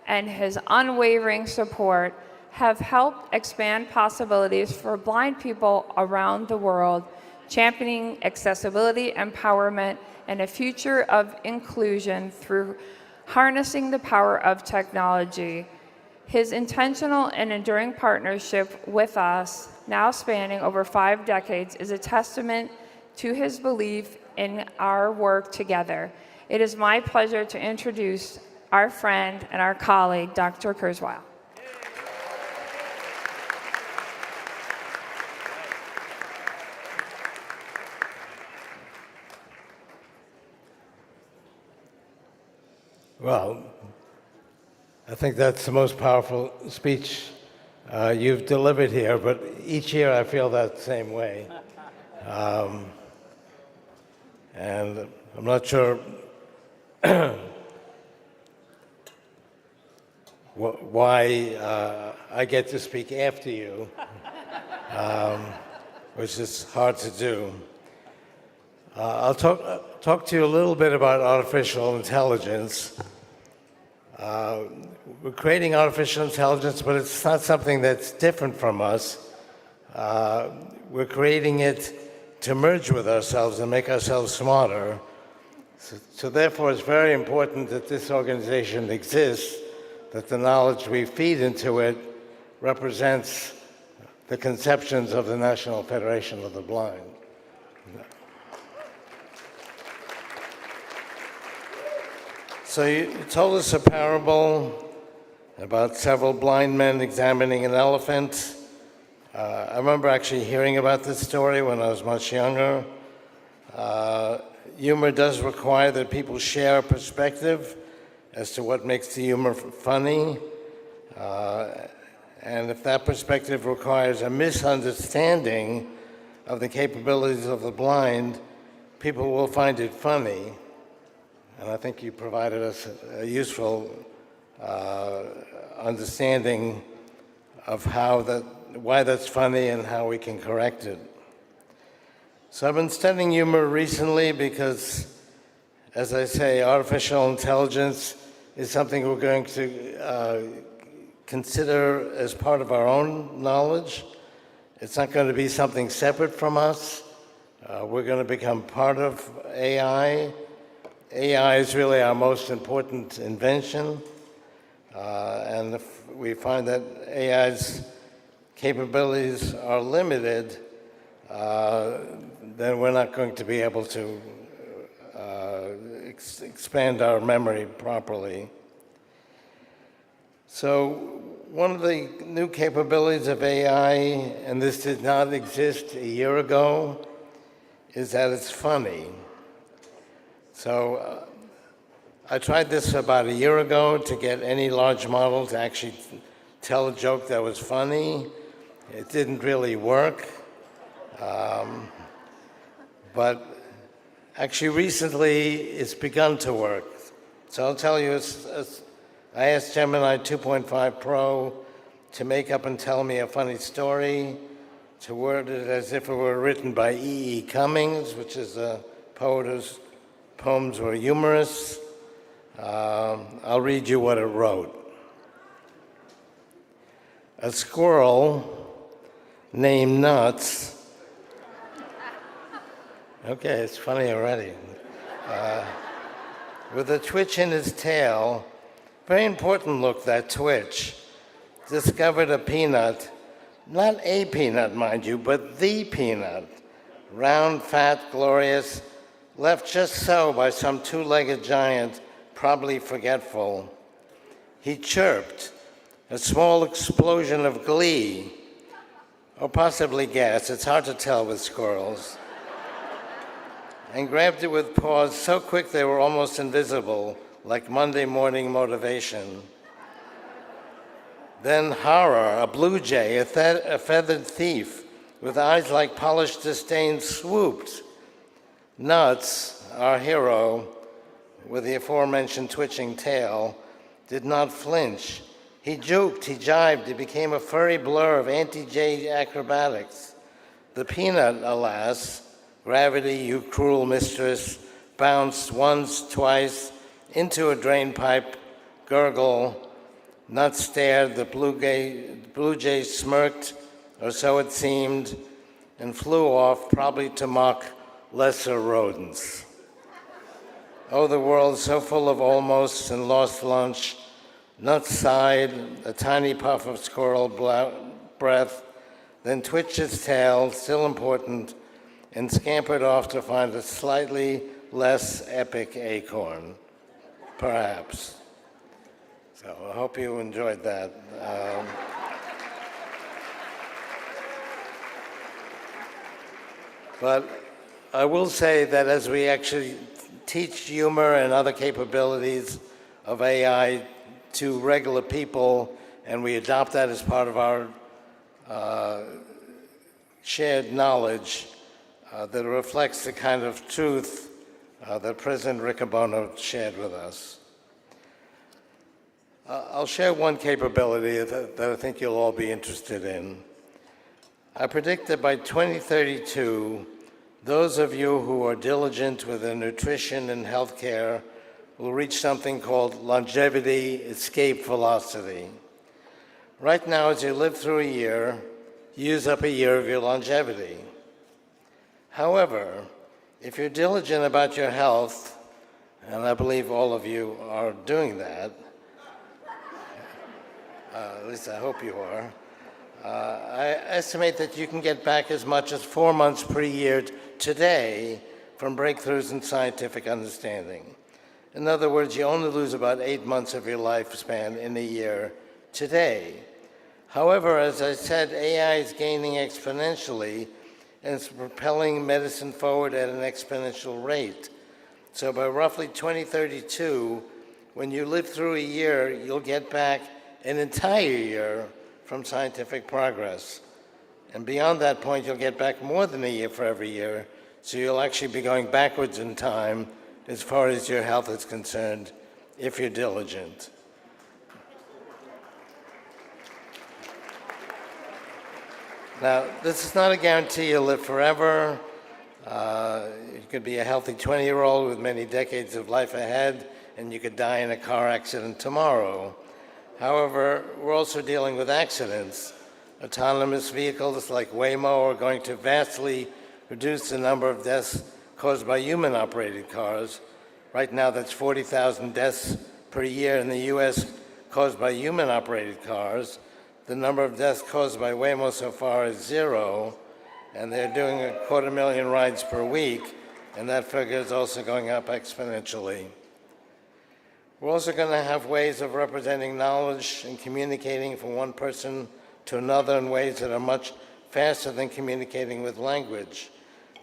and his unwavering support have helped expand possibilities for blind people around the world, championing accessibility, empowerment, and a future of inclusion through harnessing the power of technology. His intentional and enduring partnership with us, now spanning over 5 decades, is a testament to his belief in our work together. It is my pleasure to introduce our friend and our colleague, Dr. Kurzweil. Well, I think that's the most powerful speech you've delivered here, but each year I feel that same way. And I'm not sure why I get to speak after you, which is hard to do. I'll talk to you a little bit about artificial intelligence. We're creating artificial intelligence, but it's not something that's different from us. We're creating it to merge with ourselves and make ourselves smarter. So therefore, it's very important that this organization exists, that the knowledge we feed into it represents the conceptions of the National Federation of the Blind. So you told us a parable about several blind men examining an elephant. I remember actually hearing about this story when I was much younger. Humor does require that people share a perspective as to what makes the humor funny. And if that perspective requires a misunderstanding of the capabilities of the blind, people will find it funny. And I think you provided us a useful understanding of why that's funny and how we can correct it. So I've been studying humor recently because, as I say, artificial intelligence is something we're going to consider as part of our own knowledge. It's not going to be something separate from us. We're going to become part of AI. AI is really our most important invention, and if we find that AI's capabilities are limited, then we're not going to be able to expand our memory properly. So one of the new capabilities of AI, and this did not exist a year ago, is that it's funny. So I tried this about a year ago to get any large model to actually tell a joke that was funny. It didn't really work. But actually recently it's begun to work. So I'll tell you, I asked Gemini 2.5 Pro to make up and tell me a funny story, to word it as if it were written by E.E. Cummings, which is a poet whose poems were humorous. I'll read you what it wrote. A squirrel named Nuts. Okay, it's funny already. With a twitch in his tail, very important look, that twitch, discovered a peanut, not a peanut, mind you, but the peanut, round, fat, glorious, left just so by some two-legged giant, probably forgetful. He chirped, a small explosion of glee, or possibly gas, it's hard to tell with squirrels, and grabbed it with paws so quick they were almost invisible, like Monday morning motivation. Then horror, a blue jay, a feathered thief, with eyes like polished disdain, swooped. Nuts, our hero, with the aforementioned twitching tail, did not flinch. He juked, he jibed, he became a furry blur of anti-jay acrobatics. The peanut, alas, gravity, you cruel mistress, bounced once, twice, into a drain pipe, gurgle. Nuts stared, the blue jay smirked, or so it seemed, and flew off, probably to mock lesser rodents. Oh, the world so full of almosts and lost lunch. Nuts sighed, a tiny puff of squirrel breath, then twitched its tail, still important, and scampered off to find a slightly less epic acorn, perhaps. So I hope you enjoyed that. But I will say that as we actually teach humor and other capabilities of AI to regular people, and we adopt that as part of our shared knowledge, that reflects the kind of truth that President Riccobono shared with us. I'll share one capability that I think you'll all be interested in. I predict that by 2032, those of you who are diligent with their nutrition and health care will reach something called longevity escape velocity. Right now, as you live through a year, use up a year of your longevity. However, if you're diligent about your health, and I believe all of you are doing that, at least I hope you are, I estimate that you can get back as much as 4 months per year today from breakthroughs in scientific understanding. In other words, you only lose about 8 months of your lifespan in a year today. However, as I said, AI is gaining exponentially, and it's propelling medicine forward at an exponential rate. So by roughly 2032, when you live through a year, you'll get back an entire year from scientific progress. And beyond that point, you'll get back more than a year for every year, so you'll actually be going backwards in time as far as your health is concerned, if you're diligent. Now, this is not a guarantee you'll live forever. You could be a healthy 20-year-old with many decades of life ahead, and you could die in a car accident tomorrow. However, we're also dealing with accidents. Autonomous vehicles like Waymo are going to vastly reduce the number of deaths caused by human-operated cars. Right now, that's 40,000 deaths per year in the US caused by human-operated cars. The number of deaths caused by Waymo so far is 0, and they're doing 250,000 rides per week, and that figure is also going up exponentially. We're also going to have ways of representing knowledge and communicating from one person to another in ways that are much faster than communicating with language.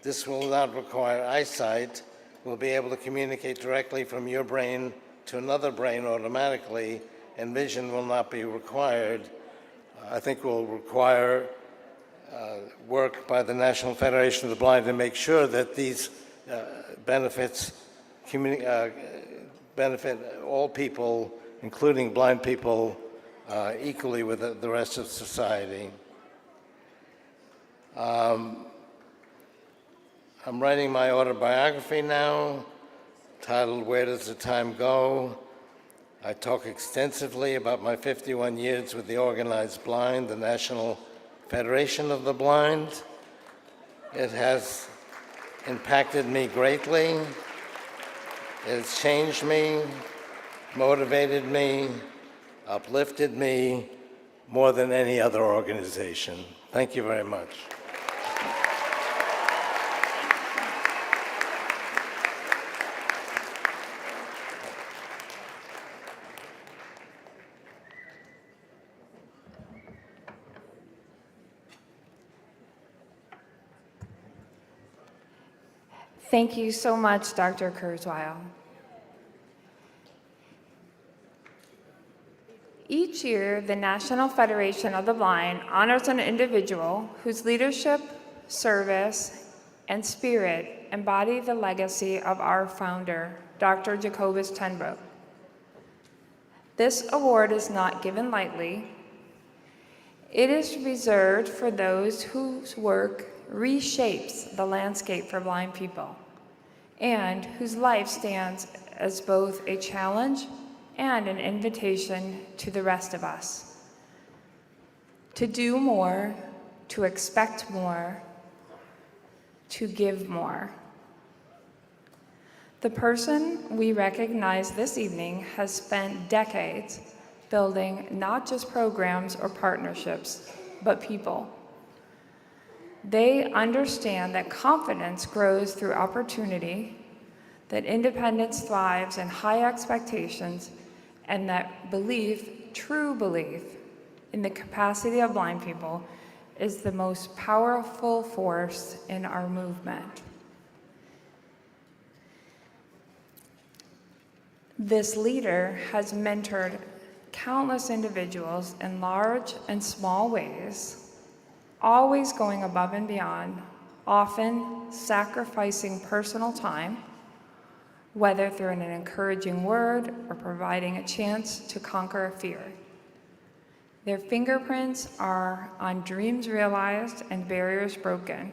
This will not require eyesight. We'll be able to communicate directly from your brain to another brain automatically, and vision will not be required. I think will require work by the National Federation of the Blind to make sure that these benefits benefit all people, including blind people, equally with the rest of society. I'm writing my autobiography now, titled Where Does the Time Go? I talk extensively about my 51 years with the Organized Blind, the National Federation of the Blind. It has impacted me greatly. It has changed me, motivated me, uplifted me more than any other organization. Thank you very much. Thank you so much, Dr. Kurzweil. Each year, the National Federation of the Blind honors an individual whose leadership, service, and spirit embody the legacy of our founder, Dr. Jacobus TenBroek. This award is not given lightly. It is reserved for those whose work reshapes the landscape for blind people, and whose life stands as both a challenge and an invitation to the rest of us. To do more, to expect more, to give more. The person we recognize this evening has spent decades building not just programs or partnerships, but people. They understand that confidence grows through opportunity, that independence thrives in high expectations, and that belief, true belief, in the capacity of blind people is the most powerful force in our movement. This leader has mentored countless individuals in large and small ways, always going above and beyond, often sacrificing personal time, whether through an encouraging word or providing a chance to conquer a fear. Their fingerprints are on dreams realized and barriers broken.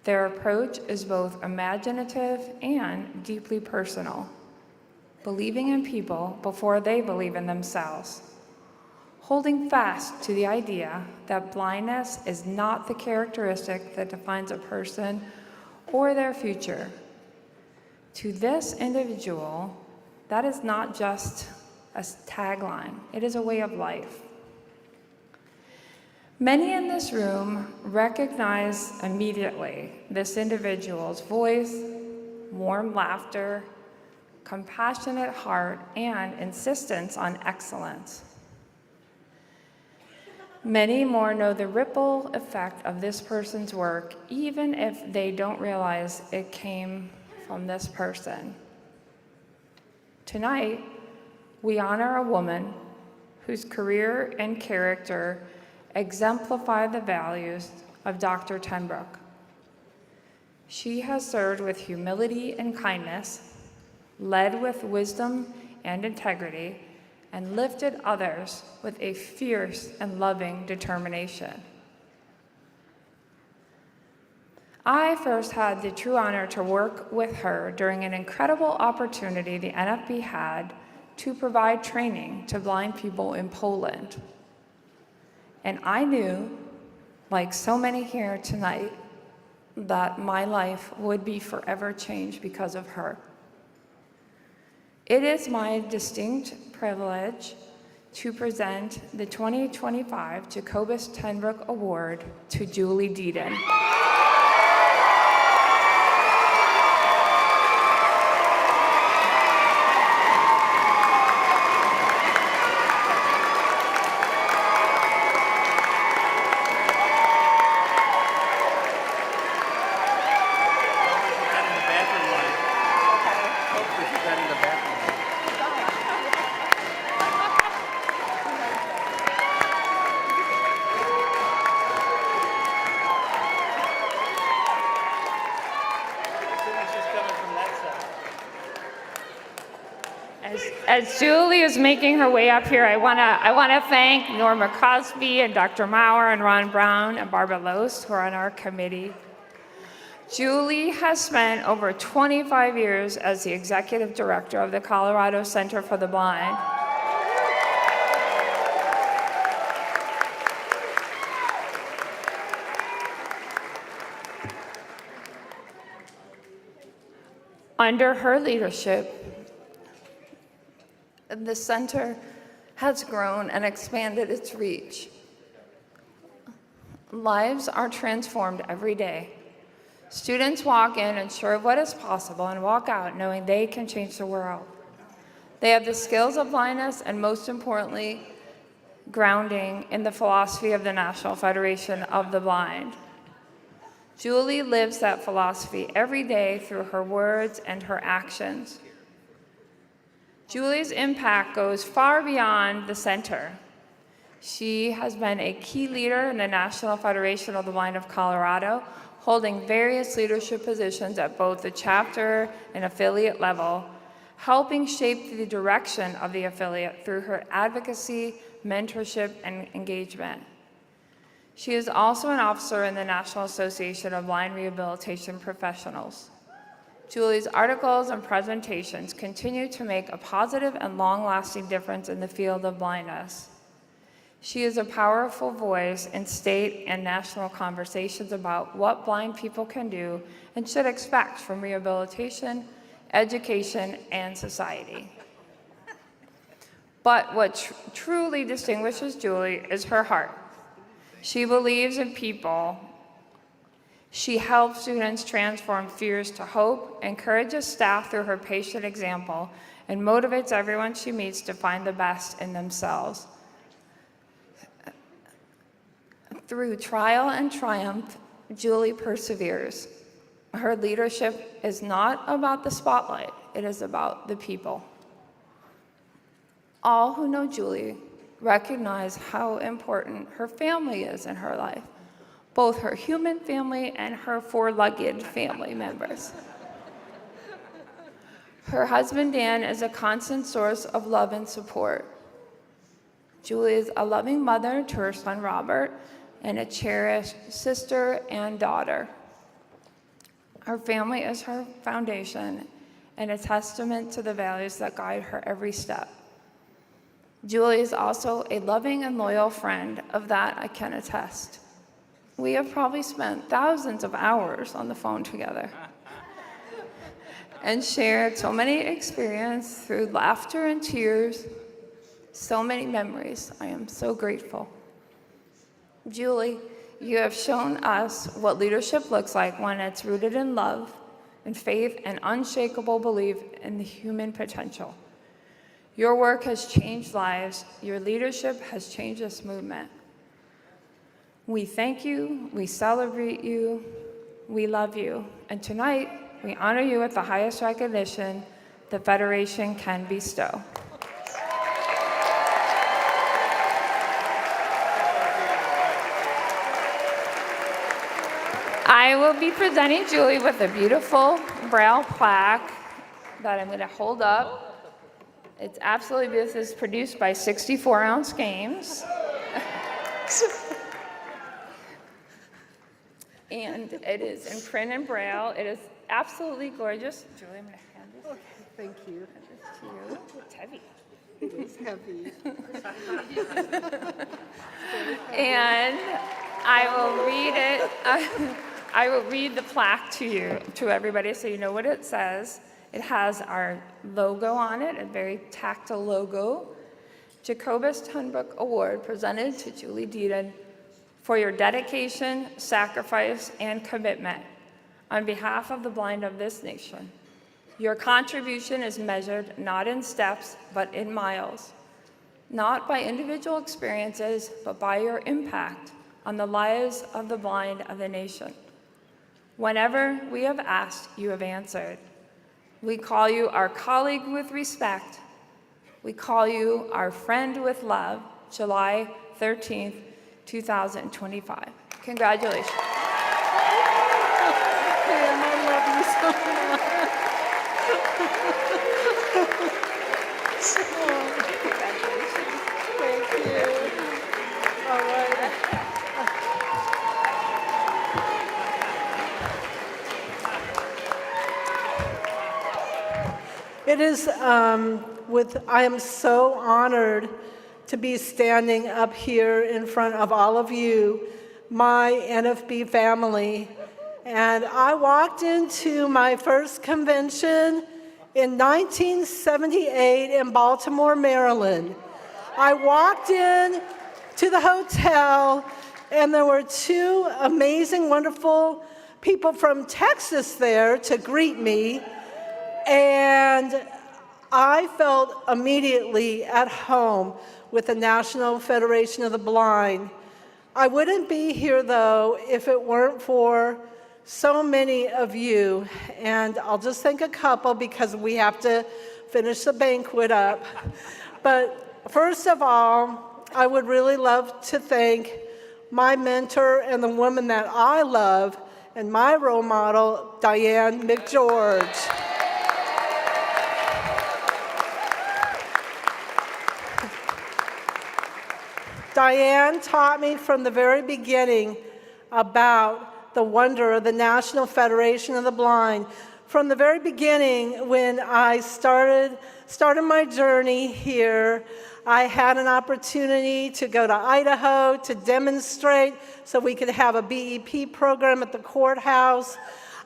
Their approach is both imaginative and deeply personal, believing in people before they believe in themselves, holding fast to the idea that blindness is not the characteristic that defines a person or their future. To this individual, that is not just a tagline, it is a way of life. Many in this room recognize immediately this individual's voice, warm laughter, compassionate heart, and insistence on excellence. Many more know the ripple effect of this person's work, even if they don't realize it came from this person. Tonight, we honor a woman whose career and character exemplify the values of Dr. TenBroek. She has served with humility and kindness, led with wisdom and integrity, and lifted others with a fierce and loving determination. I first had the true honor to work with her during an incredible opportunity the NFB had to provide training to blind people in Poland. And I knew, like so many here tonight, that my life would be forever changed because of her. It is my distinct privilege to present the 2025 Jacobus TenBroek Award to Julie Deedon. As Julie is making her way up here, I wanna thank Norma Cosby and Dr. Maurer and Ron Brown and Barbara Loest, who are on our committee. Julie has spent over 25 years as the executive director of the Colorado Center for the Blind. Under her leadership, the center has grown and expanded its reach. Lives are transformed every day. Students walk in unsure of what is possible and walk out knowing they can change the world. They have the skills of blindness and, most importantly, grounding in the philosophy of the National Federation of the Blind. Julie lives that philosophy every day through her words and her actions. Julie's impact goes far beyond the center. She has been a key leader in the National Federation of the Blind of Colorado, holding various leadership positions at both the chapter and affiliate level, helping shape the direction of the affiliate through her advocacy, mentorship, and engagement. She is also an officer in the National Association of Blind Rehabilitation Professionals. Julie's articles and presentations continue to make a positive and long-lasting difference in the field of blindness. She is a powerful voice in state and national conversations about what blind people can do and should expect from rehabilitation, education, and society. But what truly distinguishes Julie is her heart. She believes in people. She helps students transform fears to hope, encourages staff through her patient example, and motivates everyone she meets to find the best in themselves. Through trial and triumph, Julie perseveres. Her leadership is not about the spotlight, it is about the people. All who know Julie recognize how important her family is in her life, both her human family and her four-legged family members. Her husband, Dan, is a constant source of love and support. Julie is a loving mother to her son, Robert, and a cherished sister and daughter. Her family is her foundation and a testament to the values that guide her every step. Julie is also a loving and loyal friend. Of that, I can attest. We have probably spent thousands of hours on the phone together and shared so many experiences through laughter and tears, so many memories. I am so grateful. Julie, you have shown us what leadership looks like when it's rooted in love and faith and unshakable belief in the human potential. Your work has changed lives. Your leadership has changed this movement. We thank you, we celebrate you, we love you, and tonight we honor you with the highest recognition the Federation can bestow. I will be presenting Julie with a beautiful braille plaque that I'm going to hold up. It's absolutely beautiful. This is produced by 64-ounce Games. And it is in print and braille. It is absolutely gorgeous. Julie, I'm going to hand this. Okay, thank you. To you. It's heavy. It is heavy. And I will read it. I will read the plaque to you, to everybody, so you know what it says. It has our logo on it, a very tactile logo. Jacobus TenBroek Award presented to Julie Deedon for your dedication, sacrifice, and commitment on behalf of the blind of this nation. Your contribution is measured not in steps, but in miles, not by individual experiences, but by your impact on the lives of the blind of the nation. Whenever we have asked, you have answered. We call you our colleague with respect. We call you our friend with love, July 13th, 2025. Congratulations. Pam, I love you so much. Congratulations. Thank you. All right. It is I am so honored to be standing up here in front of all of you, my NFB family. And I walked into my first convention in 1978 in Baltimore, Maryland. I walked in to the hotel, and there were two amazing, wonderful people from Texas there to greet me. And I felt immediately at home with the National Federation of the Blind. I wouldn't be here, though, if it weren't for so many of you. And I'll just thank a couple because we have to finish the banquet up. But first of all, I would really love to thank my mentor and the woman that I love and my role model, Diane McGeorge. Diane taught me from the very beginning about the wonder of the National Federation of the Blind. From the very beginning, when I started my journey here, I had an opportunity to go to Idaho to demonstrate so we could have a BEP program at the courthouse.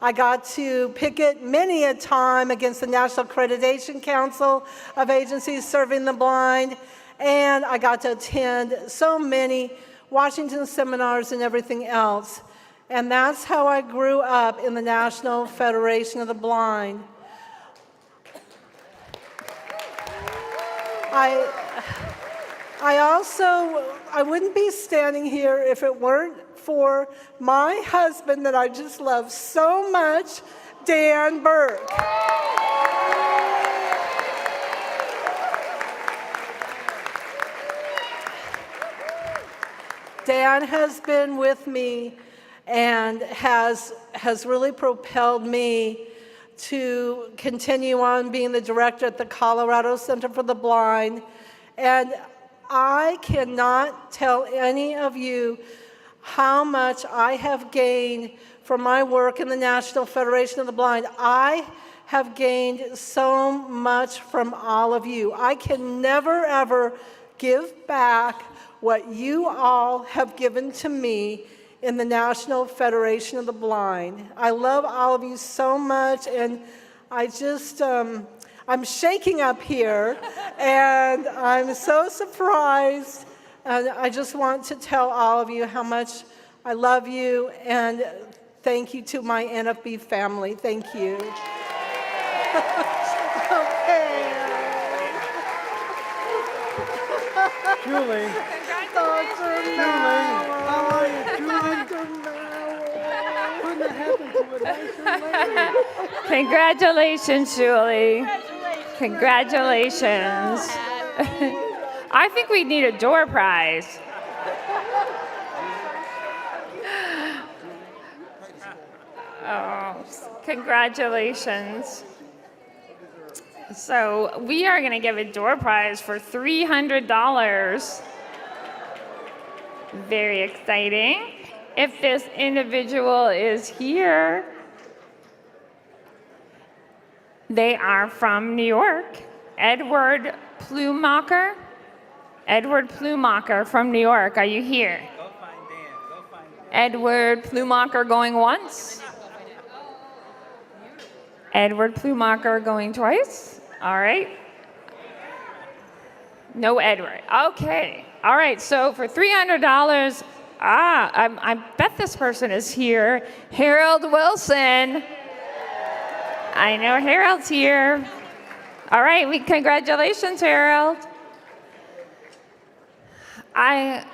I got to picket many a time against the National Accreditation Council of Agencies Serving the Blind. And I got to attend so many Washington seminars and everything else. And that's how I grew up in the National Federation of the Blind. I wouldn't be standing here if it weren't for my husband that I just love so much, Dan Burke. Dan has been with me and has really propelled me to continue on being the director at the Colorado Center for the Blind. And I cannot tell any of you how much I have gained from my work in the National Federation of the Blind. I have gained so much from all of you. I can never, ever give back what you all have given to me in the National Federation of the Blind. I love all of you so much, and I just, I'm shaking up here, and I'm so surprised, and I just want to tell all of you how much I love you, and thank you to my NFB family. Thank you. Julie. Julie, how are you, Julie? Couldn't have happened to a nicer lady. Congratulations, Julie. Congratulations. I think we need a door prize. Oh, congratulations. So we are going to give a door prize for $300. Very exciting. If this individual is here, they are from New York. Edward Plumacher. Edward Plumacher from New York. Are you here? Go find Dan. Go find Dan. Edward Plumacher going once. Edward Plumacher going twice. All right. No Edward. Okay. All right. So for $300, I bet this person is here. Harold Wilson. I know Harold's here. All right. Congratulations, Harold. I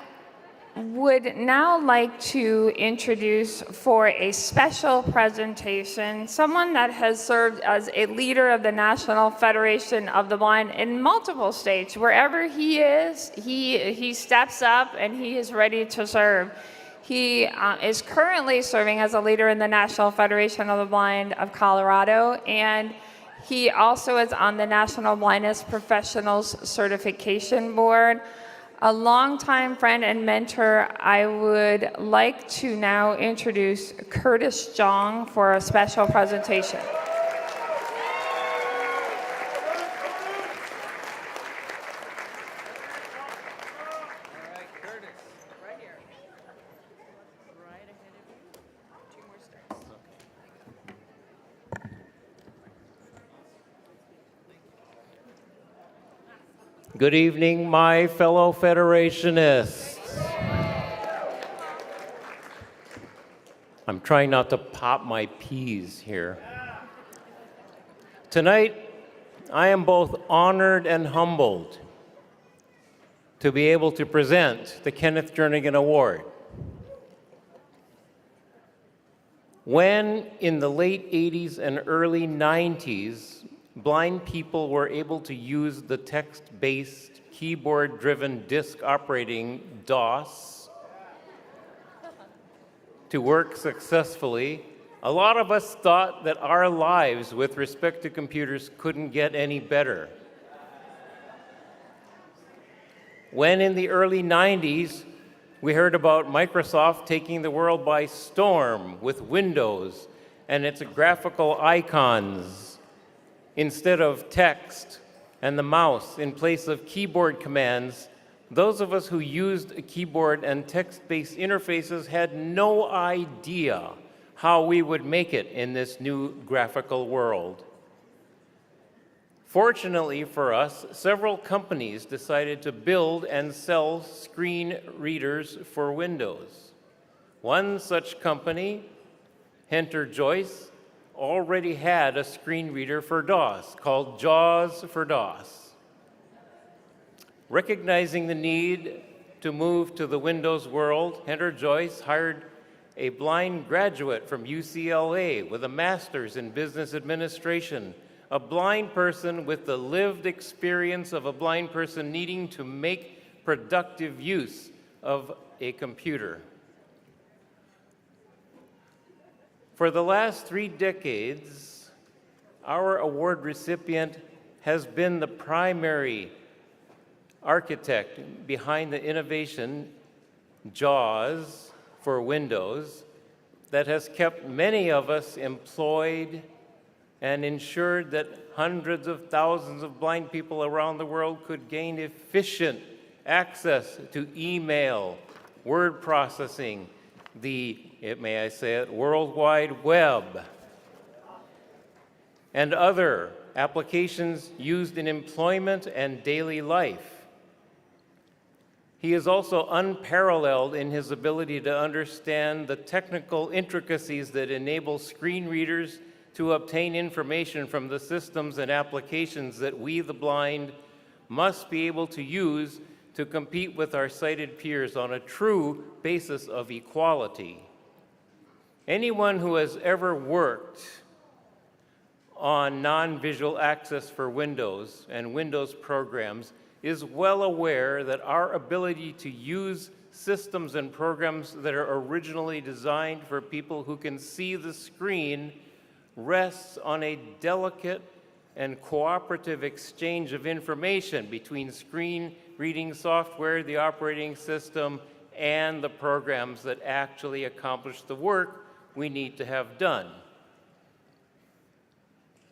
would now like to introduce for a special presentation someone that has served as a leader of the National Federation of the Blind in multiple states. Wherever he is, he steps up and he is ready to serve. He is currently serving as a leader in the National Federation of the Blind of Colorado, and he also is on the National Blindness Professionals Certification Board. A longtime friend and mentor, I would like to now introduce Curtis Jong for a special presentation. Good evening, my fellow Federationists. I'm trying not to pop my peas here. Tonight, I am both honored and humbled to be able to present the Kenneth Jernigan Award. When in the late 80s and early 90s, blind people were able to use the text-based, keyboard-driven disk operating DOS to work successfully, a lot of us thought that our lives with respect to computers couldn't get any better. When in the early 90s, we heard about Microsoft taking the world by storm with Windows and its graphical icons instead of text, and the mouse in place of keyboard commands, those of us who used a keyboard and text-based interfaces had no idea how we would make it in this new graphical world. Fortunately for us, several companies decided to build and sell screen readers for Windows. One such company, Hunter Joyce, already had a screen reader for DOS called JAWS for DOS. Recognizing the need to move to the Windows world, Hunter Joyce hired a blind graduate from UCLA with a master's in business administration, a blind person with the lived experience of a blind person needing to make productive use of a computer. For the last 3 decades, our award recipient has been the primary architect behind the innovation JAWS for Windows that has kept many of us employed and ensured that hundreds of thousands of blind people around the world could gain efficient access to email, word processing, may I say it, World Wide Web, and other applications used in employment and daily life. He is also unparalleled in his ability to understand the technical intricacies that enable screen readers to obtain information from the systems and applications that we, the blind, must be able to use to compete with our sighted peers on a true basis of equality. Anyone who has ever worked on non-visual access for Windows and Windows programs is well aware that our ability to use systems and programs that are originally designed for people who can see the screen rests on a delicate and cooperative exchange of information between screen reading software, the operating system, and the programs that actually accomplish the work we need to have done.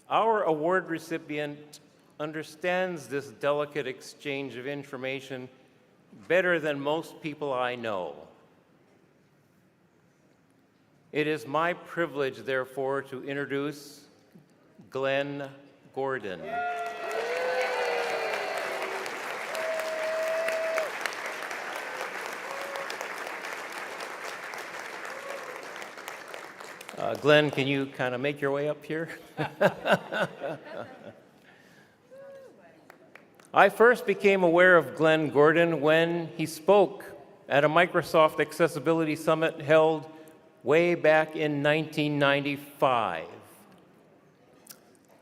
Our award recipient understands this delicate exchange of information better than most people I know. It is my privilege, therefore, to introduce Glenn Gordon. Glenn, can you kind of make your way up here? I first became aware of Glenn Gordon when he spoke at a Microsoft Accessibility Summit held way back in 1995.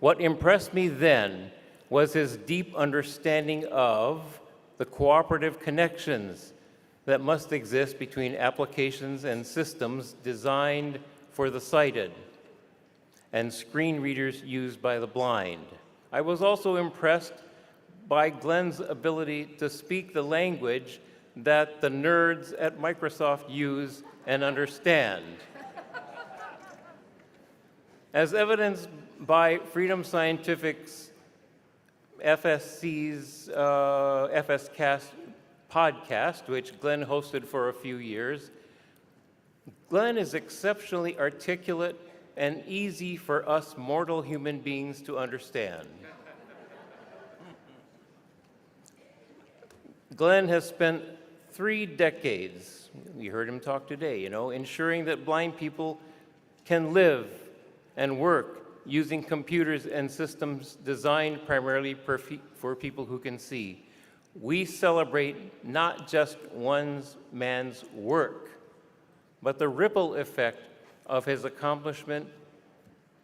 What impressed me then was his deep understanding of the cooperative connections that must exist between applications and systems designed for the sighted and screen readers used by the blind. I was also impressed by Glenn's ability to speak the language that the nerds at Microsoft use and understand. As evidenced by Freedom Scientific's FSC's FSCast podcast, which Glenn hosted for a few years, Glenn is exceptionally articulate and easy for us mortal human beings to understand. Glenn has spent 3 decades, we heard him talk today, ensuring that blind people can live and work using computers and systems designed primarily for people who can see. We celebrate not just one man's work, but the ripple effect of his accomplishment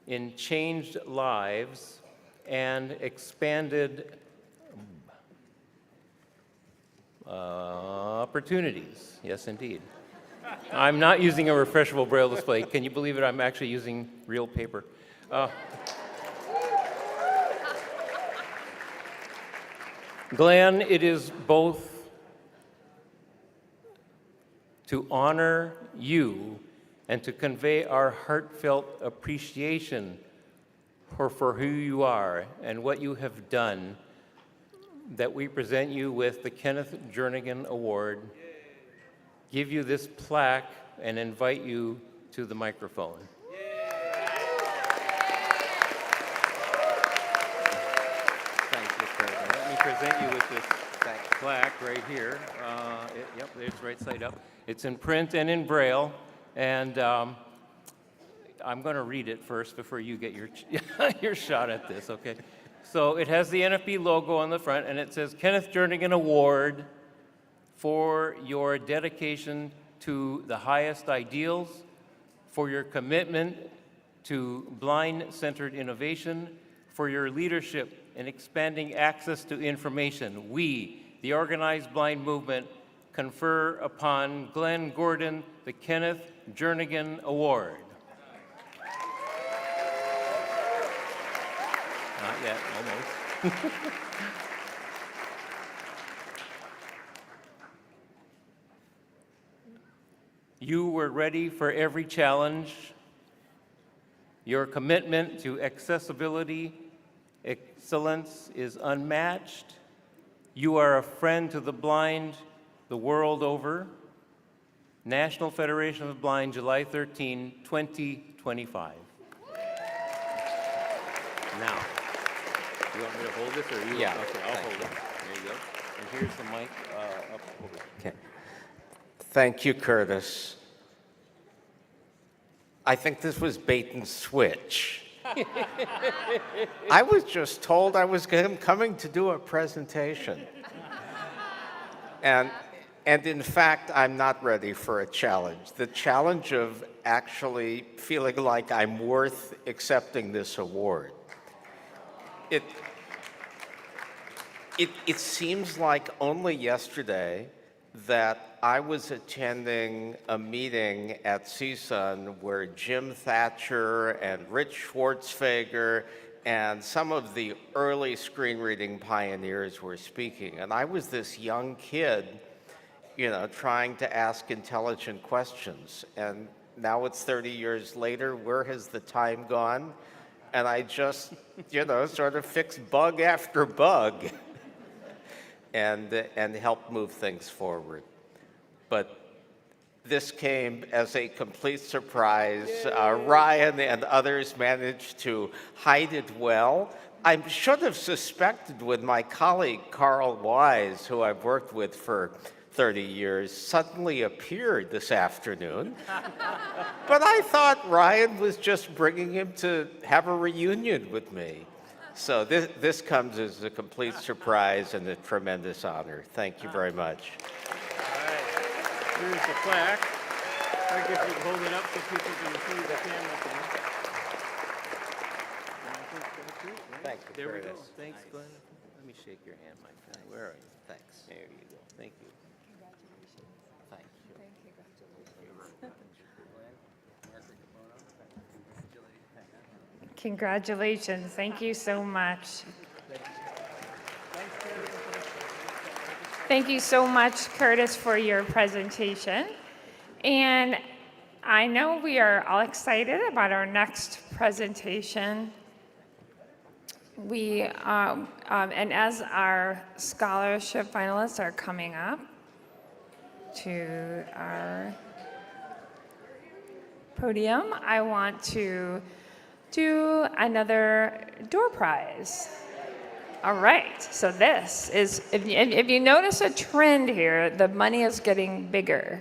in changed lives and expanded opportunities. Yes, indeed. I'm not using a refreshable braille display. Can you believe it? I'm actually using real paper. Glenn, it is both to honor you and to convey our heartfelt appreciation for who you are and what you have done that we present you with the Kenneth Jernigan Award, give you this plaque, and invite you to the microphone. Thank you, President. Let me present you with this plaque right here. Yep, it's right side up. It's in print and in Braille, and I'm going to read it first before you get your shot at this, okay? So it has the NFB logo on the front, and it says, Kenneth Jernigan Award for your dedication to the highest ideals, for your commitment to blind-centered innovation, for your leadership in expanding access to information. We, the organized blind movement, confer upon Glenn Gordon the Kenneth Jernigan Award. Not yet, almost. You were ready for every challenge. Your commitment to accessibility, excellence is unmatched. You are a friend to the blind the world over. National Federation of the Blind, July 13, 2025. Now, you want me to hold this or you? Yeah. Okay, I'll hold it. There you go. And here's the mic up over. Okay. Thank you, Curtis. I think this was bait and switch. I was just told I was coming to do a presentation. And in fact, I'm not ready for a challenge. The challenge of actually feeling like I'm worth accepting this award. It seems like only yesterday that I was attending a meeting at CSUN where Jim Thatcher and Rich Schwartzfeger and some of the early screen reading pioneers were speaking. And I was this young kid, you know, trying to ask intelligent questions. And now it's 30 years later, where has the time gone? And I just, you know, sort of fixed bug after bug and helped move things forward. But this came as a complete surprise. Ryan and others managed to hide it well. I should have suspected when my colleague Carl Wise, who I've worked with for 30 years, suddenly appeared this afternoon. But I thought Ryan was just bringing him to have a reunion with me. So this comes as a complete surprise and a tremendous honor. Thank you very much. Here's the plaque. I guess you can hold it up so people can see the camera thing. Thank you, There we go. Curtis. Thanks, Glenn. Let me shake your hand, my friend. Where are you? Thanks. There you go. Thank you. Thank you. Congratulations. Thank you so much. Thank you so much, Curtis, for your presentation. And I know we are all excited about our next presentation. And as our scholarship finalists are coming up to our podium, I want to do another door prize. All right, so this is, if you notice a trend here, the money is getting bigger.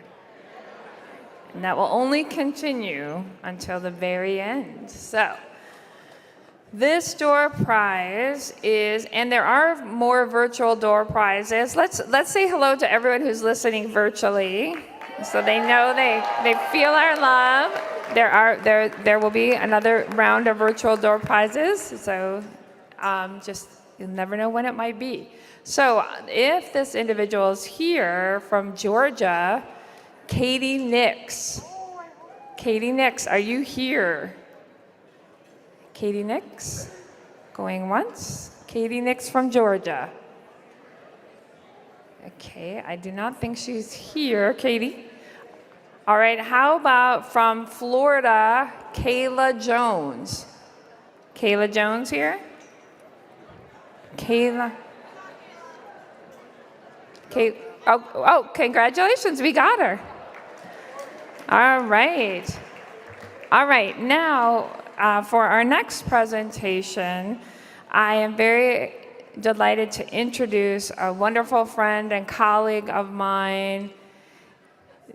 And that will only continue until the very end. So this door prize is, and there are more virtual door prizes. Let's say hello to everyone who's listening virtually, so they know they feel our love. There will be another round of virtual door prizes. So just you'll never know when it might be. So if this individual is here from Georgia, Katie Nix. Katie Nix, are you here? Katie Nix, going once. Katie Nix from Georgia. Okay, I do not think she's here, Katie. All right, how about from Florida, Kayla Jones? Kayla Jones here? Kayla. Oh, congratulations, we got her. All right. All right, now for our next presentation, I am very delighted to introduce a wonderful friend and colleague of mine.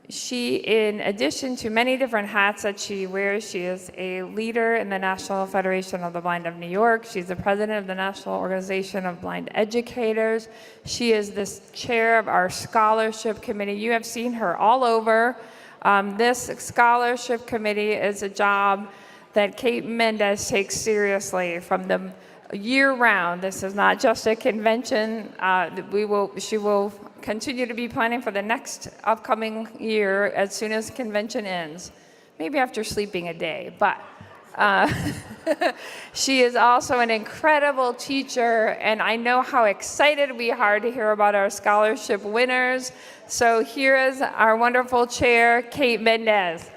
She, in addition to many different hats that she wears, she is a leader in the National Federation of the Blind of New York. She's the president of the National Organization of Blind Educators. She is the chair of our scholarship committee. You have seen her all over. This scholarship committee is a job that Kate Mendez takes seriously from the year-round. This is not just a convention. She will continue to be planning for the next upcoming year as soon as convention ends, maybe after sleeping a day. But Uh, she is also an incredible teacher, and I know how excited we are to hear about our scholarship winners. So here is our wonderful chair, Kate Mendez.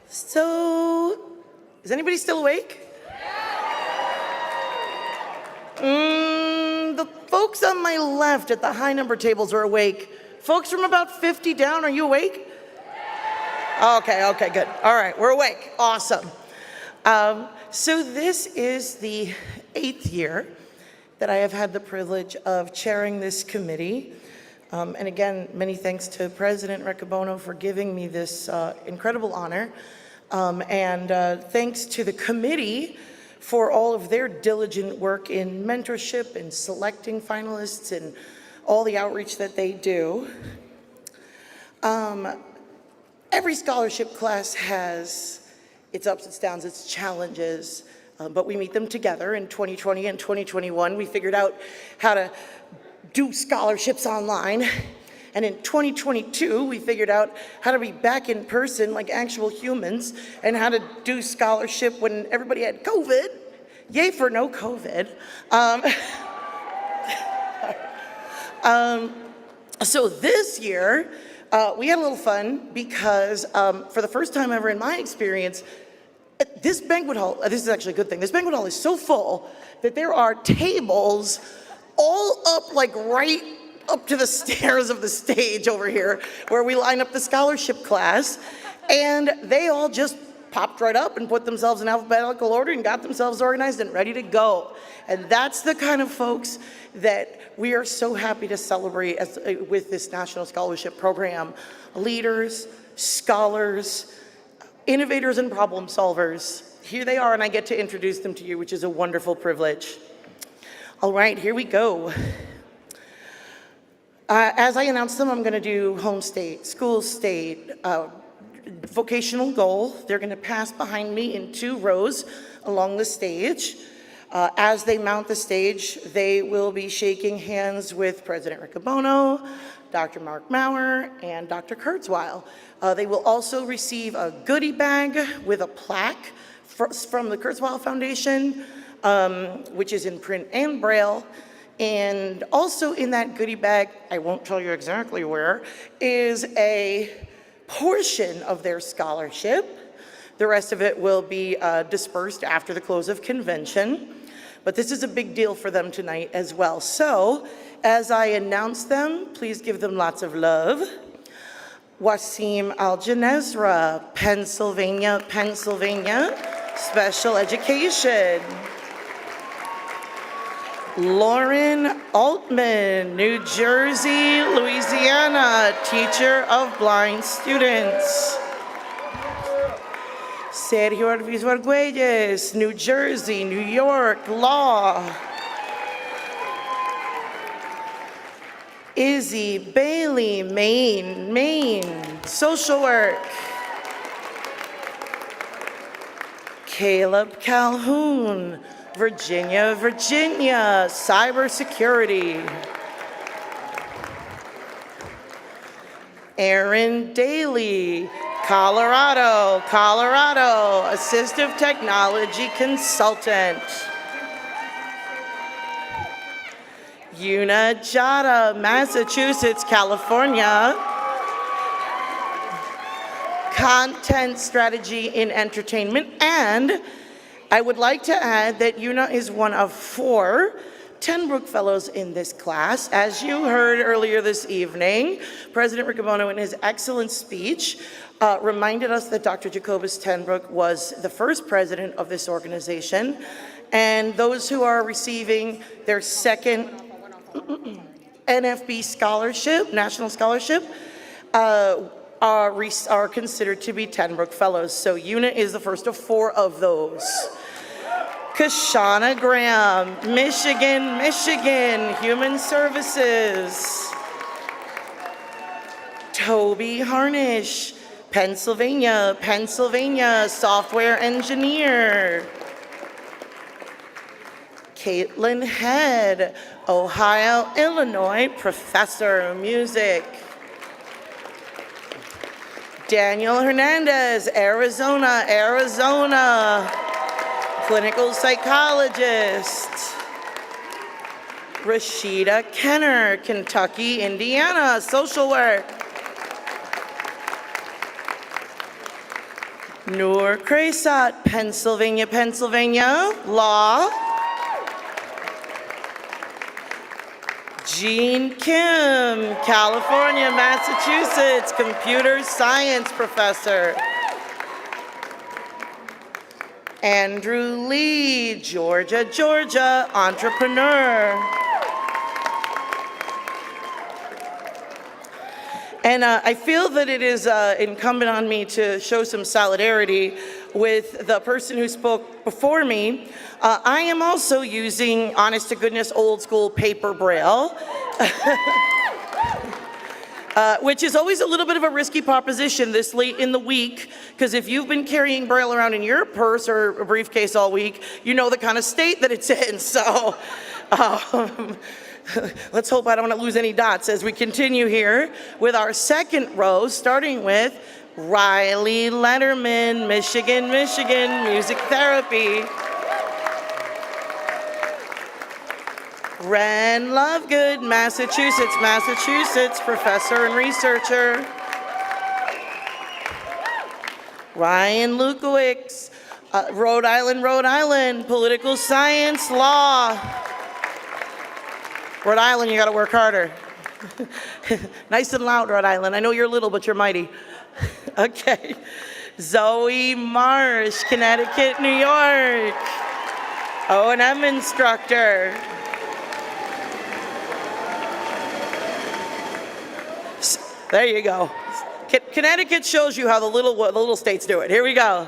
So, is anybody still awake? The folks on my left at the high number tables are awake. Folks from about 50 down, are you awake? Okay, good. All right, we're awake. Awesome. So this is the 8th year that I have had the privilege of chairing this committee. And again, many thanks to President Riccobono for giving me this incredible honor. And thanks to the committee for all of their diligent work in mentorship and selecting finalists and all the outreach that they do. Every scholarship class has its ups, its downs, its challenges, but we meet them together. In 2020 and 2021, we figured out how to do scholarships online. And in 2022, we figured out how to be back in person like actual humans and how to do scholarship when everybody had COVID. Yay for no COVID. So this year, we had a little fun because for the first time ever in my experience, this banquet hall, this is actually a good thing, this banquet hall is so full that there are tables all up like right up to the stairs of the stage over here where we line up the scholarship class, and they all just popped right up and put themselves in alphabetical order and got themselves organized and ready to go. And that's the kind of folks that we are so happy to celebrate with this National Scholarship Program. Leaders, scholars, innovators, and problem solvers. Here they are, and I get to introduce them to you, which is a wonderful privilege. All right, here we go. As I announced them, I'm going to do home state, school state, vocational goal. They're going to pass behind me in 2 rows along the stage. As they mount the stage, they will be shaking hands with President Riccobono, Dr. Mark Maurer, and Dr. Kurzweil. They will also receive a goodie bag with a plaque from the Kurzweil Foundation, which is in print and braille. And also in that goodie bag, I won't tell you exactly where, is a portion of their scholarship. The rest of it will be dispersed after the close of convention. But this is a big deal for them tonight as well. So, as I announce them, please give them lots of love. Wasim Al-Janezra, Pennsylvania, Special Education. Lauren Altman, New Jersey, Louisiana, Teacher of Blind Students. Sergio Ortiz Arguelles, New Jersey, New York, Law. Izzy Bailey, Maine, Social Work. Caleb Calhoun, Virginia, Cybersecurity. Aaron Daly, Colorado, Assistive Technology Consultant. Yuna Jada, Massachusetts, California. Content Strategy in Entertainment. And I would like to add that Yuna is one of 4 TenBroek Fellows in this class. As you heard earlier this evening, President Riccobono in his excellent speech reminded us that Dr. Jacobus TenBroek was the first president of this organization, and those who are receiving their second NFB scholarship, national scholarship, are considered to be TenBroek Fellows. So Yuna is the first of 4 of those. Kashana Graham, Michigan, Human Services. Toby Harnish, Pennsylvania, Software Engineer. Caitlin Head, Ohio, Illinois, Professor of Music. Daniel Hernandez, Arizona, clinical psychologist. Rashida Kenner, Kentucky, Indiana, social work. Noor Kraysat, Pennsylvania, law. Jean Kim, California, Massachusetts, computer science professor. Andrew Lee, Georgia, entrepreneur. And I feel that it is incumbent on me to show some solidarity with the person who spoke before me. I am also using, honest to goodness, old school paper braille, which is always a little bit of a risky proposition this late in the week, because if you've been carrying braille around in your purse or a briefcase all week, you know the kind of state that it's in. So let's hope I don't want to lose any dots as we continue here with our second row, starting with Riley Letterman, Michigan, music therapy. Ren Lovegood, Massachusetts, professor and researcher. Ryan Lukowicz, Rhode Island, political science, law. Rhode Island, you gotta work harder. Nice and loud, Rhode Island. I know you're little, but you're mighty. Okay. Zoe Marsh, Connecticut, New York. O&M instructor. There you go. Connecticut shows you how the little states do it. Here we go.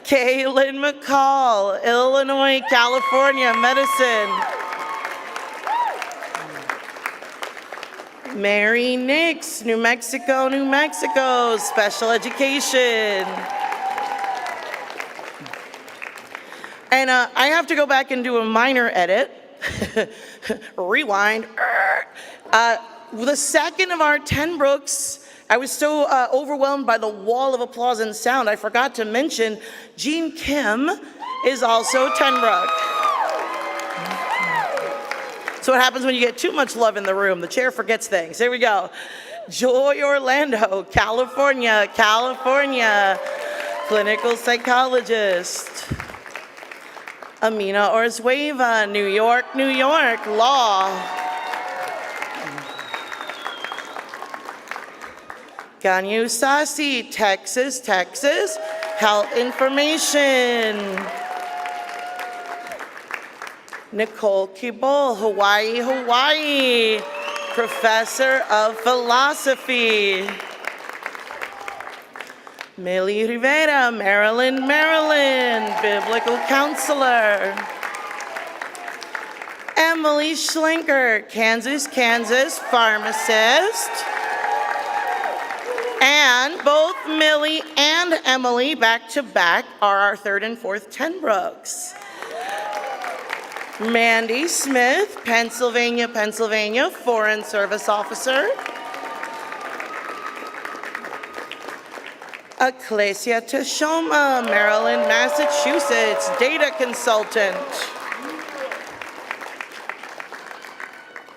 Kaylin McCall, Illinois, California, medicine. Mary Nix, New Mexico, special education. And I have to go back and do a minor edit. Rewind. The second of our TenBroeks, I was so overwhelmed by the wall of applause and sound, I forgot to mention Jean Kim is also TenBroek. So what happens when you get too much love in the room? The chair forgets things. Here we go. Joy Orlando, California, clinical psychologist. Amina Orzueva, New York, law. Ganyu Sasi, Texas, health information. Nicole Kibol, Hawaii, professor of philosophy. Millie Rivera, Maryland, biblical counselor. Emily Schlenker, Kansas, pharmacist. And both Millie and Emily, back to back, are our third and fourth TenBroeks. Mandy Smith, Pennsylvania, foreign service officer. Ecclesia Tashoma, Maryland, Massachusetts, data consultant.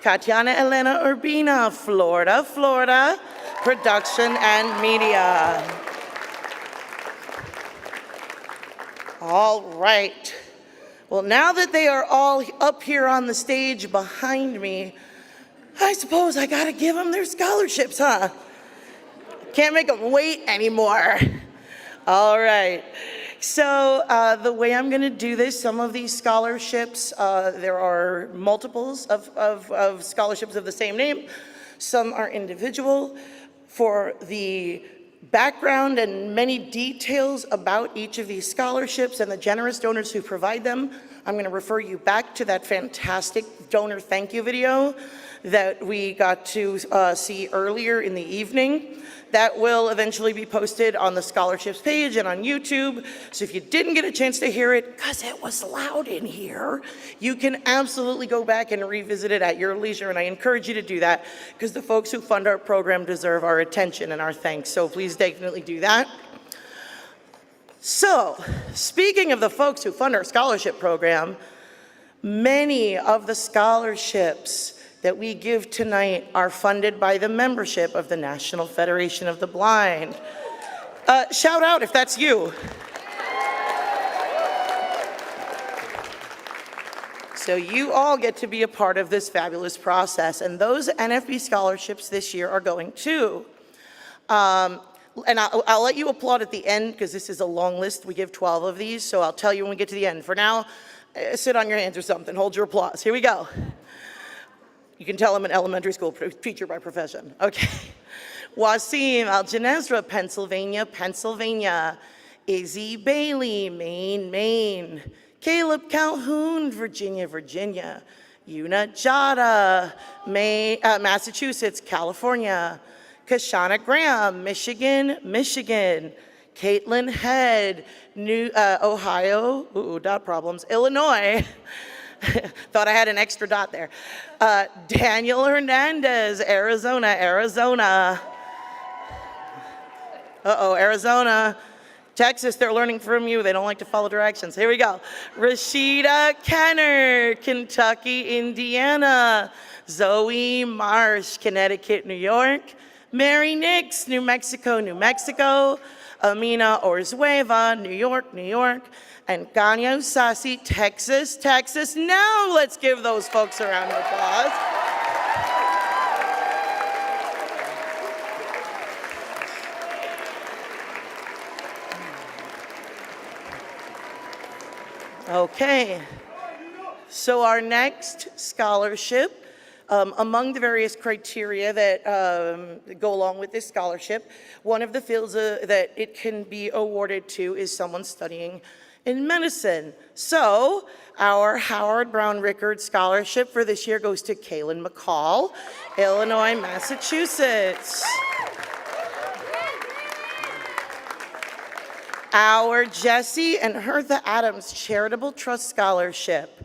Tatiana Elena Urbina, Florida, production and media. All right. Well, now that they are all up here on the stage behind me, I suppose I gotta give them their scholarships, huh? Can't make them wait anymore. All right. So the way I'm gonna do this, some of these scholarships, there are multiples of scholarships of the same name. Some are individual. For the background and many details about each of these scholarships and the generous donors who provide them, I'm going to refer you back to that fantastic donor thank you video that we got to see earlier in the evening. That will eventually be posted on the scholarships page and on YouTube. So if you didn't get a chance to hear it, because it was loud in here, you can absolutely go back and revisit it at your leisure. And I encourage you to do that because the folks who fund our program deserve our attention and our thanks. So please definitely do that. So, speaking of the folks who fund our scholarship program, many of the scholarships that we give tonight are funded by the membership of the National Federation of the Blind. Shout out if that's you. So you all get to be a part of this fabulous process, and those NFB scholarships this year are going to. And I'll let you applaud at the end because this is a long list. We give 12 of these, so I'll tell you when we get to the end. For now, sit on your hands or something. Hold your applause. Here we go. You can tell I'm an elementary school teacher by profession. Okay. Wasim Al-Janezra, Pennsylvania. Izzy Bailey, Maine. Caleb Calhoun, Virginia. Una Jada, Massachusetts, California. Kashana Graham, Michigan. Caitlin Head, Ohio, dot problems, Illinois. Thought I had an extra dot there. Daniel Hernandez, Arizona. Arizona. Texas, they're learning from you. They don't like to follow directions. Here we go. Rashida Kenner, Kentucky, Indiana. Zoe Marsh, Connecticut, New York. Mary Nix, New Mexico. Amina Orzueva, New York. And Ganyo Sasi, Texas. Now let's give those folks a round of applause. Okay, so our next scholarship, among the various criteria that go along with this scholarship, one of the fields that it can be awarded to is someone studying in medicine. So our Howard Brown Rickard Scholarship for this year goes to Kaylin McCall, Illinois, Massachusetts. Our Jesse and Hertha Adams Charitable Trust Scholarship.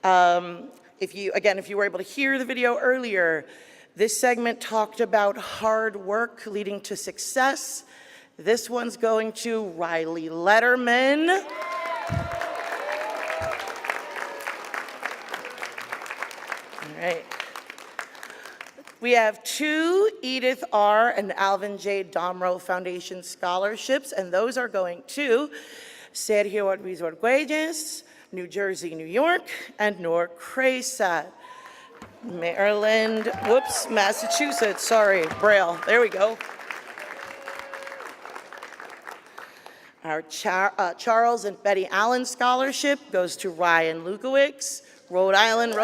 If you were able to hear the video earlier, this segment talked about hard work leading to success. This one's going to Riley Letterman. All right. We have 2 Edith R. and Alvin J. Domro Foundation scholarships, and those are going to Sergio Ortiz, New Jersey, New York, and Noor Kraysat. Massachusetts, sorry, Braille, there we go. Our Charles and Betty Allen Scholarship goes to Ryan Lukowicz, Rhode Island.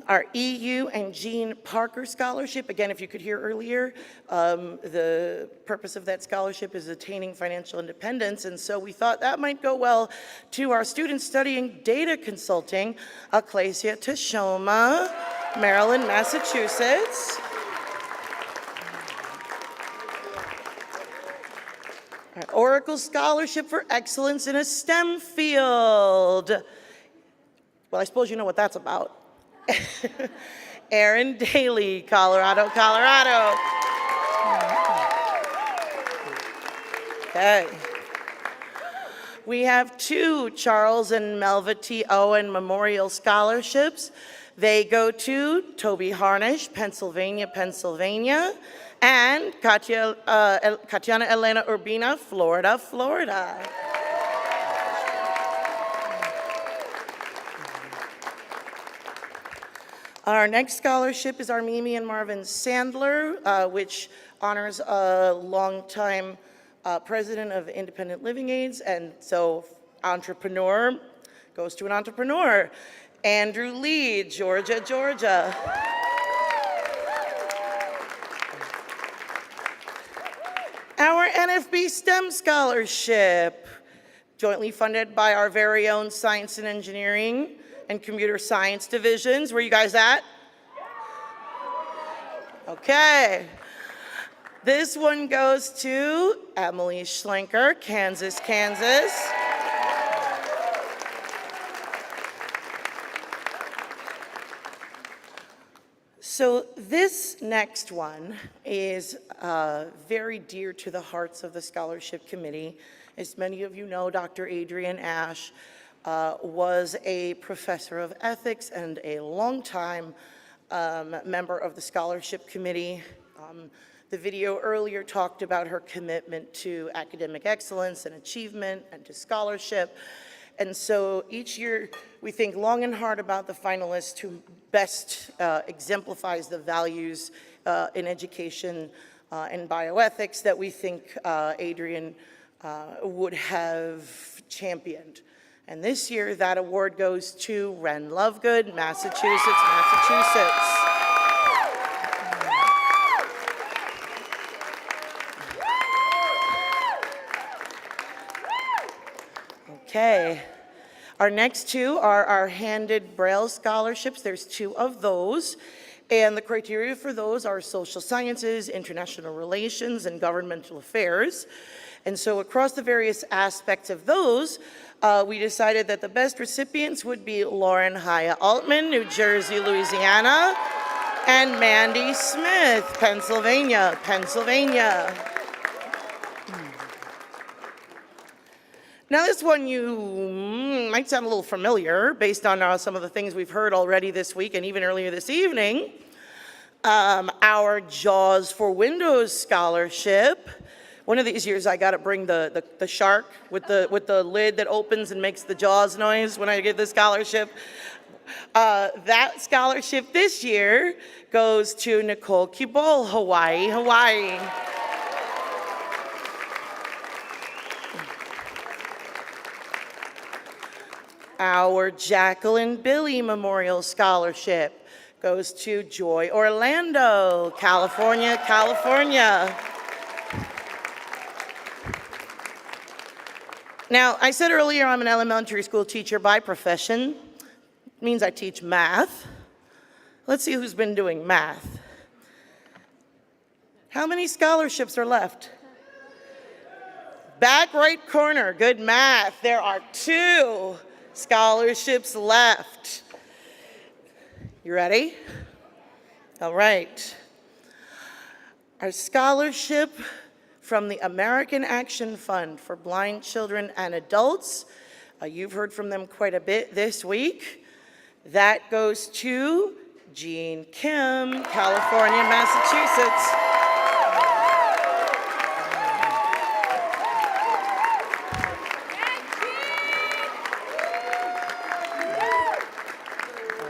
Our EU and Jean Parker Scholarship, again, if you could hear earlier, the purpose of that scholarship is attaining financial independence, and so we thought that might go well to our students studying data consulting, Aklasia Tashoma, Maryland, Massachusetts. Our Oracle Scholarship for Excellence in a STEM Field. Well, I suppose you know what that's about. Aaron Daly, Colorado. Okay. We have 2 Charles and Melva T. Owen Memorial Scholarships. They go to Toby Harnish, Pennsylvania, and Katiana Elena Urbina, Florida. Our next scholarship is our Mimi and Marvin Sandler, which honors a longtime president of Independent Living Aids, and so entrepreneur goes to an entrepreneur. Andrew Lee, Georgia. Our NFB Happy STEM Scholarship, jointly funded by our very own Science and Engineering and Computer Science divisions. Where you guys at? Okay. This one goes to Emily Schlenker, Kansas, Kansas. So this next one is very dear to the hearts of the Scholarship Committee. As many of you know, Dr. Adrian Ash was a professor of ethics and a longtime member of the Scholarship Committee. The video earlier talked about her commitment to academic excellence and achievement and to scholarship. And so each year we think long and hard about the finalist who best exemplifies the values in education and bioethics that we think Adrian would have championed. And this year that award goes to Ren Lovegood, Massachusetts, Massachusetts. Okay, our next two are our handed Braille scholarships. There's two of those, and the criteria for those are social sciences, international relations, and governmental affairs. And so across the various aspects of those, we decided that the best recipients would be Lauren Haya Altman, New Jersey, Louisiana, and Mandy Smith, Pennsylvania. Now this one you might sound a little familiar based on some of the things we've heard already this week and even earlier this evening. Our JAWS for Windows Scholarship. One of these years I got to bring the shark with the lid that opens and makes the JAWS noise when I get the scholarship. That scholarship this year goes to Nicole Kibol, Hawaii. Our Jacqueline Billy Memorial Scholarship goes to Joy Orlando, California. Now, I said earlier I'm an elementary school teacher by profession. It means I teach math. Let's see who's been doing math. How many scholarships are left? Back right corner, good math. There are 2 scholarships left. You ready? All right. Our scholarship from the American Action Fund for Blind Children and Adults. You've heard from them quite a bit this week. That goes to Jean Kim, California, Massachusetts.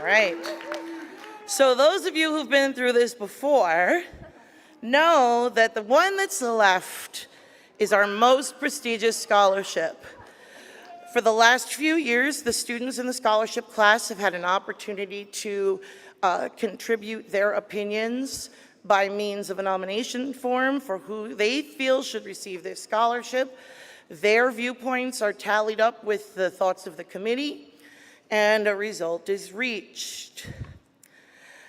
Right. So those of you who've been through this before know that the one that's left is our most prestigious scholarship. For the last few years, the students in the scholarship class have had an opportunity to contribute their opinions by means of a nomination form for who they feel should receive this scholarship. Their viewpoints are tallied up with the thoughts of the committee, and a result is reached.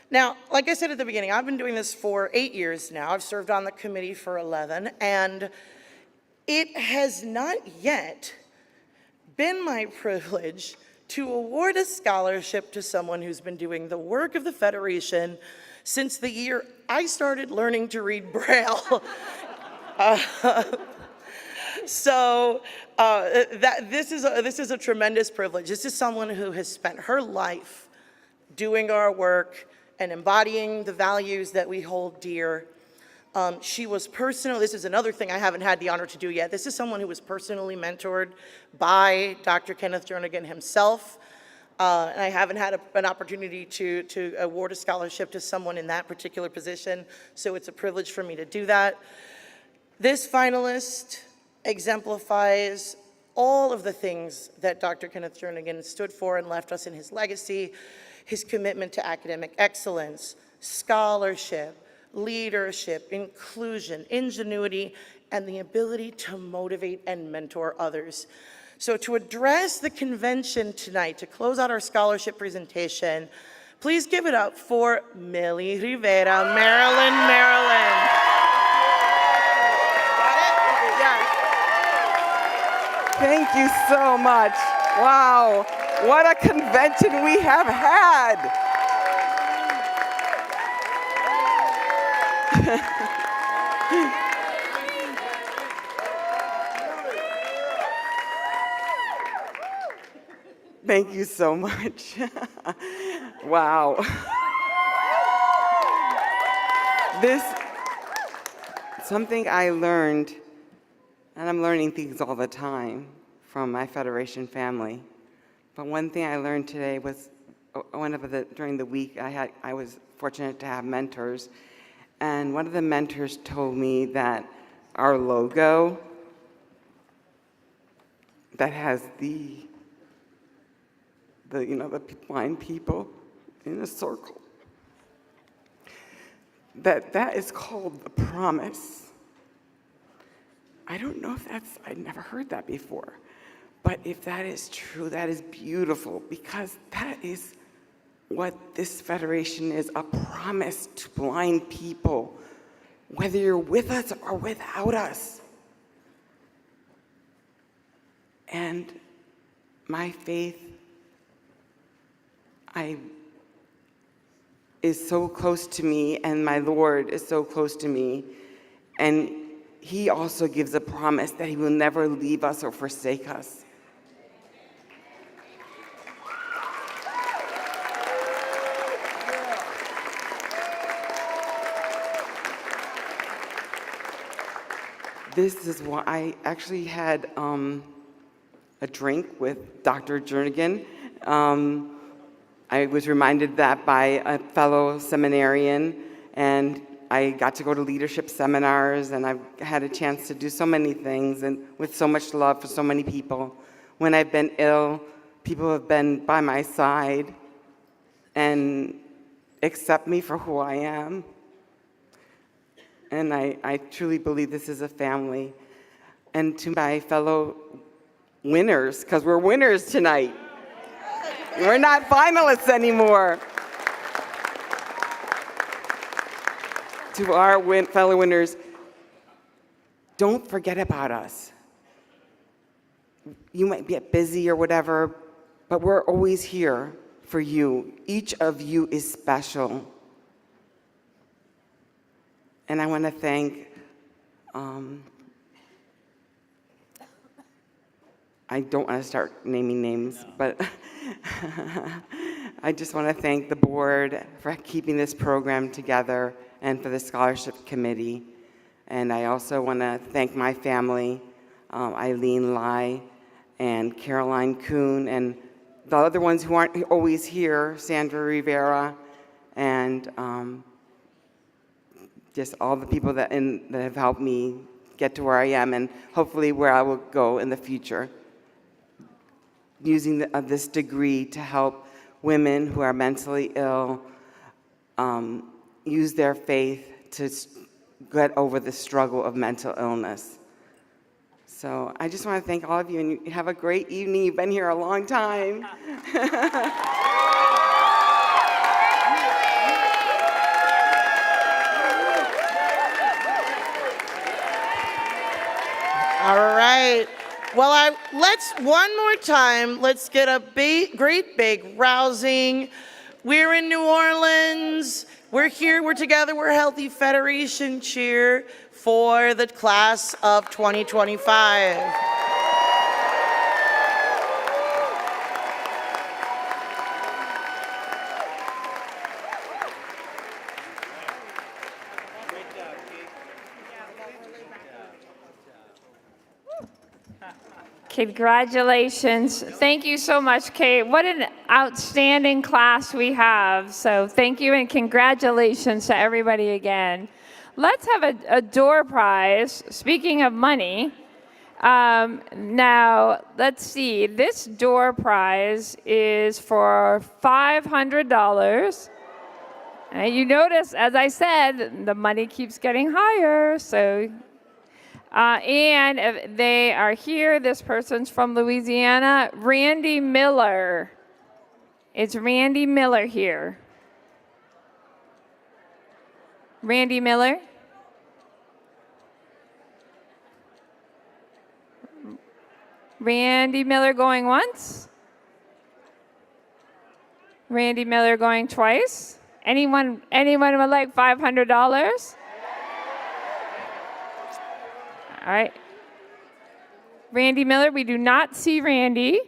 Now, like I said at the beginning, I've been doing this for 8 years now. I've served on the committee for 11, and it has not yet been my privilege to award a scholarship to someone who's been doing the work of the Federation since the year I started learning to read Braille. This is a tremendous privilege. This is someone who has spent her life doing our work and embodying the values that we hold dear. She was this is another thing I haven't had the honor to do yet. This is someone who was personally mentored by Dr. Kenneth Jernigan himself. And I haven't had an opportunity to award a scholarship to someone in that particular position, so it's a privilege for me to do that. This finalist exemplifies all of the things that Dr. Kenneth Jernigan stood for and left us in his legacy: his commitment to academic excellence, scholarship, leadership, inclusion, ingenuity, and the ability to motivate and mentor others. So to address the convention tonight, to close out our scholarship presentation, please give it up for Millie Rivera, Maryland, Maryland. Thank you so much. Wow, what a convention we have had. Thank you so much. Wow. This, something I learned, and I'm learning things all the time from my Federation family. But one thing I learned today was during the week I was fortunate to have mentors, and one of the mentors told me that our logo that has the blind people in a circle, that is called the promise. I don't know if I'd never heard that before, but if that is true, that is beautiful, because that is what this federation is, a promise to blind people, whether you're with us or without us. And my faith is so close to me, and my Lord is so close to me, and He also gives a promise that He will never leave us or forsake us. This is why I actually had a drink with Dr. Jernigan. I was reminded that by a fellow seminarian, and I got to go to leadership seminars, and I've had a chance to do so many things, and with so much love for so many people. When I've been ill, people have been by my side and accept me for who I am. And I truly believe this is a family. And to my fellow winners, because we're winners tonight. We're not finalists anymore. To our fellow winners, don't forget about us. You might get busy or whatever, but we're always here for you. Each of you is special. And I want to thank, I don't want to start naming names, but I just want to thank the board for keeping this program together and for the scholarship committee. And I also want to thank my family, Eileen Lai and Caroline Kuhn, and the other ones who aren't always here, Sandra Rivera, and just all the people that have helped me get to where I am, and hopefully where I will go in the future. Using this degree to help women who are mentally ill use their faith to get over the struggle of mental illness. So I just want to thank all of you, and you have a great evening. You've been here a long time. All right. Well, let's one more time. Let's get a great big rousing. We're in New Orleans. We're here. We're together. We're Healthy Federation cheer for the class of 2025. Congratulations. Thank you so much, Kate. What an outstanding class we have. So thank you and congratulations to everybody again. Let's have a door prize. Speaking of money, now let's see. This door prize is for $500. And you notice, as I said, the money keeps getting higher. So And if they are here, this person's from Louisiana, Randy Miller. Is Randy Miller here? Randy Miller? Randy Miller going once? Randy Miller going twice? Anyone would like $500? All right. Randy Miller, we do not see Randy.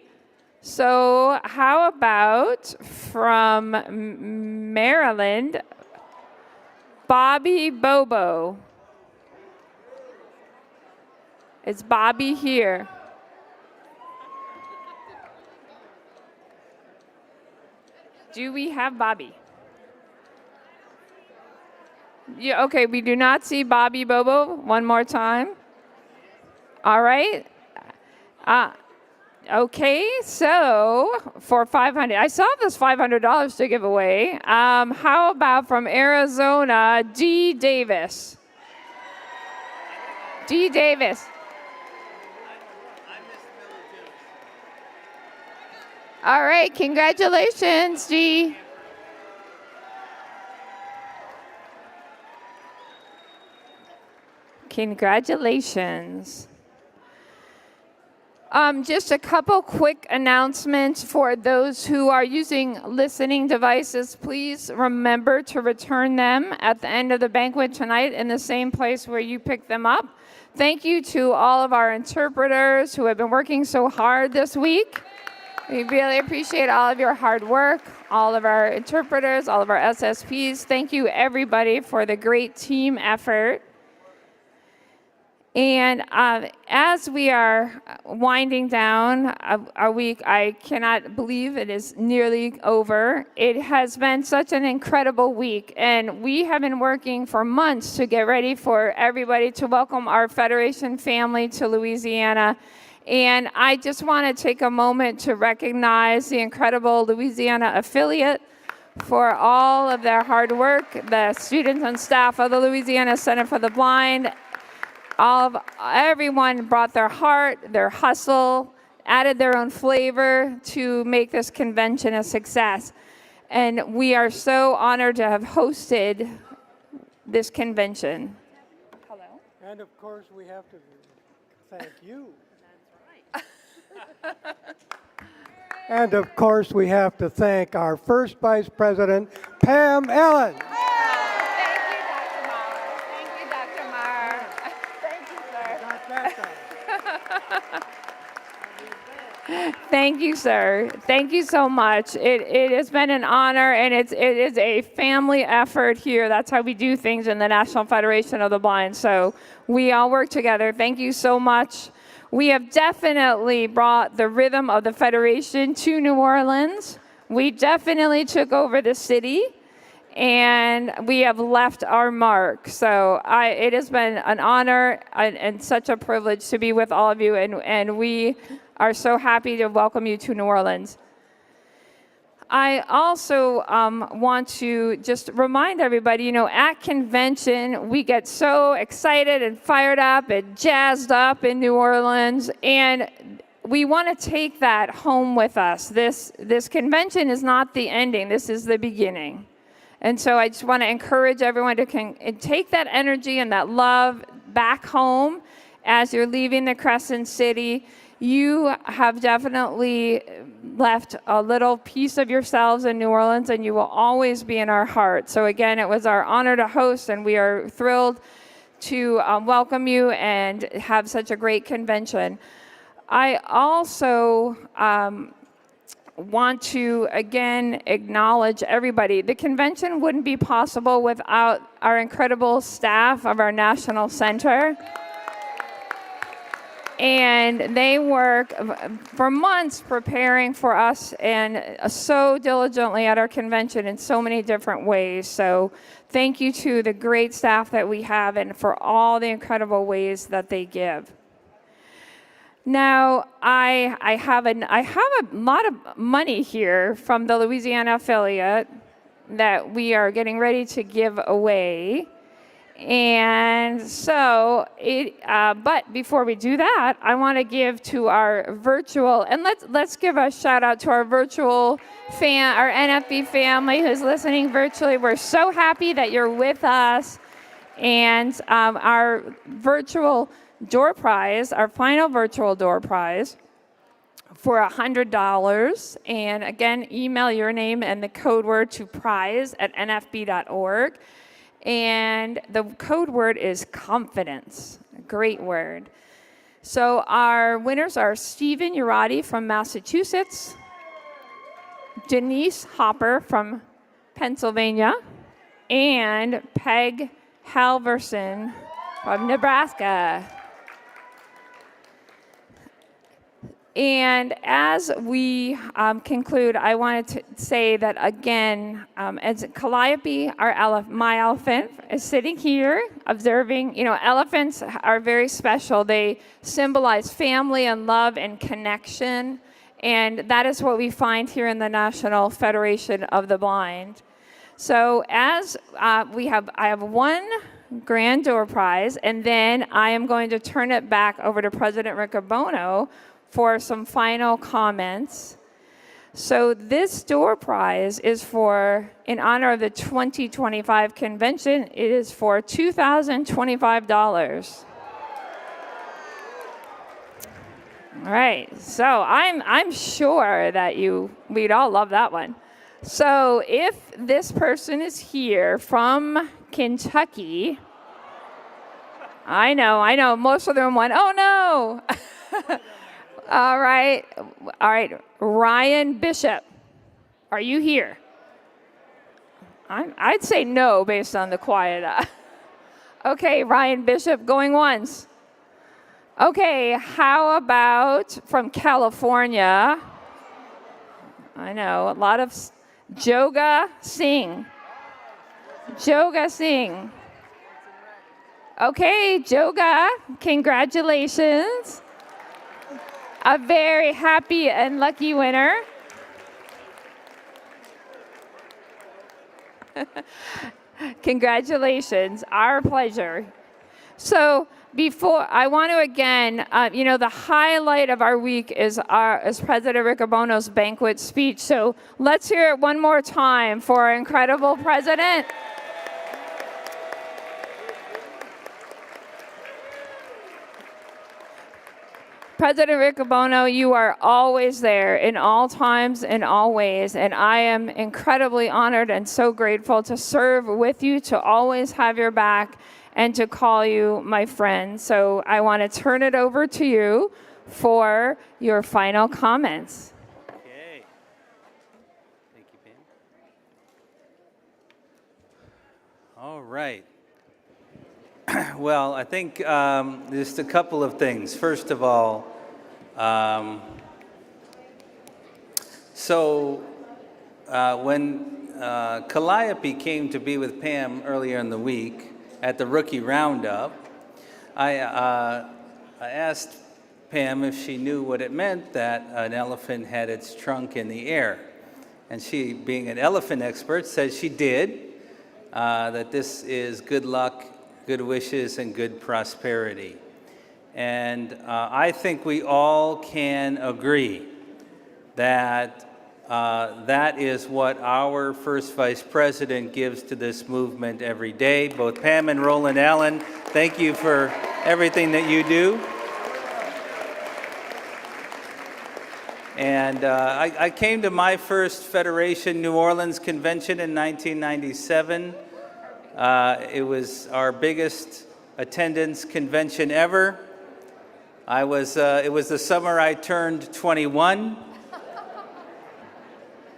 So how about from Maryland, Bobby Bobo? Is Bobby here? Do we have Bobby? Yeah, okay, we do not see Bobby Bobo. One more time. All right. Okay, so for $500, I saw this $500 to give away. How about from Arizona, D. Davis? D. Davis. All right, congratulations, G. Congratulations. Just a couple quick announcements for those who are using listening devices. Please remember to return them at the end of the banquet tonight in the same place where you picked them up. Thank you to all of our interpreters who have been working so hard this week. We really appreciate all of your hard work, all of our interpreters, all of our SSPs. Thank you, everybody, for the great team effort. And as we are winding down our week, I cannot believe it is nearly over. It has been such an incredible week, and we have been working for months to get ready for everybody to welcome our Federation family to Louisiana. And I just want to take a moment to recognize the incredible Louisiana affiliate for all of their hard work, the students and staff of the Louisiana Center for the Blind. Everyone brought their heart, their hustle, added their own flavor to make this convention a success. And we are so honored to have hosted this convention. Hello. And of course, we have to thank you. And of course, we have to thank our first Vice President, Pam Ellen. Thank you, Dr. Marr. Thank you, sir. Thank you, sir. Thank you so much. It has been an honor, and it is a family effort here. That's how we do things in the National Federation of the Blind. So we all work together. Thank you so much. We have definitely brought the rhythm of the Federation to New Orleans. We definitely took over the city, and we have left our mark. So it has been an honor and such a privilege to be with all of you, and we are so happy to welcome you to New Orleans. I also want to just remind everybody, at convention, we get so excited and fired up and jazzed up in New Orleans, and we want to take that home with us. This convention is not the ending. This is the beginning. And so I just want to encourage everyone to take that energy and that love back home as you're leaving the Crescent City. You have definitely left a little piece of yourselves in New Orleans, and you will always be in our heart. So again, it was our honor to host, and we are thrilled to welcome you and have such a great convention. I also want to, again, acknowledge everybody. The convention wouldn't be possible without our incredible staff of our National Center. And they work for months preparing for us and so diligently at our convention in so many different ways. So thank you to the great staff that we have and for all the incredible ways that they give. Now, I have a lot of money here from the Louisiana affiliate that we are getting ready to give away. And so, but before we do that, I want to give to our virtual, and let's give a shout out to our virtual fan, our NFB family who's listening virtually. We're so happy that you're with us. And our virtual door prize, our final virtual door prize for $100. And again, email your name and the code word to prize@nfb.org. And the code word is confidence. A great word. So our winners are Stephen Urati from Massachusetts, Denise Hopper from Pennsylvania, and Peg Halverson from Nebraska. And as we conclude, I wanted to say that again, as Calliope, my elephant, is sitting here observing. You know, elephants are very special. They symbolize family and love and connection. And that is what we find here in the National Federation of the Blind. So as I have one grand door prize, and then I am going to turn it back over to President Riccobono for some final comments. So this door prize is in honor of the 2025 convention. It is for $2,025. All right, so I'm sure that we'd all love that one. So if this person is here from Kentucky, I know, most of them went, oh no. All right, Ryan Bishop, are you here? I'd say no based on the quiet. Okay, Ryan Bishop, going once. Okay, how about from California? I know, a lot of Joga Singh. Joga Singh. Okay, Joga, congratulations. A very happy and lucky winner. Congratulations, our pleasure. So before, I want to again, the highlight of our week is President Riccobono's banquet speech. So let's hear it one more time for our incredible president. President Riccobono, you are always there in all times and all ways, and I am incredibly honored and so grateful to serve with you, to always have your back, and to call you my friend. So I want to turn it over to you for your final comments. Okay. Thank you, Pam. All right. Well, I think just a couple of things. First of all, when Calliope came to be with Pam earlier in the week at the Rookie Roundup, I asked Pam if she knew what it meant that an elephant had its trunk in the air. And she, being an elephant expert, said she did, that this is good luck, good wishes, and good prosperity. And I think we all can agree that that is what our first vice president gives to this movement every day. Both Pam and Roland Allen, thank you for everything that you do. And I came to my first Federation New Orleans convention in 1997. It was our biggest attendance convention ever. It was the summer I turned 21.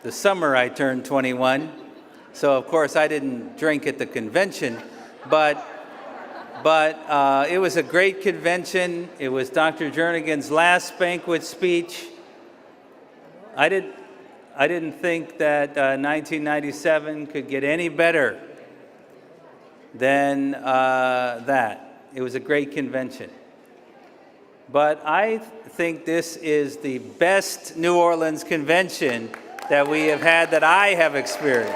The summer I turned 21. So of course I didn't drink at the convention, but it was a great convention. It was Dr. Jernigan's last banquet speech. I didn't think that 1997 could get any better than that. It was a great convention. But I think this is the best New Orleans convention that we have had, that I have experienced.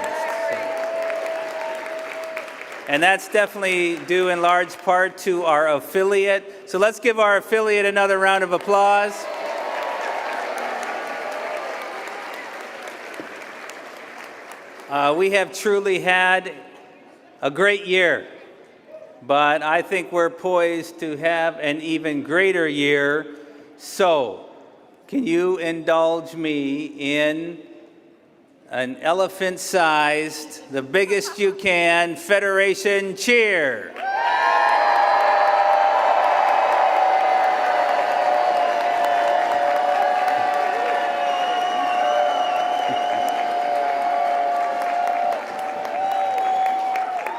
And that's definitely due in large part to our affiliate. So let's give our affiliate another round of applause. We have truly had a great year, but I think we're poised to have an even greater year. So, can you indulge me in an elephant-sized, the biggest you can, Federation cheer?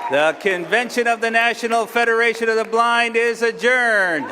The convention of the National Federation of the Blind is adjourned.